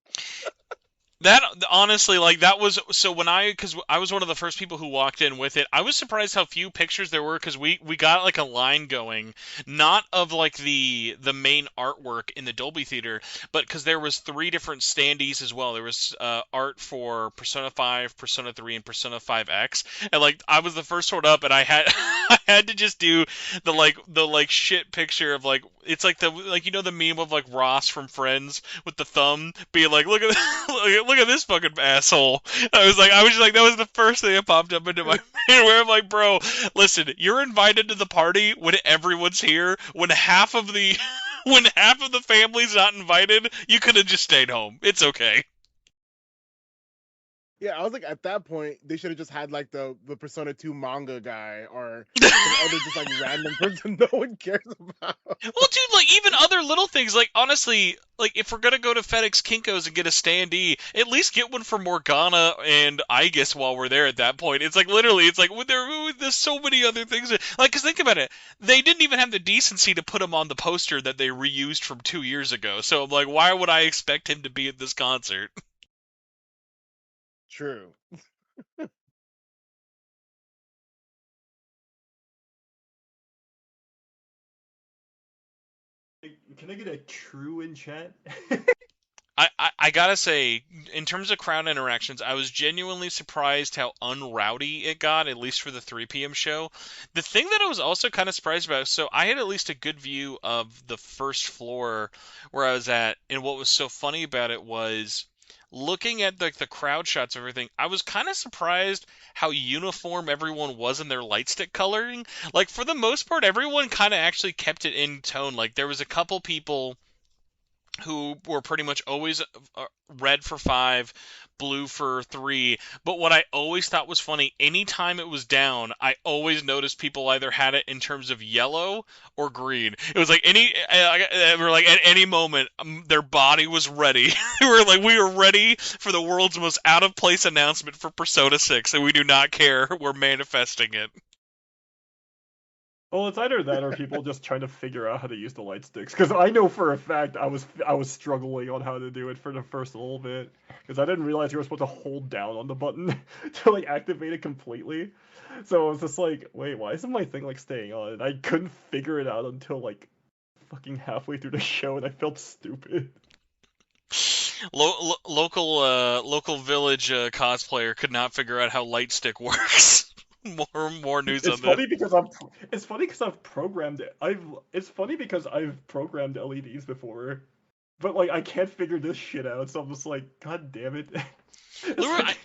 That honestly, like that was so when because I was one of the first people who walked in with it. I was surprised how few pictures there were because we got like a line going, not of like the main artwork in the Dolby Theater, but because there was three different standees as well. There was art for Persona 5, Persona 3, and Persona 5X, and like I was the first one up, and I had I had to just do the shit picture of like it's like the like the meme of like Ross from Friends with the thumb being like, look at look at this fucking asshole. I was just like, that was the first thing that popped up into my mind where I'm like, bro, listen, you're invited to the party when everyone's here. When half of the when half of the family's not invited, you could have just stayed home. It's okay. Yeah, I was like, at that point, they should have just had like the Persona 2 manga guy or some other just like random person no one cares about. Well, dude, like even other little things, like honestly, like if we're gonna go to FedEx Kinko's and get a standee, at least get one for Morgana and I guess while we're there at that point, it's like literally, it's like there's so many other things. Like, cause think about it, they didn't even have the decency to put him on the poster that they reused from 2 years ago. So I'm like, why would I expect him to be at this concert? True. Can I get a true in chat? I gotta say, in terms of crowd interactions, I was genuinely surprised how unrowdy it got, at least for the 3 p.m. show. The thing that I was also kind of surprised about, so I had at least a good view of the first floor where I was at, and what was so funny about it was looking at the crowd shots and everything, I was kind of surprised how uniform everyone was in their light stick coloring. Like for the most part, everyone kind of actually kept it in tone. Like there was a couple people who were pretty much always red for 5, blue for 3. But what I always thought was funny, anytime it was down, I always noticed people either had it in terms of yellow or green. It was like we're like at any moment, their body was ready. We were ready for the world's most out of place announcement for Persona 6, and we do not care. We're manifesting it. Well, it's either that or people just trying to figure out how to use the light sticks. Because I know for a fact I was struggling on how to do it for the first little bit. Because I didn't realize you were supposed to hold down on the button to like activate it completely. So I was just like, wait, why isn't my thing like staying on? And I couldn't figure it out until like fucking halfway through the show, and I felt stupid. Local village cosplayer could not figure out how light stick works. More news It's on that. funny because I've programmed it. It's funny because I've programmed LEDs before, but like I can't figure this shit out. So I'm just like, God damn it! It's Lura, like,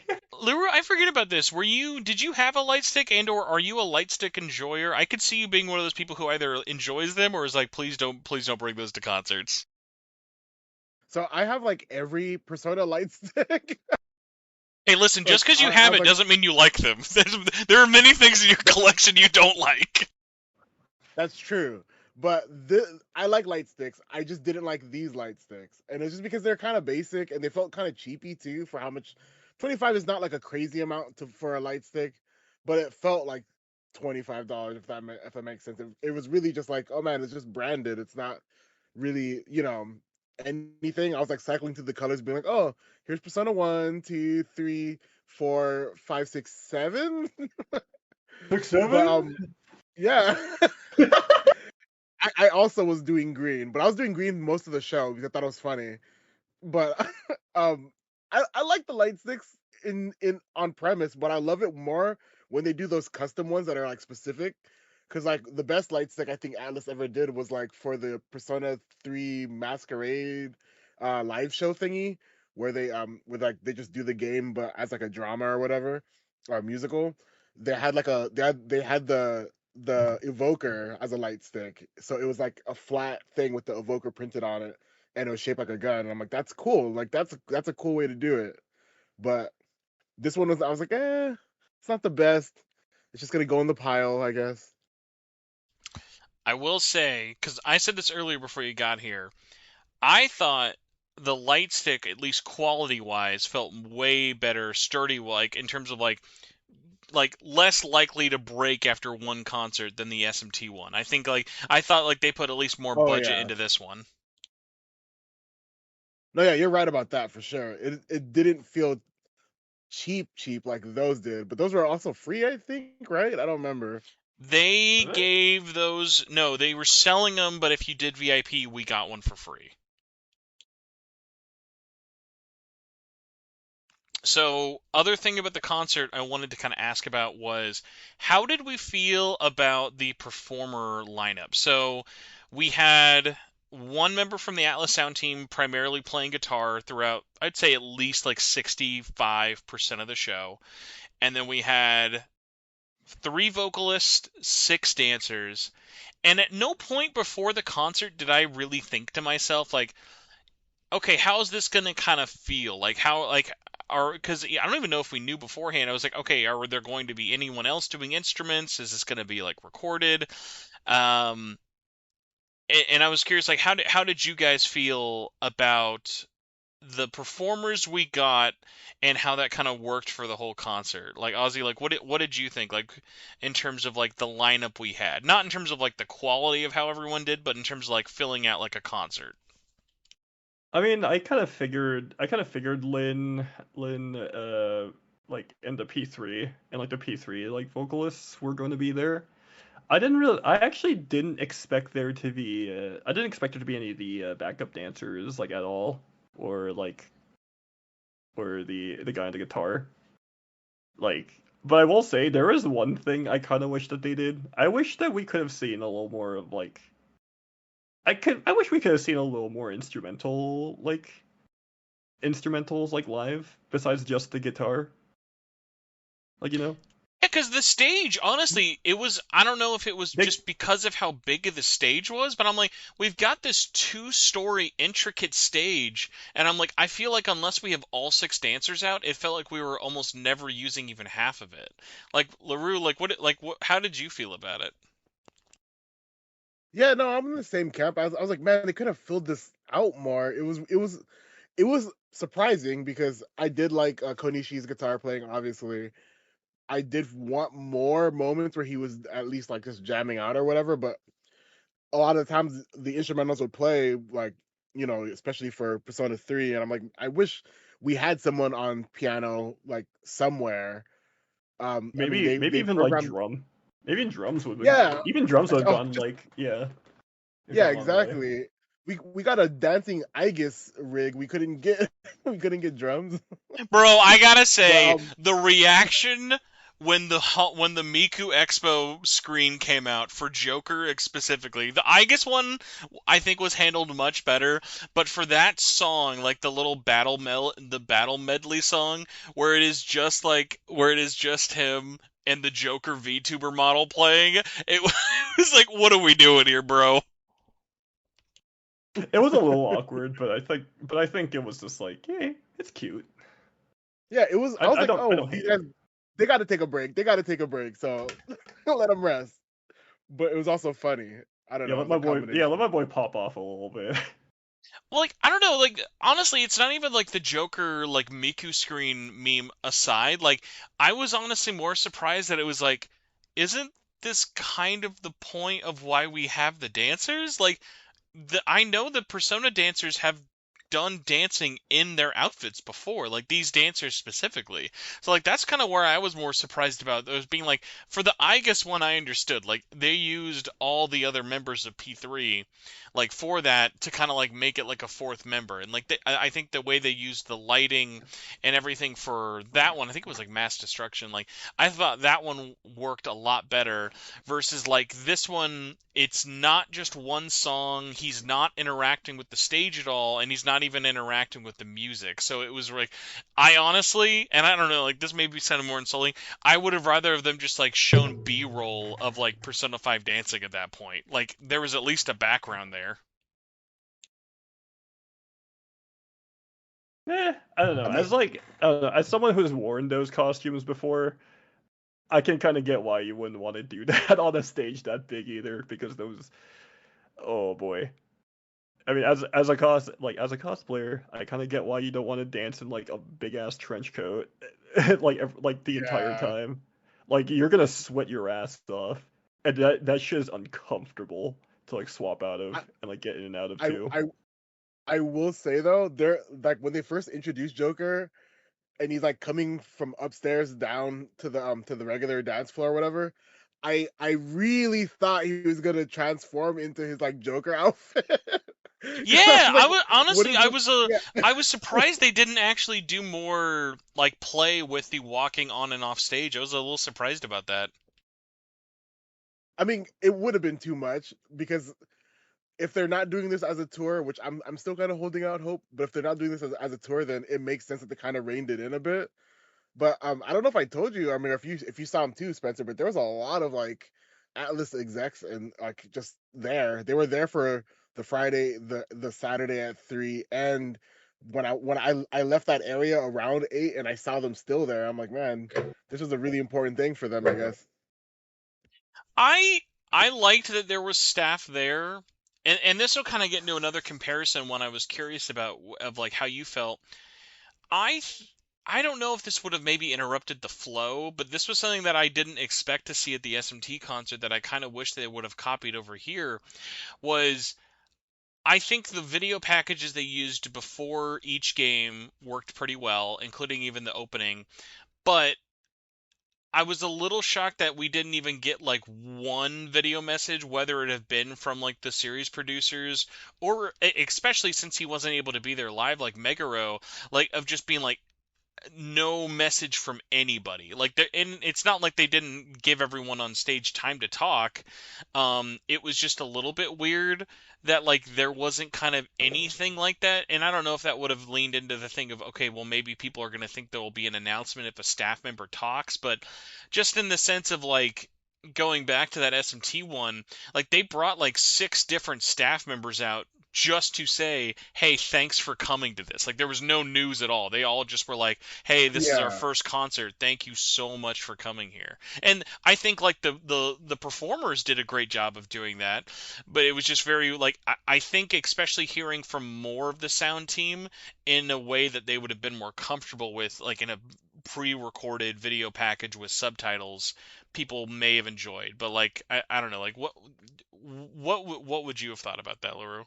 I forget about this. Did you have a light stick, and or are you a light stick enjoyer? I could see you being one of those people who either enjoys them or is like, please don't bring those to concerts. So I have like every Persona light stick. Hey, listen, just Like because you I have have it like doesn't mean you like them. There are many things in your collection you don't like. that's true. But I like light sticks. I just didn't like these light sticks. And it's just because they're kind of basic and they felt kind of cheapy too for how much 25 is not like a crazy amount for a light stick, but it felt like $25 if that makes sense. It was really just like, oh man, it's just branded. It's not really, anything. I was like cycling through the colors being like, "Oh, here's Persona 1, 2, 3, 4, 5, 6, 7." 6, But 7? yeah. I also was doing green, but I was doing green most of the show because I thought it was funny. But um, I like the light sticks in on premise, but I love it more when they do those custom ones that are like specific. Cause like the best light stick I think Atlas ever did was like for the Persona 3 Masquerade live show thingy, where they with like they just do the game but as like a drama or whatever or musical. They had the evoker as a light stick. So it was like a flat thing with the evoker printed on it and it was shaped like a gun. And I'm like, that's cool. Like that's a cool way to do it. But this one was I was like, it's not the best. It's just gonna go in the pile, I guess. I will say, because I said this earlier before you got here, I thought the light stick, at least quality wise, felt way better, sturdy like in terms of like less likely to break after one concert than the SMT one. I thought like they put at least more Oh budget yeah. into this one. No, yeah, you're right about that for sure. It didn't feel cheap like those did, but those were also free, I think, right? I don't remember. They Was it? gave those no, they were selling them, but if you did VIP, we got one for free. So, other thing about the concert I wanted to kind of ask about was how did we feel about the performer lineup? So, we had one member from the Atlas Sound team primarily playing guitar throughout, I'd say at least like 65% of the show. And then we had three vocalists, six dancers. And at no point before the concert did I really think to myself, like, okay, how is this gonna kind of feel? Like how like are because I don't even know if we knew beforehand. I was like, okay, are there going to be anyone else doing instruments? Is this gonna be like recorded? Um, and I was curious, like how did you guys feel about the performers we got and how that kind of worked for the whole concert? Like Ozzy, like what did you think? Like in terms of like the lineup we had, not in terms of like the quality of how everyone did, but in terms of like filling out like a concert. I mean, I kind of figured Lynn, like in the P3 and like the P3 like vocalists were going to be there. I actually didn't expect there to be, I didn't expect there to be any of the backup dancers like at all, or like, or the guy on the guitar. Like, but I will say there is one thing I kind of wish that they did. I wish that we could have seen a little more of like, I wish we could have seen a little more instrumental like instrumentals like live besides just the guitar. Like Yeah, because the stage, honestly, it was. I don't know if it was they just because of how big the stage was, but I'm like, we've got this two-story intricate stage, and I'm like, I feel like unless we have all six dancers out, it felt like we were almost never using even half of it. Like LaRue, like what? How did you feel about it? Yeah, no, I'm in the same camp. I was like, man, they could have filled this out more. It was surprising because I did like Konishi's guitar playing. Obviously, I did want more moments where he was at least like just jamming out or whatever. But a lot of the times the instrumentals would play like especially for Persona 3, and I'm like, I wish we had someone on piano like somewhere. I mean, maybe they even like programmed. drum. Maybe drums would Yeah, even drums would have oh, gone like yeah, gone a long way. exactly. We got a dancing Aegis rig. We couldn't get we couldn't get drums. Bro, I gotta But say, the reaction when the Miku Expo screen came out for Joker specifically, the Aegis one I think was handled much better, but for that song, like the little the battle medley song, where it is just him and the Joker VTuber model playing, it was like, what are we doing here, bro? It was a little awkward, but I think it was just like, hey, it's cute. yeah, it was. I was like, I oh, don't these hate guys, it. they got to take a break. They got to take a break. So let them rest. But it was also funny. I don't know. It was a Let combination. my boy pop off a little bit. Well, like, I don't know, like, honestly, it's not even like the Joker, like, Miku screen meme aside. Like, I was honestly more surprised that it was like, isn't this kind of the point of why we have the dancers? Like, I know the Persona dancers have done dancing in their outfits before, like these dancers specifically. So like that's kind of where I was more surprised about those being like for the I guess one I understood like they used all the other members of P3 like for that to kind of like make it like a fourth member and like I think the way they used the lighting and everything for that one I think it was like Mass Destruction like I thought that one worked a lot better versus like this one it's not just one song he's not interacting with the stage at all and he's not even interacting with the music so it was like I honestly and I don't know like this may be sounding more insulting I would have rather of them just like shown b-roll of like Persona 5 dancing at that point like there was at least a background there. I don't know. I mean, As someone who's worn those costumes before, I can kind of get why you wouldn't want to do that on a stage that big either, because those, oh boy. I mean, as a cosplayer, I kind of get why you don't want to dance in like a big ass trench coat, like the entire yeah, time. Like you're gonna sweat your ass off, and that shit is uncomfortable to like swap out of I, and like get in and out of I, too. I, I will say though, they're like when they first introduced Joker, and he's like coming from upstairs down to the regular dance floor or whatever. I really thought he was gonna transform into his like Joker outfit. Yeah, 'Cause I was like, I was what honestly is this? Yeah, I was surprised they didn't actually do more like play with the walking on and off stage. I was a little surprised about that. I mean, it would have been too much because if they're not doing this as a tour, which I'm still kind of holding out hope, but if they're not doing this as a tour, then it makes sense that they kind of reined it in a bit. But I don't know if I told you. I mean, if you saw him too, Spencer. But there was a lot of like Atlas execs and like just there. They were there for the Friday, the Saturday at 3, and when I left that area around 8, and I saw them still there. I'm like, man, this was a really important thing for them, I guess. I I liked that there was staff there. And this will kind of get into another comparison one I was curious about of like how you felt. I th- I don't know if this would have maybe interrupted the flow, but this was something that I didn't expect to see at the SMT concert that I kind of wish they would have copied over here was I think the video packages they used before each game worked pretty well, including even the opening. But I was a little shocked that we didn't even get like one video message, whether it have been from like the series producers or especially since he wasn't able to be there live, like Megaro, like of just being like, no message from anybody. And it's not like they didn't give everyone on stage time to talk. It was just a little bit weird that like there wasn't kind of anything like that. And I don't know if that would have leaned into the thing of, okay, well maybe people are going to think there will be an announcement if a staff member talks, but just in the sense of like going back to that SMT one, like they brought like six different staff members out just to say, "Hey, thanks for coming to this." Like there was no news at all. They all just were like, "Hey, this is our Yeah. first concert. Thank you so much for coming here." And I think like the performers did a great job of doing that, but it was just very like I think especially hearing from more of the sound team in a way that they would have been more comfortable with, like in a pre-recorded video package with subtitles, people may have enjoyed. But like I don't know, like what would you have thought about that, LaRue?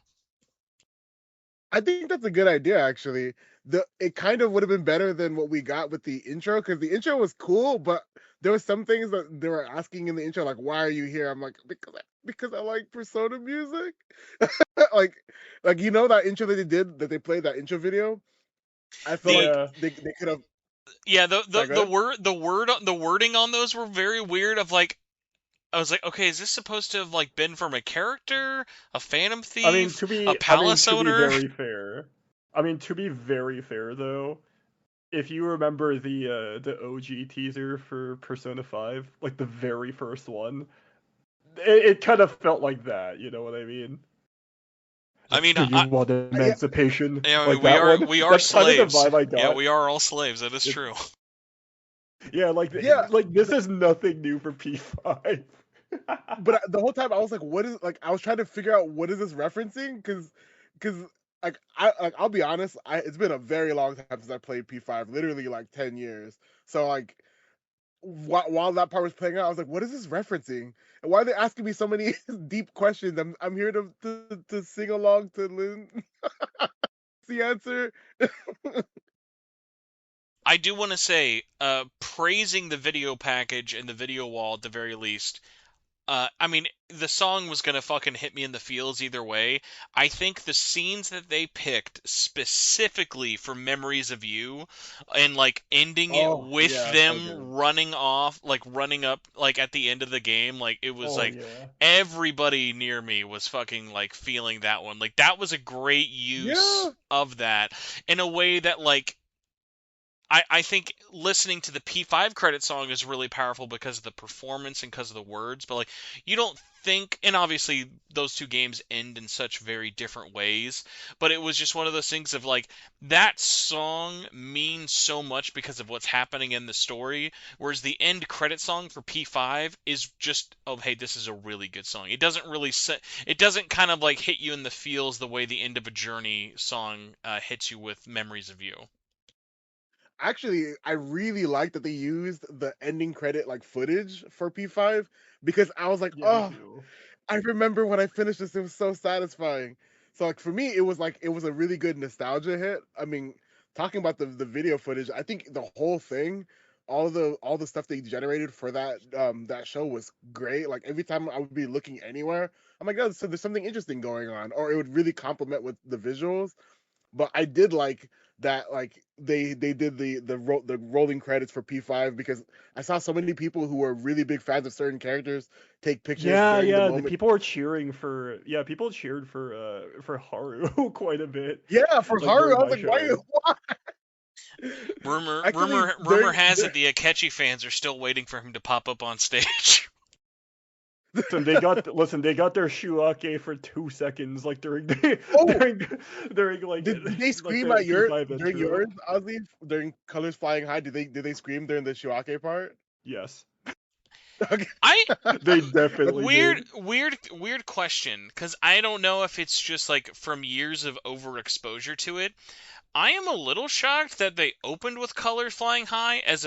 I think that's a good idea, actually. It kind of would have been better than what we got with the intro, because the intro was cool, but there was some things that they were asking in the intro, like, "Why are you here?" I'm like, because I like Persona music." like, that intro that they did, that they played that intro video. I feel The like Yeah. they could have. Yeah, Sorry, go ahead. the wording on those were very weird. Of like, I was like, okay, is this supposed to have like been from a character, a Phantom Thief, a I mean palace to be owner? very fair. I mean to be very fair though, if you remember the OG teaser for Persona 5, like the very first one, it kind of felt like that, you know what I mean? I Like, mean, do you want Yeah, emancipation? yeah, Like that one? we are That's kind of the slaves. vibe I Yeah, got. we are all slaves. That is It's, true. yeah, yeah. like this is nothing new for P5. But the whole time I was like, what is, like, I was trying to figure out what is this referencing, because I'll be honest, it's been a very long time since I played P5, literally like 10 years. So like while that part was playing out, I was like, what is this referencing? And why are they asking me so many deep questions? I'm here to sing along to Lynn the answer. I do want to say, praising the video package and the video wall at the very least. I mean, the song was gonna fucking hit me in the feels either way. I think the scenes that they picked specifically for Memories of You, and like ending it Oh with yeah, so them good. running off, like running up, like at the end of the game, like it was Oh like yeah. everybody near me was fucking like feeling that one. Like that was a great use Yeah, of that in a way that like I think listening to the P5 credit song is really powerful because of the performance and because of the words, but like you don't think, and obviously those two games end in such very different ways, but it was just one of those things of like that song means so much because of what's happening in the story, whereas the end credit song for P5 is just, oh hey, this is a really good song. It doesn't really it doesn't kind of like hit you in the feels the way the end of a Journey song hits you with Memories of You. actually, I really like that they used the ending credit like footage for P5, because I was like, Yeah, me oh, too. I remember when I finished this, it was so satisfying. So like for me, it was a really good nostalgia hit. I mean, talking about the video footage, I think the whole thing, all the stuff they generated for that show was great. Like every time I would be looking anywhere, I'm like, oh, so there's something interesting going on, or it would really complement with the visuals. But I did like that, like they did the rolling credits for P5, because I saw so many people who were really big fans of certain characters take pictures Yeah, during the yeah, the moment. people were cheering for people cheered for Haru quite a bit, Yeah, for like Haru, during I was my like, why? showing. Why? Actually, Rumor has it the Akechi fans are still waiting for him to pop up on stage. They got their Shuake for 2 seconds, like during the oh, during like did they like scream the at your P5 during intro. yours, Ozzy, during Colors Flying High? Did they scream during the Shiwake part? Yes, Okay. I they That's definitely did. weird question, because I don't know if it's just like from years of overexposure to it. I am a little shocked that they opened with Colors Flying High as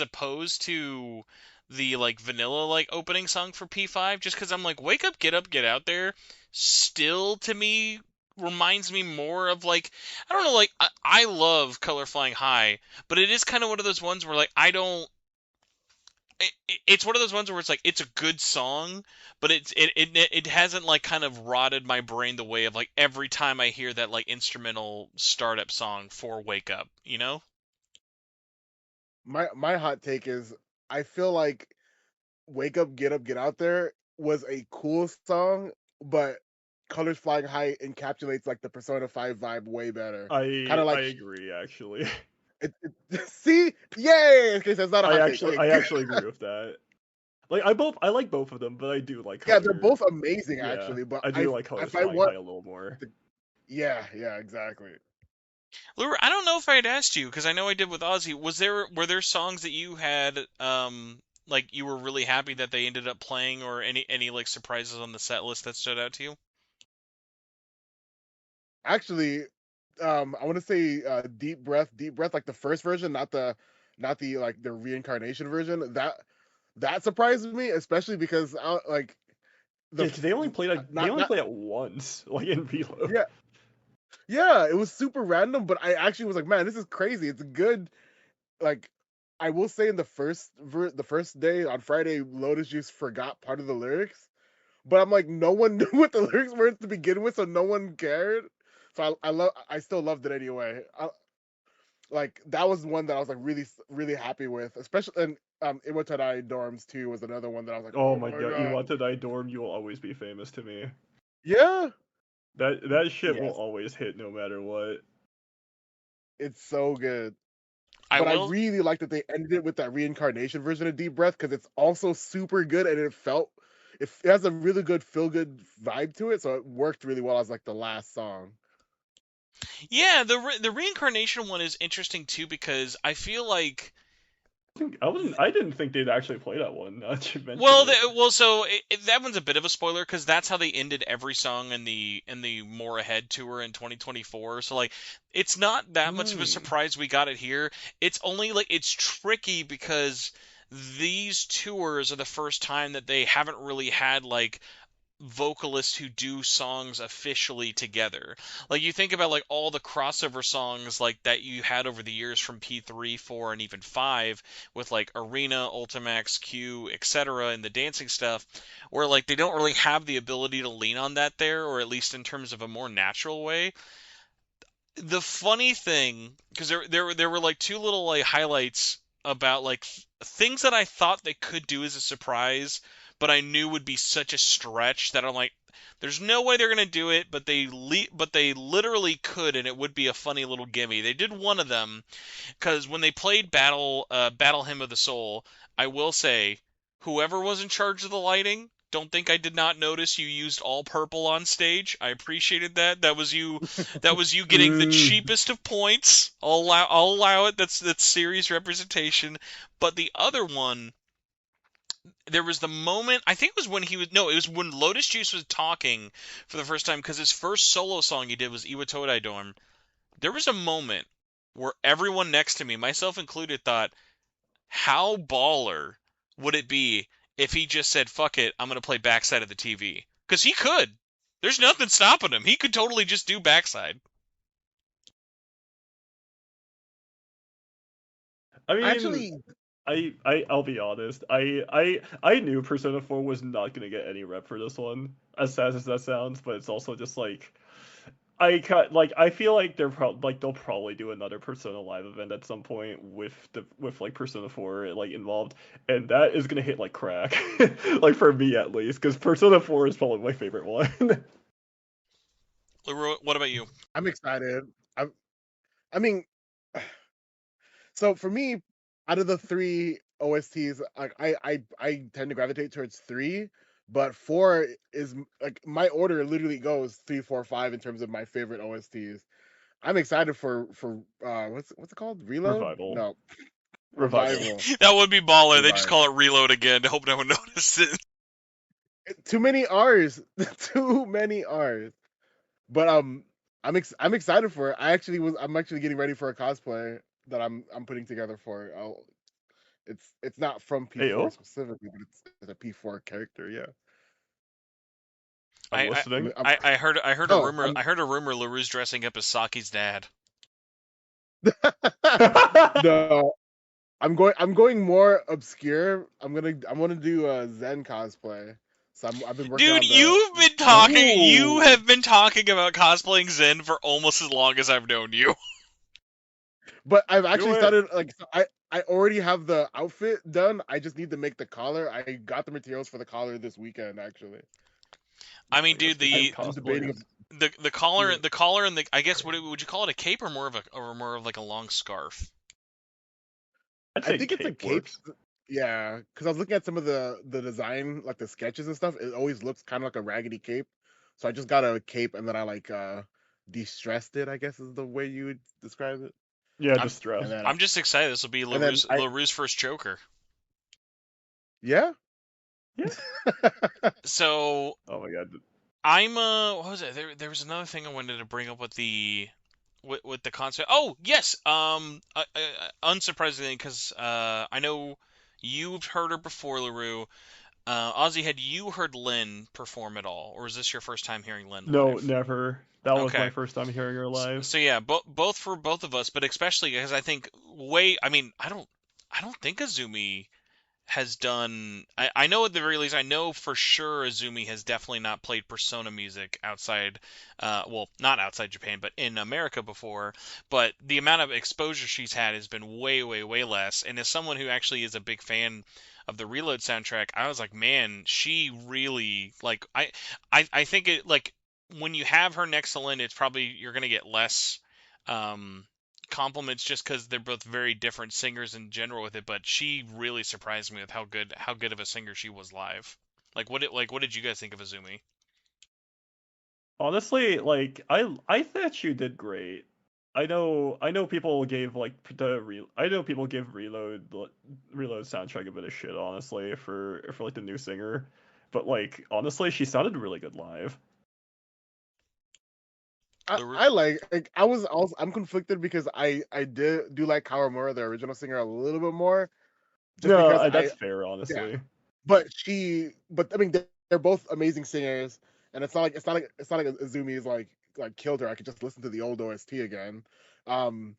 opposed to the like vanilla like opening song for P5, just because I'm like, wake up, get out there still to me reminds me more of like, I don't know, like I love Color Flying High, but it is kind of one of those ones where like I don't it's one of those ones where it's like it's a good song, but it hasn't like kind of rotted my brain the way of like every time I hear that like instrumental startup song for Wake Up, you know? my hot take is I feel like "Wake Up, Get Out There" was a cool song, but "Colors Flying High" encapsulates like the Persona 5 vibe way better. Kind I of I like agree actually. see, yay. Okay, so it's not a hot take. Okay, I actually agree with that. Like I like both of them, but I do like yeah, they're color. both amazing Yeah, actually. But I do like colors if I flying high want, a little more. yeah, yeah, exactly. Lou, I don't know if I had asked you because I know I did with Ozzy. Were there songs that you had like you were really happy that they ended up playing, or any like surprises on the set list that stood out to you? Actually, I want to say deep breath, like the first version, not the like the reincarnation version. That surprised me, especially because like the Yeah, because they not only not played it once, like in Reload. yeah, yeah, it was super random, but I actually was like, man, this is crazy. It's good. Like, I will say in the first day on Friday, Lotus Juice forgot part of the lyrics, but I'm like, no one knew what the lyrics were to begin with, so no one cared. So I still loved it anyway. Like that was one that I was like really happy with, especially and Iwatadai Dorms too was another one that I was like, Oh oh my my god, you god, want to die dorm, you will always be famous to me. yeah, That shit will yes, always hit no matter what. it's so good. I But I will. really like that they ended it with that reincarnation version of Deep Breath because it's also super good and it has a really good feel good vibe to it, so it worked really well as like the last song. Yeah, the reincarnation one is interesting too because I feel like I didn't think they'd actually play that one. Now that you mention well, it. so that one's a bit of a spoiler because that's how they ended every song in the More Ahead tour in 2024. So like, it's not that much of a Hmm. surprise we got it here. It's only like it's tricky because these tours are the first time that they haven't really had like vocalists who do songs officially together. Like you think about like all the crossover songs like that you had over the years from P3, 4 and even 5 with like Arena, Ultimax, Q, etc. and the dancing stuff where like they don't really have the ability to lean on that there or at least in terms of a more natural way. The funny thing because there were like two little like highlights about like things that I thought they could do as a surprise, but I knew would be such a stretch that I'm like, there's no way they're gonna do it, but they literally could, and it would be a funny little gimme. They did one of them because when they played Battle Hymn of the Soul, I will say, whoever was in charge of the lighting, don't think I did not notice you used all purple on stage. I appreciated that. That was you. That was you getting the Mm. cheapest of points. I'll allow it. That's series representation. But the other one, there was the moment. I think it was when he was no. It was when Lotus Juice was talking for the first time because his first solo song he did was Iwatodai Dorm. There was a moment where everyone next to me, myself included, thought, how baller would it be if he just said, fuck it, I'm going to play backside of the TV? Because he could. There's nothing stopping him. He could totally just do backside. I mean, Actually, I'll be honest. I knew Persona 4 was not gonna get any rep for this one, as sad as that sounds. But it's also just like I feel like they'll probably do another Persona Live event at some point with like Persona 4 like involved, and that is gonna hit like crack, like for me at least, because Persona 4 is probably my favorite one. What about you? I'm excited. I I mean, so for me, out of the three OSTs, like I tend to gravitate towards three, but four is like my order literally goes three, four, five in terms of my favorite OSTs. I'm excited for what's it called? Reload? Revival, No, revival. Revival. That would be baller. They just Revival. call it reload again. I hope no one notices. Too many R's. Too many R's. But I'm excited for it. I'm actually getting ready for a cosplay that I'm putting together for it. It's not from P4 Ayo, specifically, but it's a P4 character. Yeah. I'm I, listening. I'm I heard a oh rumor. I heard a rumor LaRue's dressing up as Saki's dad. no. I'm going more obscure. I'm gonna do a Zen cosplay. So I've been working Dude, on the you've been talking. You ooh. have been talking about cosplaying Zen for almost as long as I've known you. But I've Do actually it. started like so I already have the outfit done. I just need to make the collar. I got the materials for the collar this weekend, actually. I mean, Like, dude, I'm I'm debating. cosplaying. the Yeah. collar and the I guess would you call it a cape or more of like a long scarf? I'd I say think it's a cape cape. works. Yeah, because I was looking at some of the design, like the sketches and stuff. It always looks kind of like a raggedy cape. So I just got a cape and then I like de-stressed it, I guess is the way you would describe it. Yeah, I'm And distressed. then I'm just excited. This will be and then I LaRue's first Joker. yeah. Yeah. So Oh my god. I'm what was it? There was another thing I wanted to bring up with the concept. Oh yes, unsurprisingly, because I know you've heard her before, LaRue. Ozzy, had you heard Lynn perform at all, or is this your first time hearing Lynn No, live? never. That was my Okay, first time hearing her live. so yeah, both for both of us, but especially because I think I mean, I don't think Azumi has done. I know at the very least, I know for sure Azumi has definitely not played Persona music outside, well, not outside Japan, but in America before. But the amount of exposure she's had has been way, way, way less. And as someone who actually is a big fan of the Reload soundtrack, I was like, man, she really like. I think it like when you have her next to Lynn, it's probably you're gonna get less. Um, Compliments just because they're both very different singers in general with it, but she really surprised me with how good of a singer she was live. What did you guys think of Azumi? Honestly, like I thought you did great. I know people gave like I know people give Reload soundtrack a bit of shit honestly for like the new singer, but like honestly she sounded really good live. LaRue? I like I was also I'm conflicted because I did do like Kawamura, the original singer, a little bit more, just No, because I that's fair yeah. honestly. But I mean they're both amazing singers, and it's not like Azumi is like killed her. I could just listen to the old OST again. Um,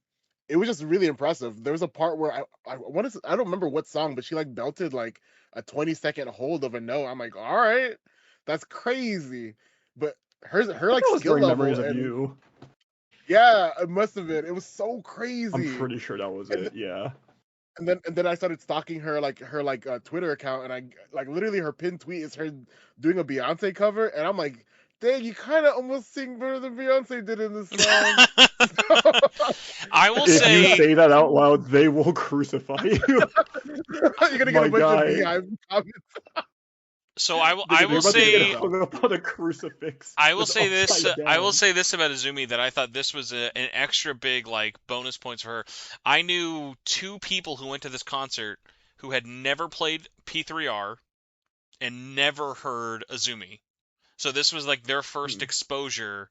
it was just really impressive. There was a part where I don't remember what song, but she like belted like a 20-second hold of a note. I'm like, all right, that's crazy. But I her think like that was skill during Memories level of and You. yeah, it must have been. It was so I'm crazy. pretty sure that was And it. Yeah. and then I started stalking her Twitter account, and I like literally her pinned tweet is her doing a Beyonce cover, and I'm like, dang, you kind of almost sing better than Beyonce did in this song. I will If you say say that out loud, they will crucify you. You're gonna get a My bunch of guy. beehive comments. so They're, I they're will about to get say hung up on a crucifix that's upside I will down. say this about Azumi that I thought this was an extra big like bonus points for her. I knew two people who went to this concert who had never played P3R and never heard Azumi. So this was like their first Hmm. exposure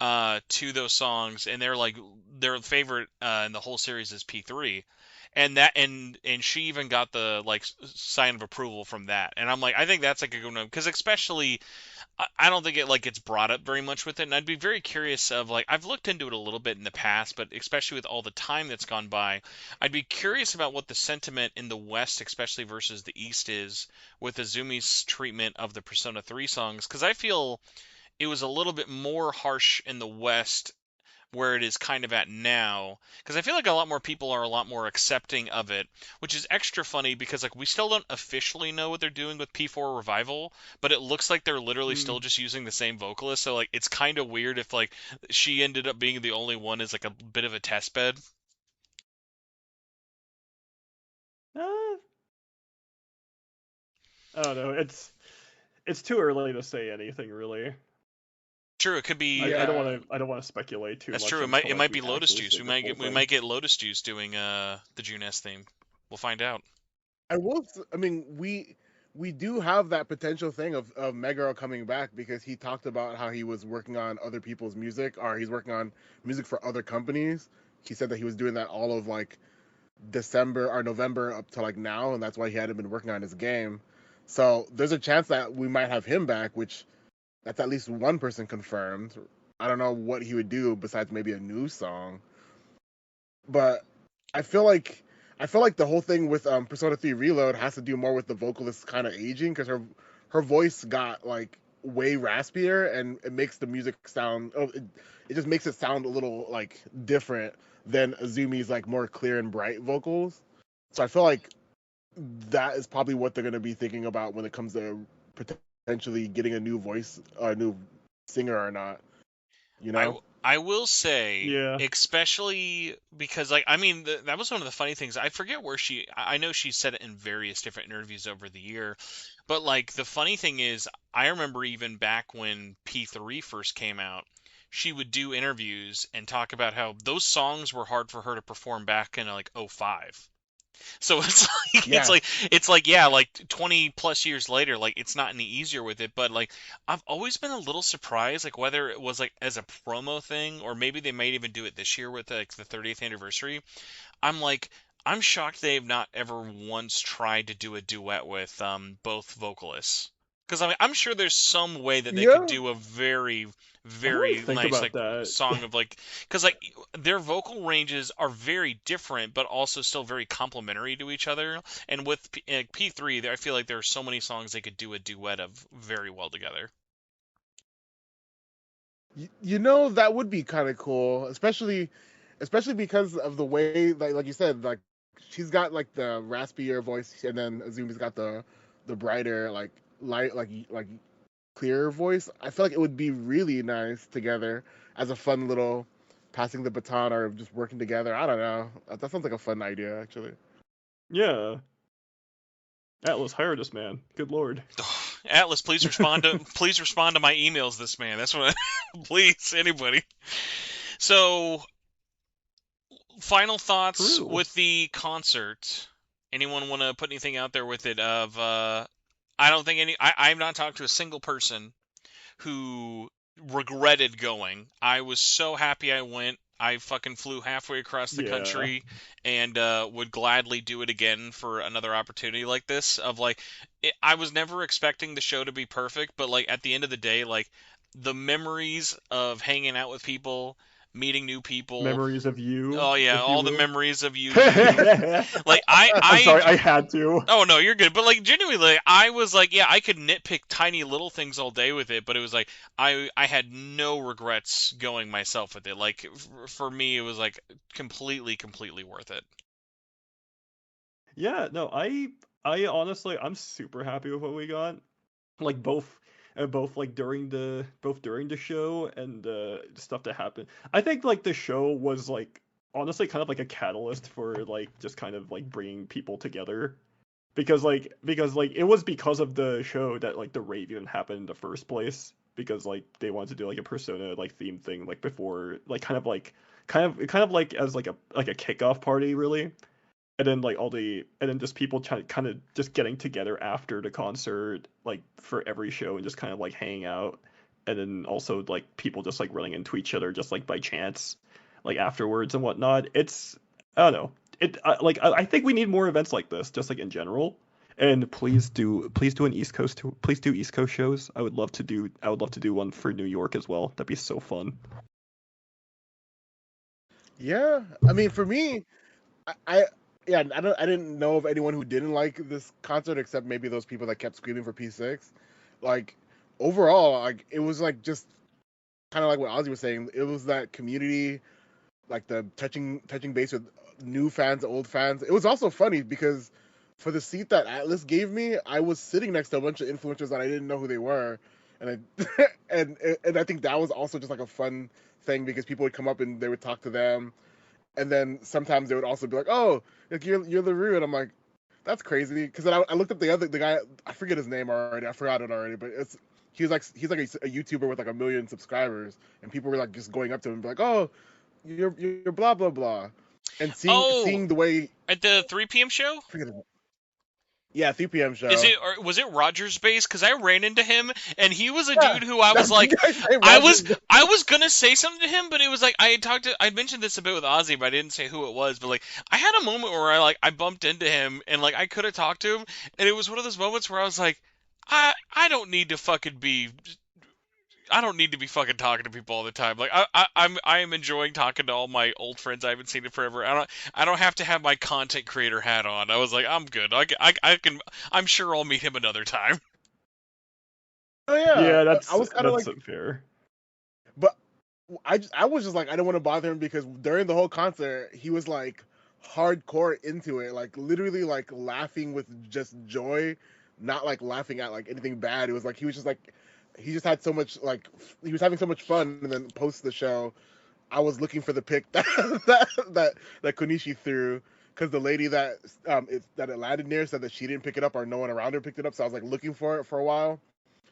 to those songs, and they're like their favorite in the whole series is P3, and she even got the like sign of approval from that, and I'm like I think that's like a good one because especially I don't think it like gets brought up very much with it, and I'd be very curious of like I've looked into it a little bit in the past, but especially with all the time that's gone by, I'd be curious about what the sentiment in the West, especially versus the East, is with Azumi's treatment of the Persona 3 songs, because I feel it was a little bit more harsh in the West where it is kind of at now because I feel like a lot more people are a lot more accepting of it, which is extra funny because like we still don't officially know what they're doing with P4 Revival, but it looks like they're literally Hmm. still just using the same vocalist, so like it's kind of weird if like she ended up being the only one as like a bit of a test bed. Uh, I don't know. It's too early to say anything really. True, it could be. I don't Yeah, want to speculate too That's much true. until It like might we be Lotus actually Juice. see the full We thing. might get Lotus Juice doing the June S theme. We'll find out. I mean, we do have that potential thing of Megaro coming back because he talked about how he was working on other people's music, or he's working on music for other companies. He said that he was doing that all of like December or November up to like now, and that's why he hadn't been working on his game. So there's a chance that we might have him back, which that's at least one person confirmed. I don't know what he would do besides maybe a new song, but I feel like the whole thing with Persona 3 Reload has to do more with the vocalist kind of aging because her voice got like way raspier and it makes the music sound it just makes it sound a little like different than Azumi's like more clear and bright vocals. So I feel like that is probably what they're going to be thinking about when it comes to potentially getting a new voice, a new singer or not. You I, know? I will say, Yeah. especially because, like, I mean, that was one of the funny things. I forget where I know she said it in various different interviews over the year, but, like, the funny thing is, I remember even back when P3 first came out, she would do interviews and talk about how those songs were hard for her to perform back in, like, '05. So it's like Yeah. it's like yeah, like 20 plus years later, like it's not any easier with it, but like I've always been a little surprised, like whether it was like as a promo thing or maybe they might even do it this year with like the 30th anniversary. I'm like I'm shocked they've not ever once tried to do a duet with both vocalists. Because I'm sure there's some way that they could Yeah. do a very, I didn't really very think nice like about that. song of like, because like their vocal ranges are very different, but also still very complementary to each other. And with P3, I feel like there are so many songs they could do a duet of very well together. You know, that would be kind of cool, especially because of the way, like you said, like she's got like the raspier voice, and then Azumi's got the brighter, like light, like clearer voice. I feel like it would be really nice together as a fun little passing the baton or just working together. I don't know. That sounds like a fun idea, actually. Yeah. Atlas, hire this man. Good lord. Atlas, please respond to my emails, this man. That's what. Please, anybody. So, final thoughts True. with the concert. Anyone want to put anything out there with it? I don't think I've not talked to a single person who regretted going. I was so happy I went. I fucking flew halfway across the Yeah. country and would gladly do it again for another opportunity like this. Of like, I was never expecting the show to be perfect, but like at the end of the day, like the memories of hanging out with people, meeting new people. Memories of you, Oh yeah, if you all the will. memories of you. Like I'm sorry, I had to. Oh no, you're good. But like genuinely, like, I was like, yeah, I could nitpick tiny little things all day with it, but it was like I had no regrets going myself with it. Like for me, it was like completely worth it. Yeah, no, I honestly I'm super happy with what we got. Like both like during the show and stuff that happened. I think like the show was like honestly kind of like a catalyst for like just kind of like bringing people together because it was because of the show that like the rave even happened in the first place because like they wanted to do like a Persona like theme thing like before like kind of like as like a kickoff party really, and then like and then just people kind of just getting together after the concert like for every show and just kind of like hanging out, and then also like people just like running into each other just like by chance like afterwards and whatnot. It's I don't know. I think we need more events like this just like in general. And please do please do East Coast shows. I would love to do one for New York as well. That'd be so fun. Yeah, I mean, for me, I yeah, I didn't know of anyone who didn't like this concert except maybe those people that kept screaming for P6. Like overall, like it was like just kind of like what Ozzy was saying. It was that community, like the touching base with new fans, old fans. It was also funny because for the seat that Atlas gave me, I was sitting next to a bunch of influencers that I didn't know who they were, and I, and I think that was also just like a fun thing because people would come up and they would talk to them, and then sometimes they would also be like, "Oh, like you're LaRue," and I'm like, "That's crazy." Because then I looked up the guy, I forget his name already, I forgot it already, but he's like a YouTuber with like 1 million subscribers, and people were like just going up to him and be like, "Oh, you're blah blah blah," and Oh, seeing the way, at the 3 p.m. show? I forget his, yeah, 3 p.m. Is show. it or was it Rogers Base? Because I ran into him and he was a Yeah, dude who I was that's the like, guy say Rogers. I was gonna say something to him, but it was like I mentioned this a bit with Ozzy, but I didn't say who it was. But like I had a moment where I bumped into him and like I could have talked to him, and it was one of those moments where I was like, I don't need to fucking be. I don't need to be fucking talking to people all the time. Like I am enjoying talking to all my old friends I haven't seen in forever. I don't have to have my content creator hat on. I was like, I'm good. I can. I'm sure I'll meet him another time. Oh yeah, Yeah, I was kind of that's like, fair. but I was just like I didn't want to bother him because during the whole concert he was like hardcore into it, like literally like laughing with just joy, not like laughing at like anything bad. It was like he was just like he just had so much like he was having so much fun. And then post the show, I was looking for the pic that Konishi threw, because the lady that it landed near said that she didn't pick it up or no one around her picked it up. So I was like looking for it for a while,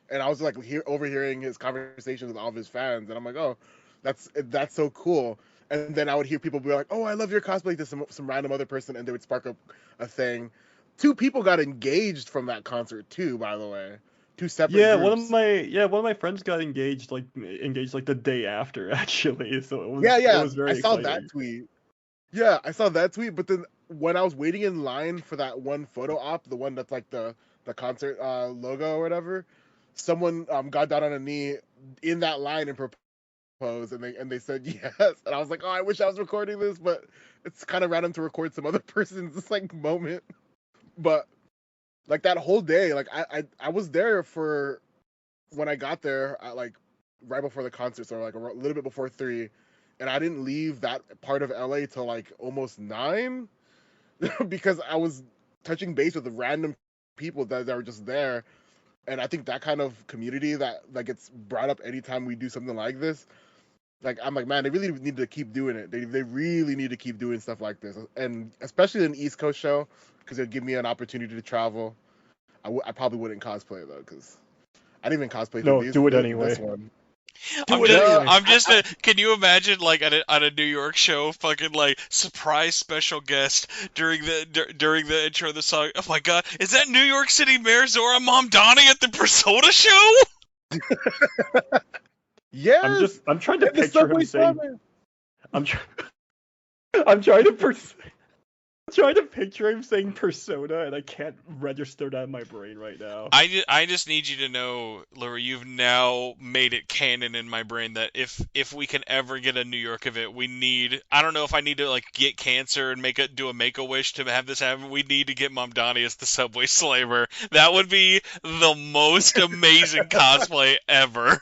and I was like overhearing his conversations with all of his fans, and I'm like, oh, that's so cool. And then I would hear people be like, oh, I love your cosplay to some random other person, and they would spark up a thing. Two people got engaged from that concert too, by the way. Two separate groups. One of my friends got engaged like the day after actually, so Yeah, it yeah, was I very saw that exciting. tweet. Yeah, I saw that tweet, but then when I was waiting in line for that one photo op, the one that's like the concert logo or whatever, someone got down on a knee in that line and proposed, and they said yes, and I was like, oh, I wish I was recording this, but it's kind of random to record some other person's like moment. But like that whole day, like I was there for when I got there at like right before the concert, so like a little bit before 3, and I didn't leave that part of LA till like almost 9 because I was touching base with random people that were just there. And I think that kind of community that gets brought up anytime we do something like this, like I'm like, man, they really need to keep doing it. They really need to keep doing stuff like this, and especially an East Coast show, because it'll give me an opportunity to travel. I probably wouldn't cosplay though, because I didn't even cosplay for No, do it this anyway. one. I'm Do it just, anyway. I'm just. Can you imagine, like, at a New York show, fucking like surprise special guest during the intro of the song? Oh my god, is that New York City Mayor Zora Mom Donnie at the Persona show? Yes, I'm trying to and the picture him subway saying comment. I'm try- I'm trying to trying to picture him saying persona, and I can't register that in my brain right now. I just need you to know, Laura, you've now made it canon in my brain that if we can ever get a New York event, we need. I don't know if I need to like get cancer and do a Make-A-Wish to have this happen. We need to get Mom Donnie as the Subway Slaver. That would be the most amazing cosplay ever.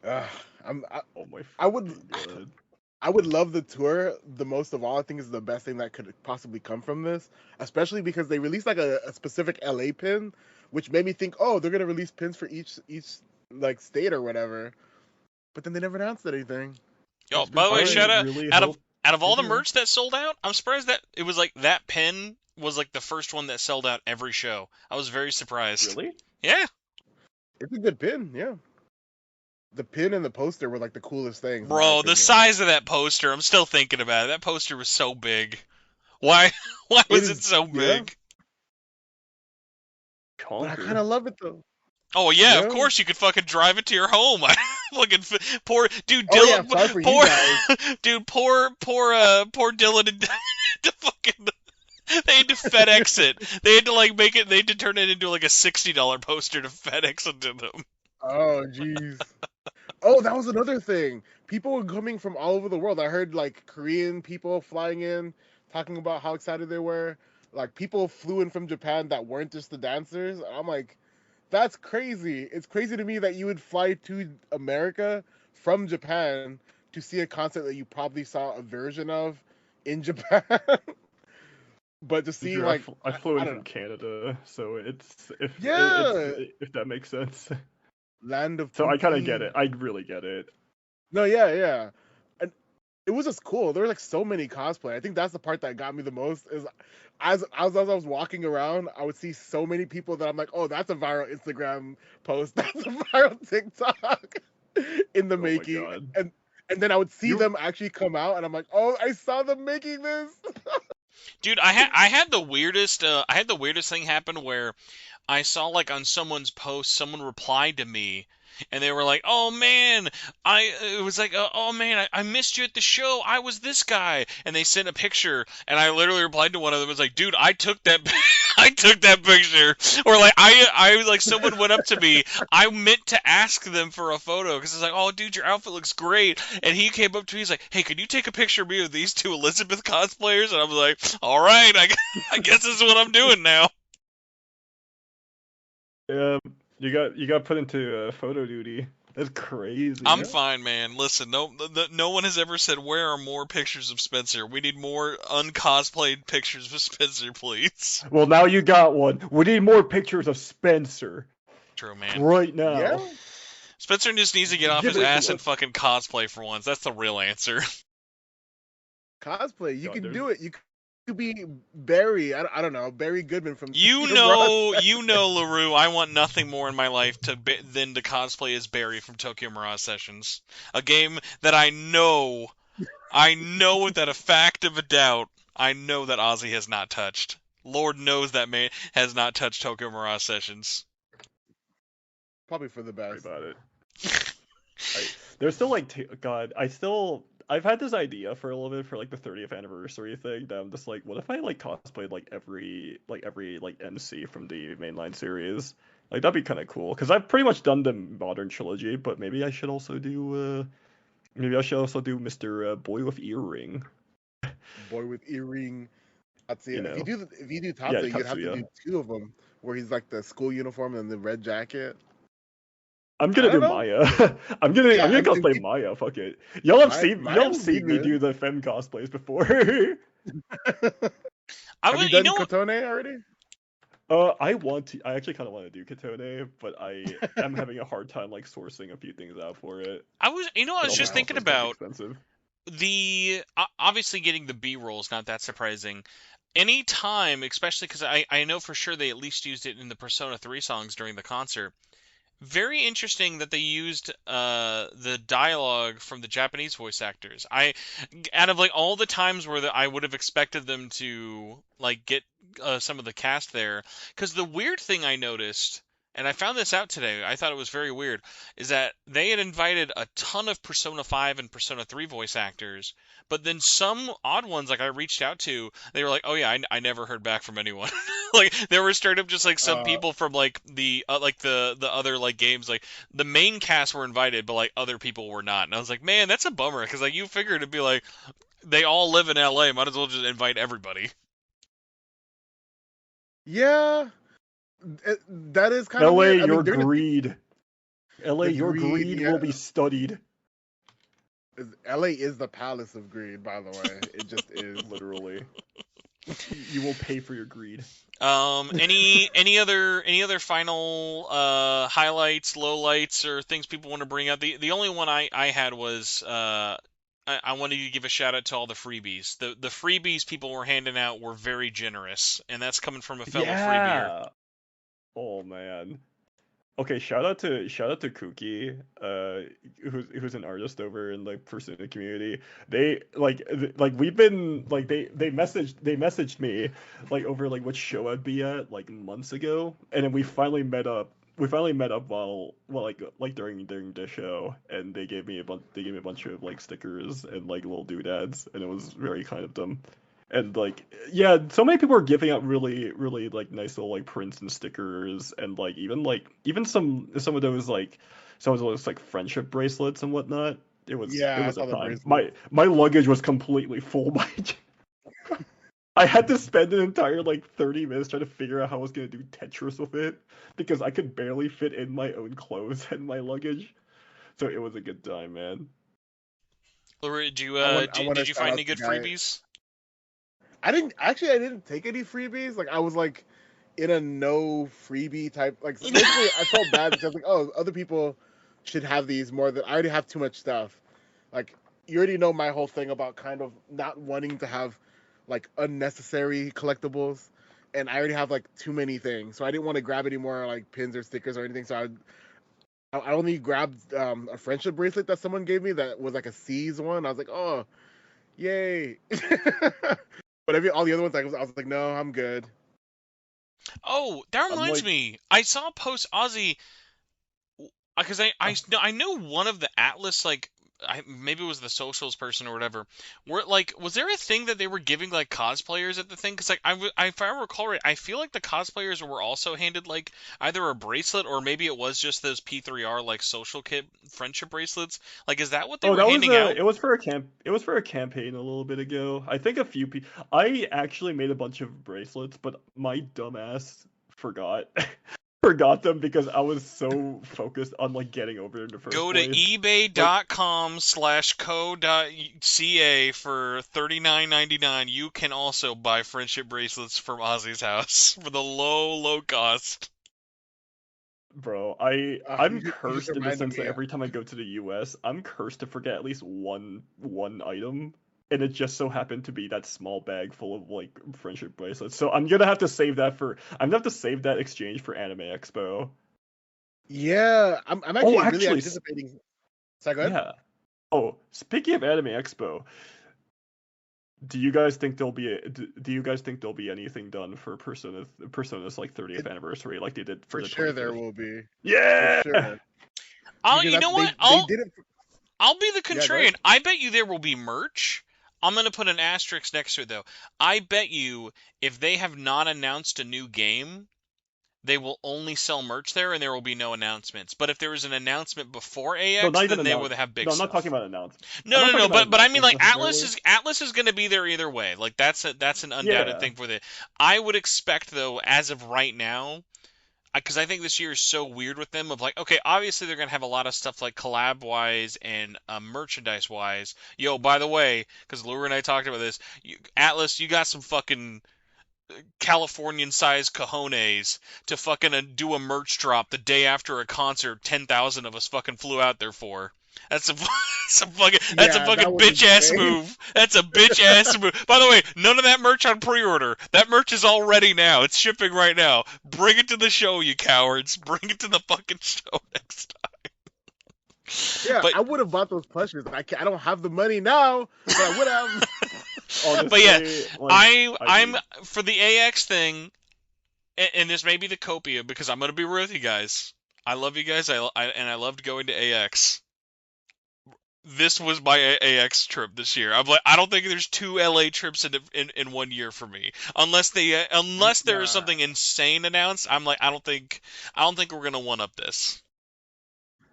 Uh, I'm, Oh my I would fucking god. I would love the tour the most of all. I think is the best thing that could possibly come from this, especially because they released like a specific LA pin, which made me think, oh, they're gonna release pins for each like state or whatever. But then they never announced anything. Yo, It's pretty by the way, I shout funny. out really out of hope out of they all the do. merch that sold out, I'm surprised that it was like that pin was like the first one that sold out every show. I was very surprised. Really? Yeah. It's a good pin, yeah. The pin and the poster were like the coolest things in my Bro, the opinion. size of that poster, I'm still thinking about it. That poster was so big. Why why It was it is, so yeah, big? but I kind Conquer. of love it though. Oh yeah, of Yeah. course you could fucking drive it to your home. Fucking poor dude Oh yeah. Dylan Sorry for you poor guys. dude poor Dylan had to fucking they had to FedEx it. They had to like make it they had to turn it into like a $60 poster to FedEx it to them. Oh jeez. Oh, that was another thing. People were coming from all over the world. I heard like Korean people flying in, talking about how excited they were. Like people flew in from Japan that weren't just the dancers. I'm like, that's crazy. It's crazy to me that you would fly to America from Japan to see a concert that you probably saw a version of in Japan. But to see Sure, like I flew I in don't from know. Canada, so Yeah, if that makes sense. land of So I kind of get Pookie. it. I really get it. No, yeah, yeah. And it was just cool. There were like so many cosplay. I think that's the part that got me the most. Is as I was walking around, I would see so many people that I'm like, oh, that's a viral Instagram post. That's a viral TikTok in the Oh my making. god. And then I would see You them actually come out, and I'm like, oh, I saw them making this. Dude, I had the weirdest thing happen where I saw like on someone's post, someone replied to me, and they were like, "Oh man, it was like, oh man, I missed you at the show. I was this guy," and they sent a picture, and I literally replied to one of them. Was like, "Dude, I took that, I took that picture," or like I was like, someone went up to me. I meant to ask them for a photo because it's like, "Oh, dude, your outfit looks great," and he came up to me. He's like, "Hey, could you take a picture of me with these two Elizabeth cosplayers?" And I was like, "All right, I guess this is what I'm doing now." you got put into photo duty. That's crazy. I'm fine, man. Listen, no one has ever said where are more pictures of Spencer. We need more uncosplayed pictures of Spencer, please. Well, now you got one. We need more pictures of Spencer True, man. right Yeah, now. Spencer just needs to get off Give his it ass to and us. fucking cosplay for once. That's the real answer. cosplay. You God, can there's do it. You could be Barry. I don't know, Barry Goodman from You Tokyo Mirage. know, you know, LaRue, I want nothing more in my life than to cosplay as Barry from Tokyo Mirage Sessions. A game that I know without a fact of a doubt, I know that Auzzie has not touched. Lord knows that man has not touched Tokyo Mirage Sessions. Probably for the Sorry best. about it. There's still like, God, I've had this idea for a little bit for like the 30th anniversary thing that I'm just like, what if I like cosplayed like every like MC from the mainline series? Like that'd be kind of cool because I've pretty much done the modern trilogy, but maybe I should also do Mr. Boy with Earring. Boy with earring. You Tatsuya. know, If you do yeah, Tatsuya, you'd have to Tatsuya. do two of them, where he's like the school uniform and the red jacket. I'm I gonna don't do know. Maya. I'm Yeah, gonna cosplay Maya. Fuck it. Y'all Maya have would be seen me good. do the femme cosplays before. Have you You done know, Kotone already? I want to. I actually kind of want to do Katone, but I am having a hard time like sourcing a few things out for it. I And was all my just Wow. thinking cosplay stuff's about expensive. obviously getting the B-roll is not that surprising. Any time, especially because I know for sure they at least used it in the Persona 3 songs during the concert. Very interesting that they used the dialogue from the Japanese voice actors. Out of like all the times where I would have expected them to like get some of the cast there, because the weird thing I noticed, and I found this out today, I thought it was very weird, is that they had invited a ton of Persona 5 and Persona 3 voice actors, but then some odd ones like I reached out to, they were like, oh yeah, I never heard back from anyone. Like there were straight up just like some Uh, people from like the other like games, like the main cast were invited but like other people were not, and I was like, man, that's a bummer because like you figured it'd be like they all live in LA, might as well just invite everybody. yeah, that is kind of LA, weird. I your mean, during greed. LA, the your greed, greed yeah, will be studied. LA is the palace of greed. By the way, it just is. Literally, you will pay for your greed. Any other final highlights, lowlights, or things people want to bring up? The only one I had was I wanted to give a shout out to all the freebies. The freebies people were handing out were very generous, and that's coming from a fellow freebier. Yeah. Oh man. Okay, shout out to Kuki, who's an artist over in like Persona community. They like we've been like they messaged me like over like what show I'd be at like months ago, and then we finally met up. We finally met up while like during the show, and they gave me a bunch of like stickers and like little doodads, and it was very kind of them. And like yeah, so many people are giving out really like nice little like prints and stickers and like even some of those like friendship bracelets and whatnot. It Yeah, I was a saw the time. bracelet. My luggage was completely full by I had to spend an entire like 30 minutes trying to figure out how I was gonna do Tetris with it because I could barely fit in my own clothes and my luggage. So it was a good time, man. Laura, I want to did you shout find out any the good guy. freebies? I didn't take any freebies. Like I was like in a no freebie type. Like so basically, I felt bad because I was like, oh, other people should have these more than I already have too much stuff. Like you already know my whole thing about kind of not wanting to have like unnecessary collectibles, and I already have like too many things, so I didn't want to grab any more like pins or stickers or anything. So I only grabbed a friendship bracelet that someone gave me that was like a C's one. I was like, oh, yay! But all the other ones, I was like, no, I'm good. Oh, that I'm reminds like me. I saw a post Ozzy because uh, I know one of the Atlas like maybe it was the socials person or whatever. Where like was there a thing that they were giving like cosplayers at the thing? Because like if I recall right, I feel like the cosplayers were also handed like either a bracelet or maybe it was just those P3R like social kit friendship bracelets. Like is that what they oh, were that was handing out? it was for a campaign a little bit ago. I think a few people I actually made a bunch of bracelets, but my dumbass forgot. forgot them because I was so focused on like getting over there in the first Go to place. ebay.com/co.ca for $39.99. You can also buy friendship bracelets from Auzzie's house for the low cost. Bro, You I'm just cursed in the reminded sense that me. every time I go to the US, I'm cursed to forget at least one item, and it just so happened to be that small bag full of like friendship bracelets. So I'm gonna have to save that exchange for Anime Expo. Yeah, I'm Oh, actually really actually, anticipating. Sorry, go ahead. yeah. Oh, speaking of Anime Expo, do you guys think do you guys think there'll be anything done for Persona's like 30th It, anniversary like they did for for the sure, there 25th? will be. For Yeah. sure, because You know what? they did it. I'll be the Yeah, go ahead. contrarian. I bet you there will be merch. I'm gonna put an asterisk next to it though. I bet you if they have not announced a new game, they will only sell merch there and there will be no announcements. But if there is an announcement before No, AX, not even then they will announced. have big No, I'm not talking stuff. about announcement. I'm No, not no, talking no. about But I mean, announcements like necessarily. Atlas is going to be there either way. Like that's an undoubted Yeah. thing for the. I would expect though, as of right now, because I think this year is so weird with them. Of like, okay, obviously they're going to have a lot of stuff like collab wise and merchandise wise. Yo, by the way, because Lure and I talked about this, Atlas, you got some fucking Californian-sized cojones to fucking do a merch drop the day after a concert 10,000 of us fucking flew out there for. That's a, that's a Yeah, that fucking was bitch ass insane. move. That's a bitch ass move. By the way, none of that merch on pre-order. That merch is all ready now. It's shipping right now. Bring it to the show, you cowards. Bring it to the fucking show next time. Yeah, But I would have bought those plushes. I don't have the money now, but I would have. but yeah, Honestly, like I I'm need. for the AX thing. And this may be the copia because I'm gonna be real with you guys. I love you guys. And I loved going to AX. This was my AX trip this year. I'm like, I don't think there's two LA trips in 1 year for me, unless there is Nah, something insane announced. I'm like, I don't think we're gonna one up this.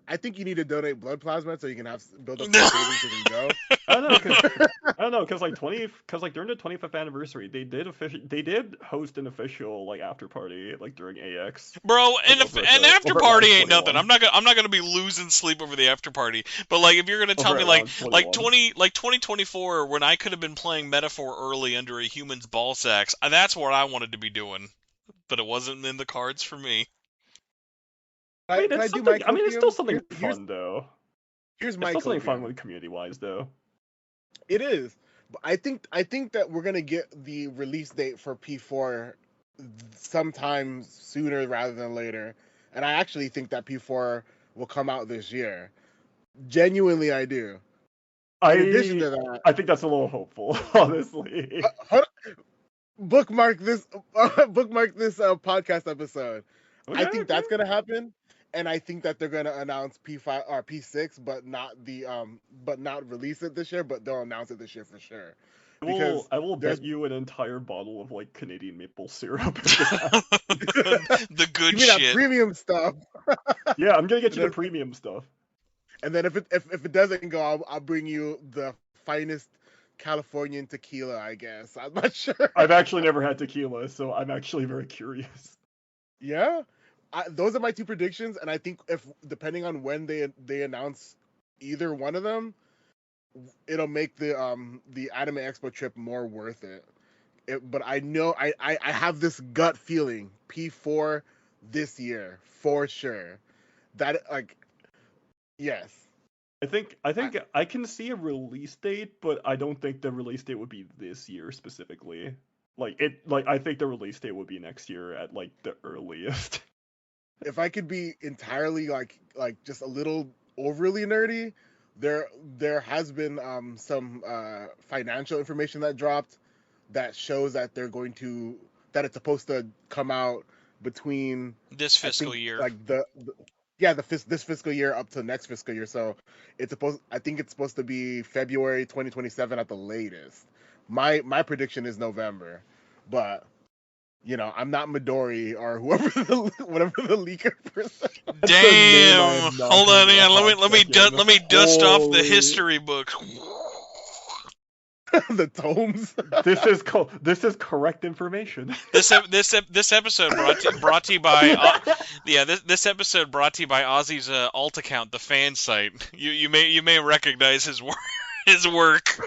I think you need to donate blood plasma so you can build up some savings so you can go. I don't know, cause like during the 25th anniversary, they did host an official like after party like during AX, Bro, like an after over at party Lounge ain't nothing. 21, I'm not gonna be losing sleep over the after party. But like, if you're gonna tell over me at Lounge 21. 2024 when I could have been playing Metaphor early under a human's ball sacks, that's what I wanted to be doing. But it wasn't in the cards for me. Can I do my I mean, it's still copium? something fun though. Here's It's my still something fun copium. with community wise though. It is. But I think that we're gonna get the release date for P4 sometime sooner rather than later. And I actually think that P4 will come out this year. Genuinely, I do. In addition I to that, I think that's a little hopeful, honestly. hold bookmark this bookmark this podcast episode. Okay, I think okay. that's gonna happen, and I think that they're gonna announce P5 or P6, but not release it this year, but they'll announce it this year for sure. Because I will there's bet you an entire bottle of like Canadian maple syrup. The you good mean that shit. premium stuff, Yeah, I'm gonna get and you the then, premium stuff. and then if it doesn't go, I'll bring you the finest Californian tequila. I guess I'm not sure. I've actually never had tequila, so I'm actually very curious. Yeah, those are my two predictions, and I think if depending on when they announce either one of them, it'll make the Anime Expo trip more worth it. But I know I have this gut feeling P4 this year for sure. That like yes, I, I think I can see a release date, but I don't think the release date would be this year specifically. I think the release date would be next year at like the earliest. if I could be entirely like just a little overly nerdy, there has been some financial information that dropped that shows that that it's supposed to come out between This I fiscal think year. like yeah this fiscal year up to next fiscal year. So I think it's supposed to be February 2027 at the latest. My prediction is November, but I'm not Midori or whatever the leaker person. That's the name I Damn. have not Hold heard on, in a yeah. hot Let me second. dust off the Holy. history book. The tomes. This is correct information. This episode brought to you by this episode brought to you by Auzzie's alt account, the fan site. You may recognize his work.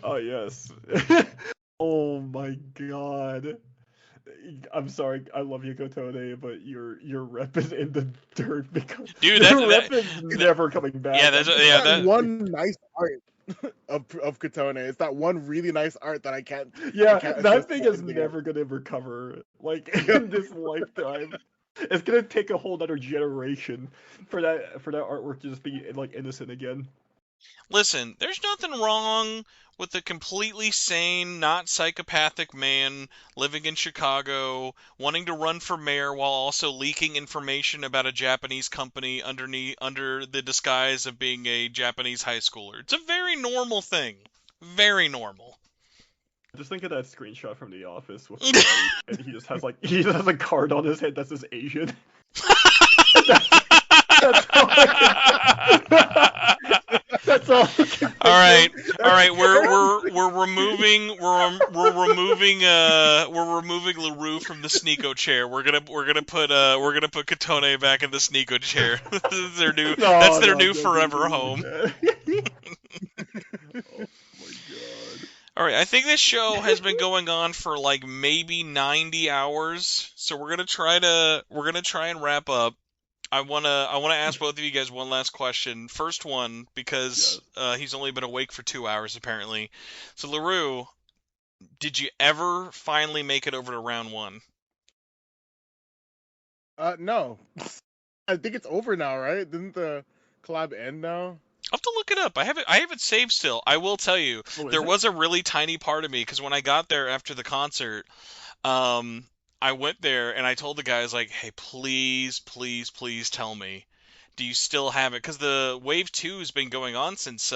Oh yes. Oh my god. I'm sorry, I love you, Kotone, but your rep is in the dirt because Dude, your rep is never coming back. Yeah, that one nice art of Kotone. It's that one really nice art that I can't. Yeah, I can't that thing is never gonna recover. Like in this lifetime, it's gonna take a whole other generation for that artwork to just be like innocent again. Listen, there's nothing wrong with a completely sane, not psychopathic man living in Chicago, wanting to run for mayor while also leaking information about a Japanese company under the disguise of being a Japanese high schooler. It's a very normal thing. Very normal. Just think of that screenshot from The Office with and he just has a card on his head that says Asian. That's all. That's all. All right. We're removing LaRue from the Sneeko chair. We're gonna put Katone back in the Sneeko chair. That's their new forever home. Oh my god. All right, I think this show has been going on for like maybe 90 hours, so we're gonna try and wrap up. I wanna ask both of you guys one last question. First one, because he's only been awake for 2 hours apparently. So LaRue, did you ever finally make it over to round 1? No. I think it's over now, right? Didn't the collab end now? I'll have to look it up. I have it saved still. I will tell you, there was a really tiny part of me because when I got there after the concert, I went there and I told the guys like, "Hey, please, please, please tell me, do you still have it?" Because the Wave 2 has been going on since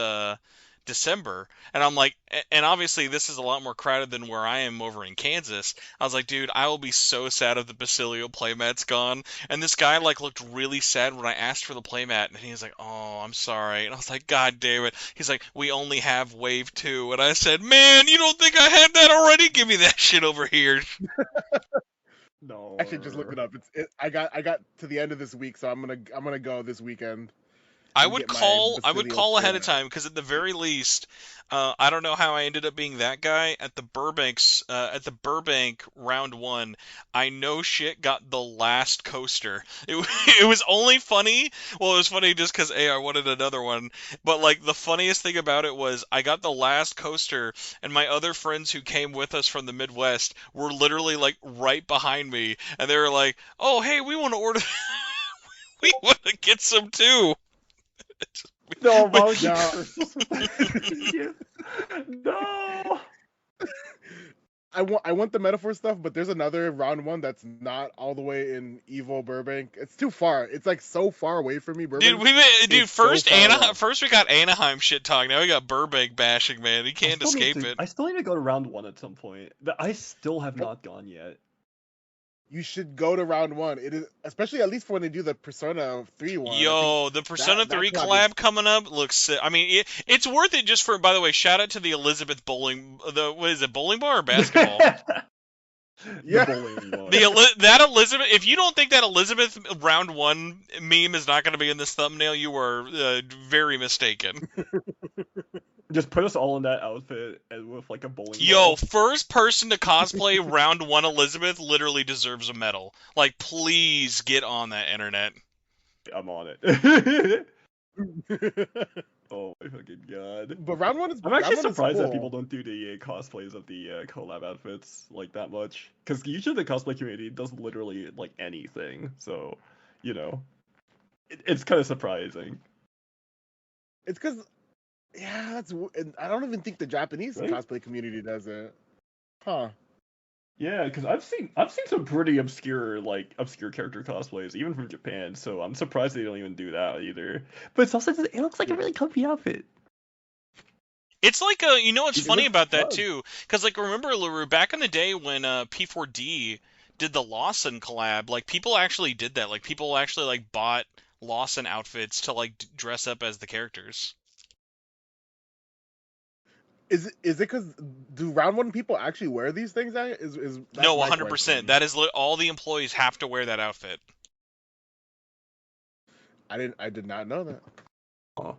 December, and I'm like, and obviously this is a lot more crowded than where I am over in Kansas. I was like, dude, I will be so sad if the Basilio playmat's gone. And this guy like looked really sad when I asked for the playmat, and he was like, "Oh, I'm sorry." And I was like, "God damn it." He's like, "We only have Wave 2." And I said, "Man, you don't think I had that already? Give me that shit over here." No. I should just look it up. I got to the end of this week, so I'm gonna go this weekend. I would call ahead of playmat. time because at the very least, I don't know how I ended up being that guy at the Burbank round 1. I no shit got the last coaster. It was only funny. Well, it was funny just because I wanted another one. But like the funniest thing about it was I got the last coaster, and my other friends who came with us from the Midwest were literally like right behind me, and they were like, "Oh, hey, we want to order." We want to get some too. No, no. I want the metaphor stuff, but there's another round 1 that's not all the way in evil Burbank. It's too far. It's like so far away from me, Burbank. First we got Anaheim shit talk. Now we got Burbank bashing, man. You can't escape it. I still need to go to round 1 at some point. I still have not gone yet. You should go to round 1. It is, especially at least for when they do the Persona 3 one. Yo, the Persona 3 collab coming up looks sick. I mean, it's worth it just for. By the way, shout out to the Elizabeth bowling. What is it, bowling bar or basketball? Yeah. That Elizabeth. If you don't think that Elizabeth round 1 meme is not going to be in this thumbnail, you are very mistaken. Just put us all in that outfit and with like a bowling ball. Yo, first person to cosplay round 1 Elizabeth literally deserves a medal. Like, please get on that internet. I'm on it. Oh my fucking god. But round 1 is. I'm actually surprised cool. that people don't do the cosplays of the collab outfits like that much. Because usually the cosplay community does literally like anything. So, you know, it's kind of surprising. It's because. Yeah, that's. I don't even think the Japanese cosplay community does it. Huh. Yeah, because I've seen some pretty obscure character cosplays, even from Japan. So I'm surprised they don't even do that either. But it's also it looks like a really comfy outfit. It's like you know what's funny about that too? Because like remember LaRue back in the day when P4D did the Lawson collab, like people actually did that. Like people actually like bought Lawson outfits to like dress up as the characters. Is it because do round one people actually wear these things? Is that's No, my 100%. question. That is all the employees have to wear that outfit. I did not know that. Huh.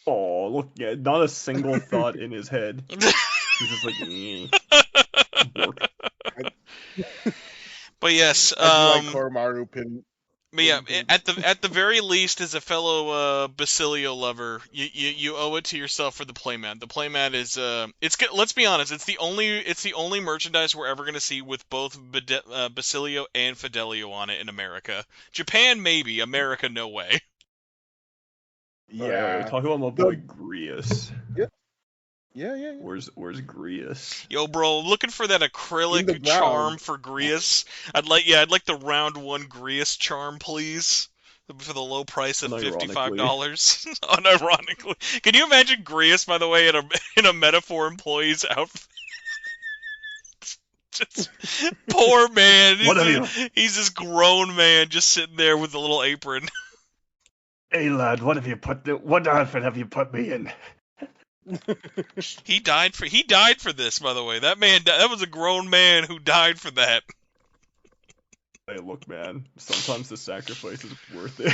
Oh, look, yeah, not a single thought in his head. He's just like, bork. But yes, I do like Koromaru but yeah, pin. at the very least, as a fellow Basilio lover, you owe it to yourself for the playmat. The playmat is let's be honest, it's the only merchandise we're ever gonna see with both Basilio and Fidelio on it in America. Japan maybe, America no way. Yeah. Talk about my boy Grius. Yeah. Yeah. Where's Grius? Yo, bro, looking for that In the acrylic ground. charm for Grius. I'd like the round one Grius charm, please. For the low price of $55. Unironically. Can you imagine Grius, by the way, in a Metaphor employee's outfit? Just, poor man. He's this grown man just sitting there with a little apron. Hey lad, what outfit have you put me in? He died for this, by the way. That was a grown man who died for that. Hey, look, man. Sometimes the sacrifice is worth it.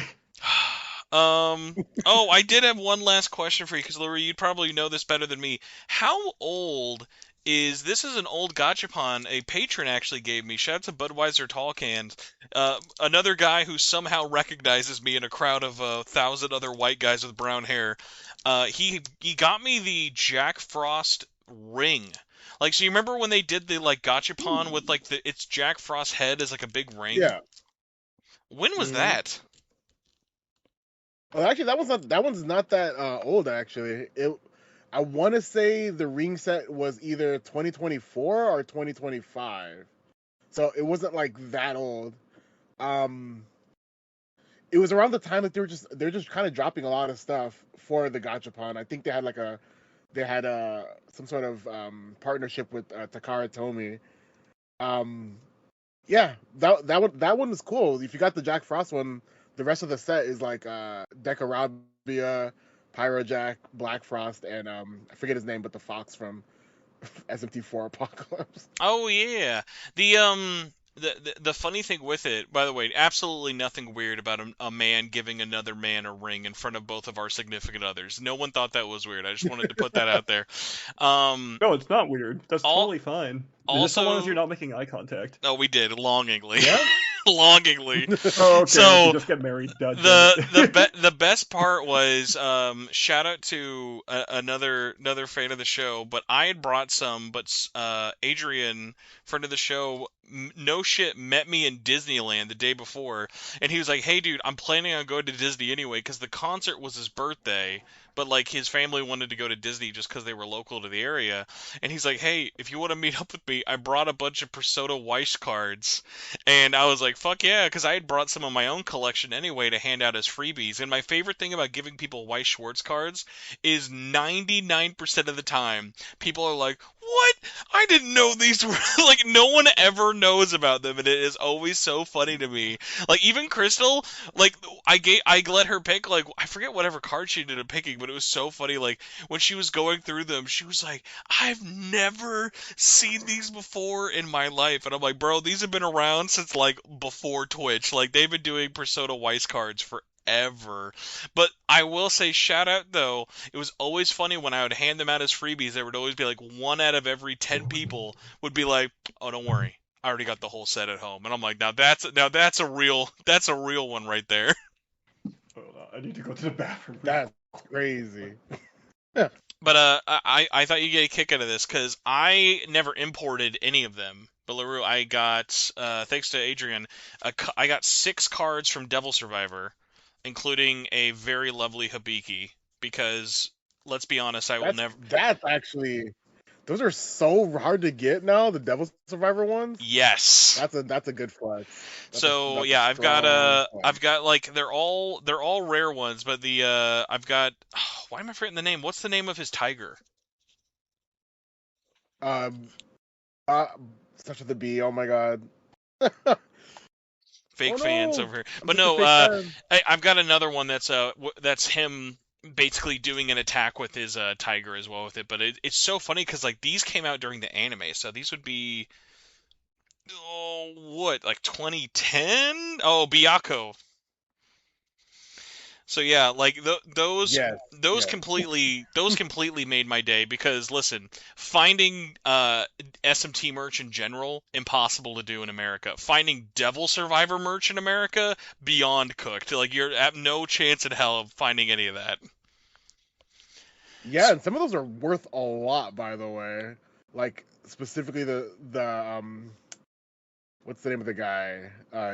Oh, I did have one last question for you, because Larrue, you'd probably know this better than me. How old is this? Is an old gachapon a patron actually gave me. Shout out to Budweiser Tall Cans. Another guy who somehow recognizes me in a crowd of 1,000 other white guys with brown hair. He got me the Jack Frost ring. Like, so you remember when they did the like gachapon with like it's Jack Frost's head as like a big ring? Yeah. When was that? Well, actually, that one's not that old. Actually, I want to say the ring set was either 2024 or 2025, so it wasn't like that old. It was around the time that they're just kind of dropping a lot of stuff for the gachapon. I think they had some sort of partnership with Takara Tomy. Yeah, that one is cool. If you got the Jack Frost one, the rest of the set is like Decorabia, Pyrojack, Black Frost, and I forget his name, but the fox from SMT4 Apocalypse. Oh yeah. The funny thing with it, by the way, absolutely nothing weird about a man giving another man a ring in front of both of our significant others. No one thought that was weird. I just wanted to put that out there. No, it's not weird. That's totally fine. Just so long as Also, you're not making eye contact. oh, we did longingly. Yeah. Longingly. Oh, okay. So You just get married. the best part was shout out to another fan of the show, but I had brought some, but Adrian, friend of the show, no shit, met me in Disneyland the day before, and he was like, "Hey, dude, I'm planning on going to Disney anyway because the concert was his birthday." But like his family wanted to go to Disney just because they were local to the area, and he's like, "Hey, if you want to meet up with me, I brought a bunch of Persona Weiss cards." And I was like, fuck yeah, because I had brought some of my own collection anyway to hand out as freebies. And my favorite thing about giving people Weiss Schwartz cards is 99% of the time, people are like, what? I didn't know these were... like, no one ever knows about them, and it is always so funny to me. Like, even Crystal, like, I let her pick, like, I forget whatever card she ended up picking, but it was so funny, like, when she was going through them, she was like, I've never seen these before in my life. And I'm like, bro, these have been around since like before Twitch. Like they've been doing Persona Weiss cards forever. But I will say, shout out though, it was always funny when I would hand them out as freebies. There would always be like 1 out of every 10 people would be like, oh, don't worry, I already got the whole set at home. And I'm like, now that's a real one right there. I need to go to the bathroom. That's crazy. But I thought you'd get a kick out of this because I never imported any of them. But Larrue, I got thanks to Adrian, I got 6 cards from Devil Survivor, including a very lovely Hibiki. Because let's be honest, I will never. That's actually, those are so hard to get now. The Devil Survivor ones. Yes. That's a good flex. So yeah, I've got like they're all rare ones, but I've got why am I forgetting the name? What's the name of his tiger? Such with the B. Oh my god. Fake Oh, fans no. over here. I'm But such a no, fake fan. I've got another one that's him basically doing an attack with his tiger as well with it. But it's so funny because like these came out during the anime, so these would be what, like 2010? Oh, Byakuya. So yeah, like Yes, those yes. completely made my day because listen, finding SMT merch in general impossible to do in America. Finding Devil Survivor merch in America beyond cooked. Like you're at no chance in hell of finding any of that. Yeah, and some of those are worth a lot, by the way. Like specifically the what's the name of the guy?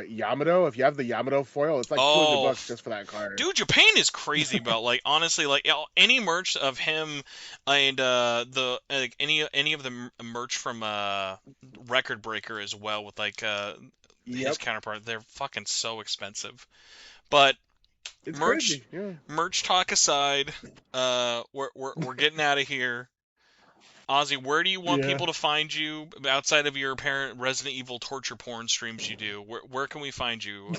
Yamato. If you have the Yamato foil, it's like Oh, $200 just for that card. dude, Japan is crazy about like honestly like any merch of him and the like any of the merch from Record Breaker as well with like his Yep, counterpart. They're fucking so expensive. But it's merch crazy. Yeah. merch talk aside, we're getting out of here. Auzzie, where do you want Yeah. people to find you outside of your apparent Resident Evil torture porn streams you do? Where can we find you?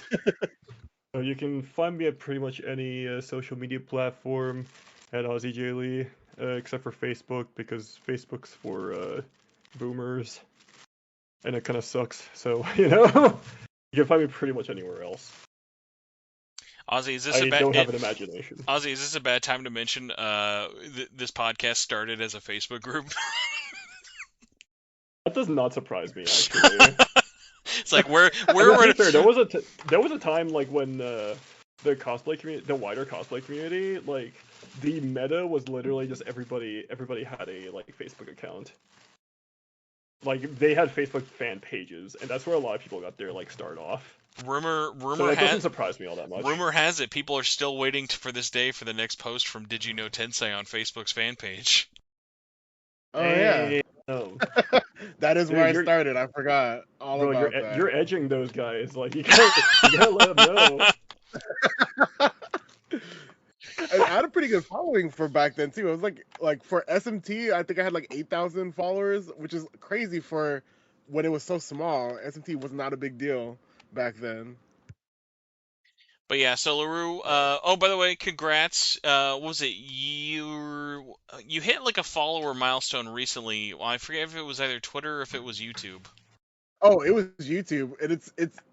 So you can find me at pretty much any social media platform at Auzzie J. Lee, except for Facebook, because Facebook's for boomers, and it kind of sucks. So, you can find me pretty much anywhere else. Auzzie, is this I a bad don't have an imagination. Auzzie, is this a bad time to mention this podcast started as a Facebook group? That does not surprise me, actually. It's like where I mean, to we're be fair, there was a time like when the cosplay community, the wider cosplay community, like the meta was literally just everybody had a like Facebook account. Like they had Facebook fan pages, and that's where a lot of people got their like start off. rumor So that doesn't has surprise me all that much. rumor has it people are still waiting for this day for the next post from Did You Know Tensei on Facebook's fan page. Oh yeah, Damn. that is Dude, where I started. I forgot all Bro, about that. you're edging those guys. Like you gotta let them know. And I had a pretty good following for back then too. It was like for SMT, I think I had like 8,000 followers, which is crazy for when it was so small. SMT was not a big deal back then. But yeah, so LaRue, oh, by the way, congrats. What was it? You hit like a follower milestone recently. Well, I forget if it was either Twitter or if it was YouTube. Oh, it was YouTube, and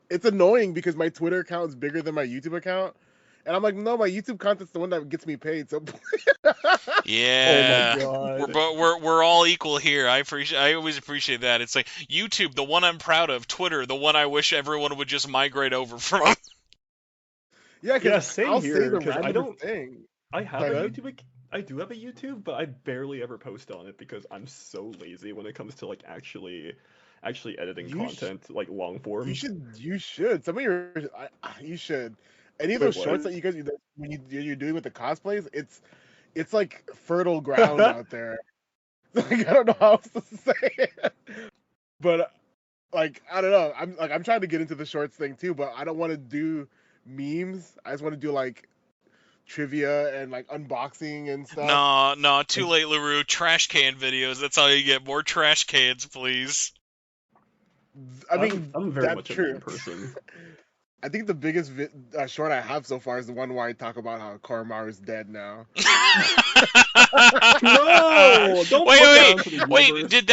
it's annoying because my Twitter account is bigger than my YouTube account, and I'm like, no, my YouTube content's the one that gets me paid. So Yeah, Oh my god. we're all equal here. I always appreciate that. It's like YouTube, the one I'm proud of. Twitter, the one I wish everyone would just migrate over from. yeah, Yeah, because same I'll say here. the Because I randomest don't. thing. I have Sorry, a go ahead. YouTube. I do have a YouTube, but I barely ever post on it because I'm so lazy when it comes to like actually editing You sh- content like long form. you should. Some of your you should. Any of Wait, those what? shorts that you guys when you're doing with the cosplays, it's like fertile ground out there. Like I don't know how else to say it. But like I don't know. I'm trying to get into the shorts thing too, but I don't want to do memes. I just want to do like trivia and like unboxing and stuff. No, too late, LaRue. Trash can videos. That's all you get. More trash cans, please. I mean, I'm very that's much a true. meme person. I think the biggest short I have so far is the one where I talk about how Koromaru's dead now. No, don't put that onto the Wait. universe. Did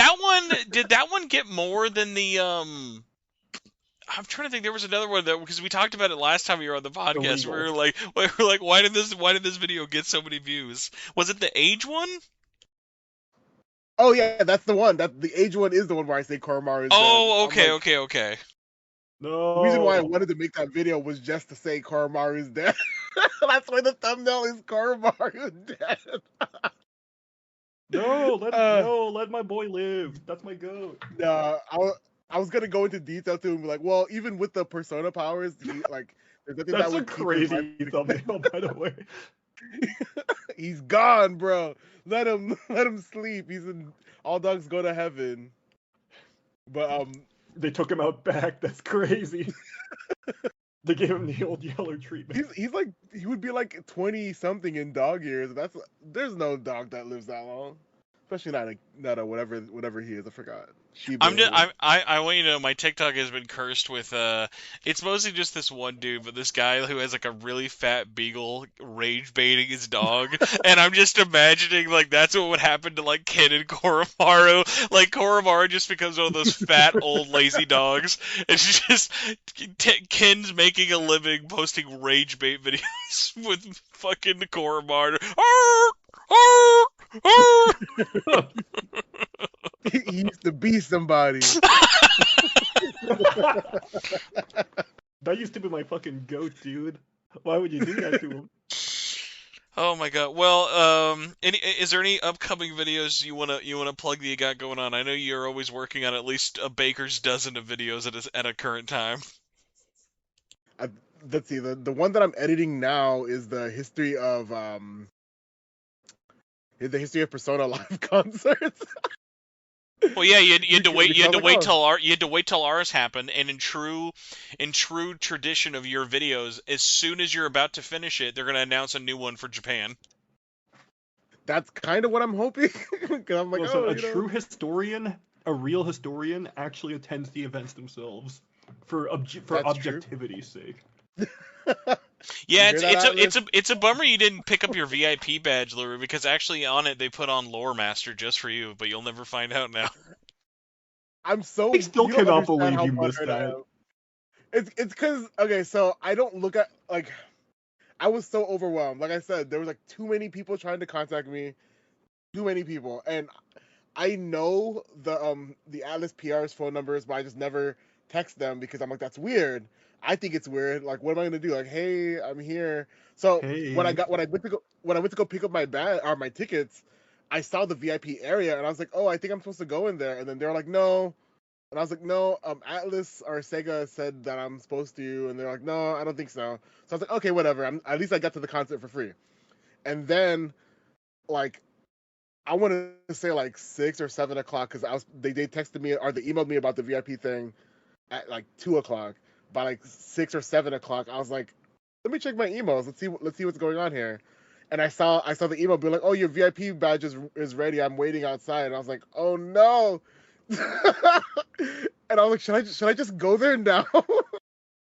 that one get more than the I'm trying to think. There was another one that because we talked about it last time you were on the podcast. Illegal. We were like, why did this video get so many views? Was it the age one? Oh yeah, that's the one. That the age one is the one where I say Koromaru is dead. Oh, I'm like, okay. the reason why I No. wanted to make that video was just to say Koromaru is dead. That's why the thumbnail is Koromaru is dead. No, Uh, let my boy live. That's my goat. no, I was gonna go into detail too and be like, well, even with the persona powers, there's nothing that That's a would keep his life. crazy thumbnail, by the way. He's gone, bro. Let him sleep. He's in All Dogs Go to Heaven. But They took him out back. That's crazy. They gave him the old Yeller treatment. he's like he would be like 20 something in dog years. There's no dog that lives that long. especially not a whatever he is. I forgot. I'm just, Shiba. I want you to know my TikTok has been cursed with it's mostly just this one dude, but this guy who has like a really fat beagle rage baiting his dog, and I'm just imagining like that's what would happen to like Ken and Koromaru. Like Koromaru just becomes one of those fat old lazy dogs. It's just Ken's making a living posting rage bait videos with fucking Koromaru. He used to be somebody. That used to be my fucking goat, dude. Why would you do that to him? Oh my god. Well, is there any upcoming videos you wanna plug that you got going on? I know you're always working on at least a baker's dozen of videos at a current time. Let's see. The one that I'm editing now is the history of Persona live concerts. Well, yeah, you had to wait. You had to Because, wait like, till you had to wait till ours happened. And in true tradition of your videos, as soon as you're about to finish it, they're gonna announce a new one for Japan. that's kind of what I'm hoping. Because I'm like, Listen, oh, a true historian, a real historian, actually attends the events themselves for That's objectivity's sake. Yeah, You hear that, it's a bummer you didn't pick up your VIP badge, Larrue, because actually on it they put on Lore Master just for you, but you'll never find out now. I'm so. I still You don't cannot understand believe how you missed butthurt I that. am. It's because okay, so I don't look at like. I was so overwhelmed. Like I said, there was like too many people trying to contact me, too many people, and I know the Atlas PR's phone numbers, but I just never text them because I'm like, that's weird. I think it's weird. Like, what am I gonna do? Like, hey, I'm here. So Hey, when I went to go pick up my bag or my tickets, I saw the VIP area and I was like, oh, I think I'm supposed to go in there. And then they're like, no. And I was like, no, Atlas or Sega said that I'm supposed to, and they're like, no, I don't think so. So I was like, okay, whatever. At least I got to the concert for free. And then, like, I want to say like 6 or 7 o'clock because they texted me or they emailed me about the VIP thing at like 2 o'clock. By like 6 or 7 o'clock, I was like, let me check my emails. Let's see what's going on here. And I saw the email be like, oh, your VIP badge is ready. I'm waiting outside. And I was like, oh no. And I was like, should I just go there now?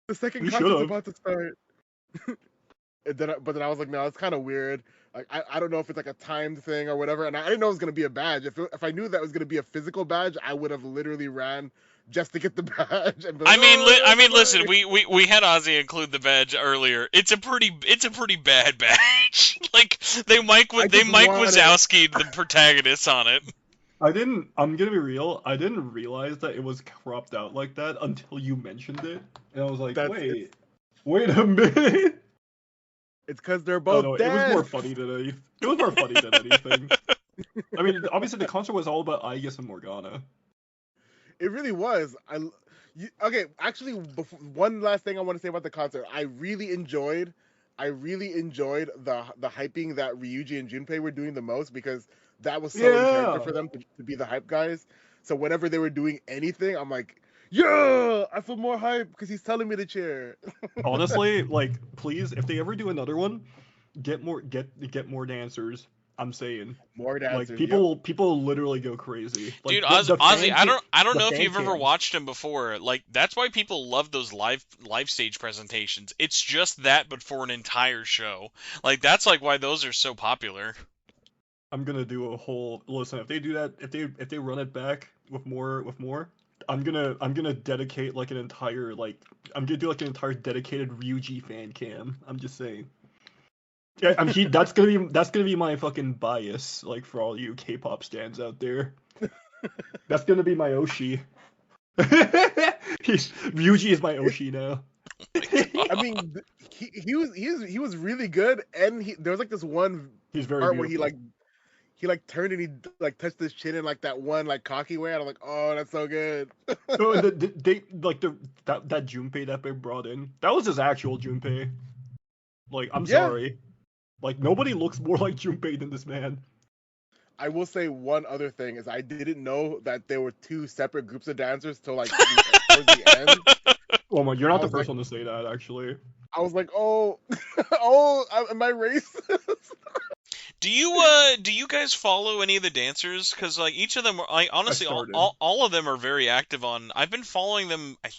The second you concert's should've. about to start. But then I was like, no, it's kind of weird. Like I don't know if it's like a timed thing or whatever. And I didn't know it was gonna be a badge. If I knew that it was gonna be a physical badge, I would have literally ran just to get the badge. And be like, I mean, listen, sorry." we had Ozzy include the badge earlier. It's a pretty bad badge. Like they Mike I just want it. Wazowski the protagonist on it. I'm gonna be real, I didn't realize that it was cropped out like that until you mentioned it. And I was like, wait a minute. It's because they're Oh both no, dead. it was more funny than anything. I mean, obviously the concert was all about Aegis and Morgana. It really was. Okay, actually, one last thing I want to say about the concert. I really enjoyed the hyping that Ryuji and Junpei were doing the most because that was so in character for them to be the hype guys. So whenever they were doing anything, I'm like, yeah, I feel more hype because he's telling me to cheer. Honestly, like, please, if they ever do another one, get more dancers. I'm saying, More like, dancers. people literally go crazy. Like, Dude, the Ozzy, fan I don't the know if fan you've ever cam. watched him before. Like that's why people love those live stage presentations. It's just that, but for an entire show. Like that's like why those are so popular. I'm gonna do a whole listen. If they do that, if they run it back with more, I'm gonna dedicate like an entire I'm gonna do like an entire dedicated Ryuji fan cam. I'm just saying. Yeah, that's gonna be my fucking bias, like for all you K-pop stans out there. That's gonna be my Oshi. Ryuji is my Oshi now. I mean, he was really good, and there was like this one He's very part beautiful. where he turned and he like touched his chin in like that one like cocky way, and I'm like, oh, that's so good. No, they like that Junpei that they brought in. That was his actual Junpei. Like, I'm Yeah. sorry. Like, nobody looks more like Junpei than this man. I will say one other thing is I didn't know that there were two separate groups of dancers till like towards the end. Oh my, you're not I the was first like- one to say that, actually. I was like, oh, am I racist? Do you guys follow any of the dancers? Because like each of them, like I honestly, started. all of them are very active on. I've been following them, I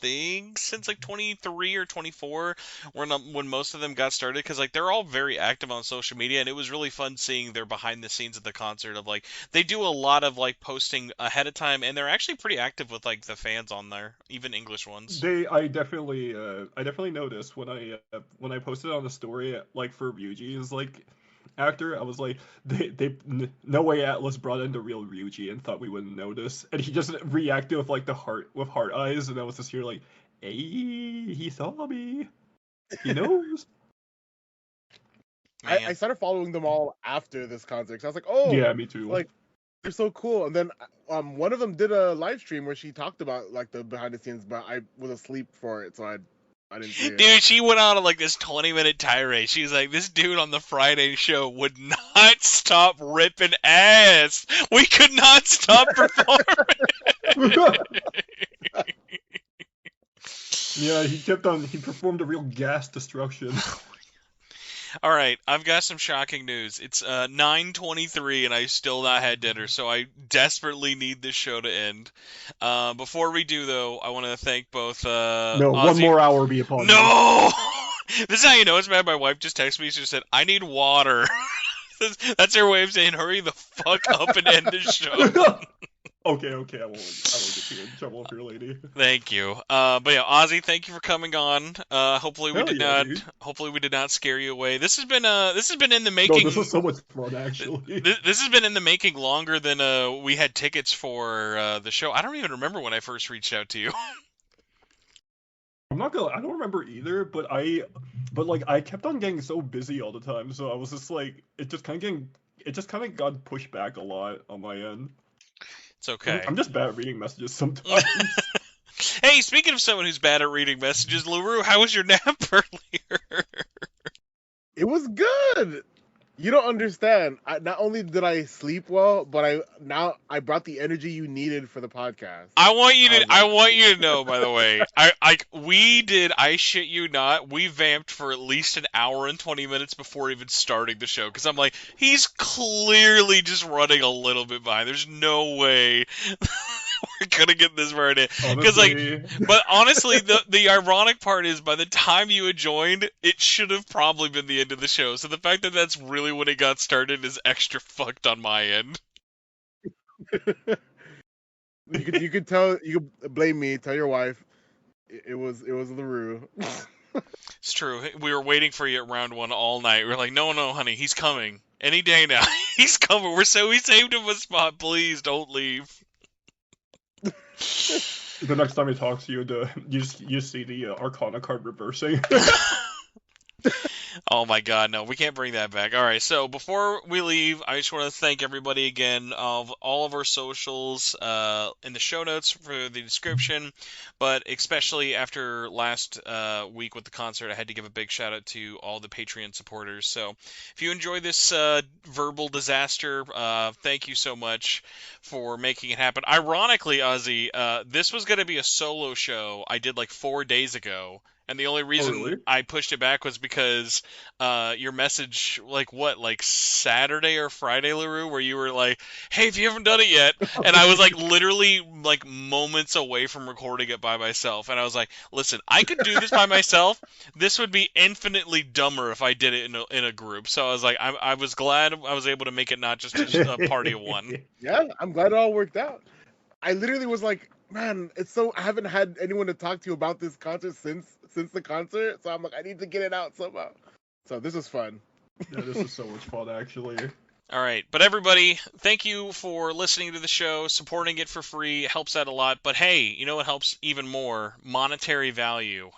think, since like 23 or 24, when most of them got started. Because like they're all very active on social media, and it was really fun seeing their behind the scenes at the concert. Of like they do a lot of like posting ahead of time, and they're actually pretty active with like the fans on there, even English ones. I definitely noticed when I posted on the story like for Ryuji's like actor, I was like, no way Atlas brought in the real Ryuji and thought we wouldn't notice, and he just reacted with like the heart eyes, and I was just here like, hey, he saw me, he knows. I Man. started following them all after this concert. 'Cause I was like, oh, Yeah, me too. like they're so cool. And then one of them did a live stream where she talked about like the behind the scenes, but I was asleep for it, so I didn't see it. Dude, she went on like this 20-minute tirade. She was like, this dude on the Friday show would not stop ripping ass. We could not stop performing. Yeah, he performed a real gas destruction. All right, I've got some shocking news. It's 9:23 and I still not had dinner, so I desperately need this show to end. Before we do, though, I want to thank both No, one Auzzie. more hour be upon you. No! This is how you know it's bad. My wife just texted me. She just said, I need water. That's her way of saying, hurry the fuck up and end this show. Okay, I won't get you in trouble with your lady. Thank you. But yeah, Auzzie, thank you for coming on. Hopefully we Hell did yeah, not. dude. Hopefully we did not scare you away. This has been in the No, making. this was so much fun, actually. This has been in the making longer than we had tickets for the show. I don't even remember when I first reached out to you. I don't remember either, but like I kept on getting so busy all the time, so I was just like, it just kind of got pushed back a lot on my end. It's okay. I'm just bad at reading messages sometimes. Hey, speaking of someone who's bad at reading messages, LaRue, how was your nap earlier? It was good. You don't understand. Not only did I sleep well, but I brought the energy you needed for the podcast. I want you to know, by the way, I shit you not, we vamped for at least an hour and 20 minutes before even starting the show, because I'm like, he's clearly just running a little bit behind. There's no way we're gonna get this far in. Because but honestly, the ironic part is, by the time you had joined, it should have probably been the end of the show. So the fact that that's really when it got started is extra fucked on my end. You could blame me. Tell your wife it was LaRue. It's true. We were waiting for you at round one all night. We are like, no, honey, he's coming any day now. He's coming. We saved him a spot. Please don't leave. The next time he talks to you, you see the Arcana card reversing. Oh my god, no, we can't bring that back. All right, so before we leave, I just want to thank everybody again of all of our socials in the show notes for the description, but especially after last week with the concert, I had to give a big shout out to all the Patreon supporters. So if you enjoy this verbal disaster, thank you so much for making it happen. Ironically, Auzzie, this was going to be a solo show I did like 4 days ago. And the only reason I pushed it back was because your message, like Saturday or Friday, LaRue, where you were like, hey, if you haven't done it yet. And I was like literally like moments away from recording it by myself. And I was like, listen, I could do this by myself. This would be infinitely dumber if I did it in a group. So I was like, I was glad I was able to make it not just a party of one. Yeah, I'm glad it all worked out. I literally was like, man, I haven't had anyone to talk to about this concert since the concert, so I'm like, I need to get it out somehow. So this was fun. Yeah, this is so much fun, actually. All right, but everybody, thank you for listening to the show, supporting it for free. It helps out a lot. But hey, you know what helps even more? Monetary value.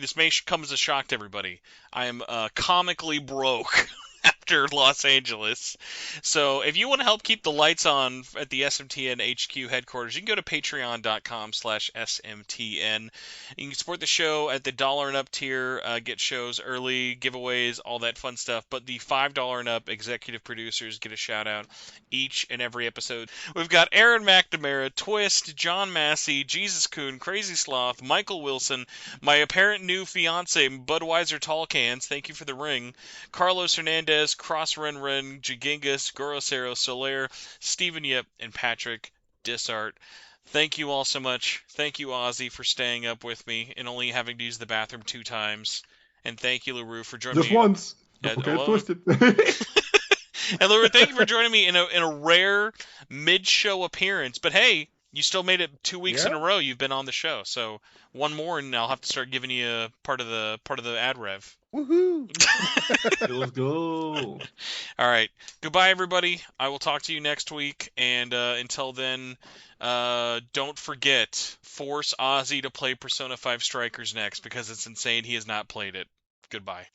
This may come as a shock to everybody. I am comically broke after Los Angeles. So if you want to help keep the lights on at the SMTN HQ headquarters, you can go to patreon.com/SMTN. You can support the show at the $1 and up tier, get shows early, giveaways, all that fun stuff. But the $5 and up executive producers get a shout out each and every episode. We've got Aaron McNamara, Twist, John Massey, Jesus Coon, Crazy Sloth, Michael Wilson, my apparent new fiance, Budweiser Tall Cans, thank you for the ring, Carlos Hernandez, Cross Ren Ren, Jigingus, Gorosero, Solaire, Stephen Yip, and Patrick Dissart. Thank you all so much. Thank you, Auzzie, for staying up with me and only having to use the bathroom 2 times. And thank you, LaRue, for joining Just me. once. Yeah, Don't get it well, twisted. and LaRue, thank you for joining me in a rare mid-show appearance. But hey, you still made it 2 weeks in a row. You've been on the show, so one more, and I'll have to start giving you a part of the ad rev. Woohoo! Let's go. All right, goodbye, everybody. I will talk to you next week, and until then, don't forget, force Auzzie to play Persona 5 Strikers next because it's insane he has not played it. Goodbye.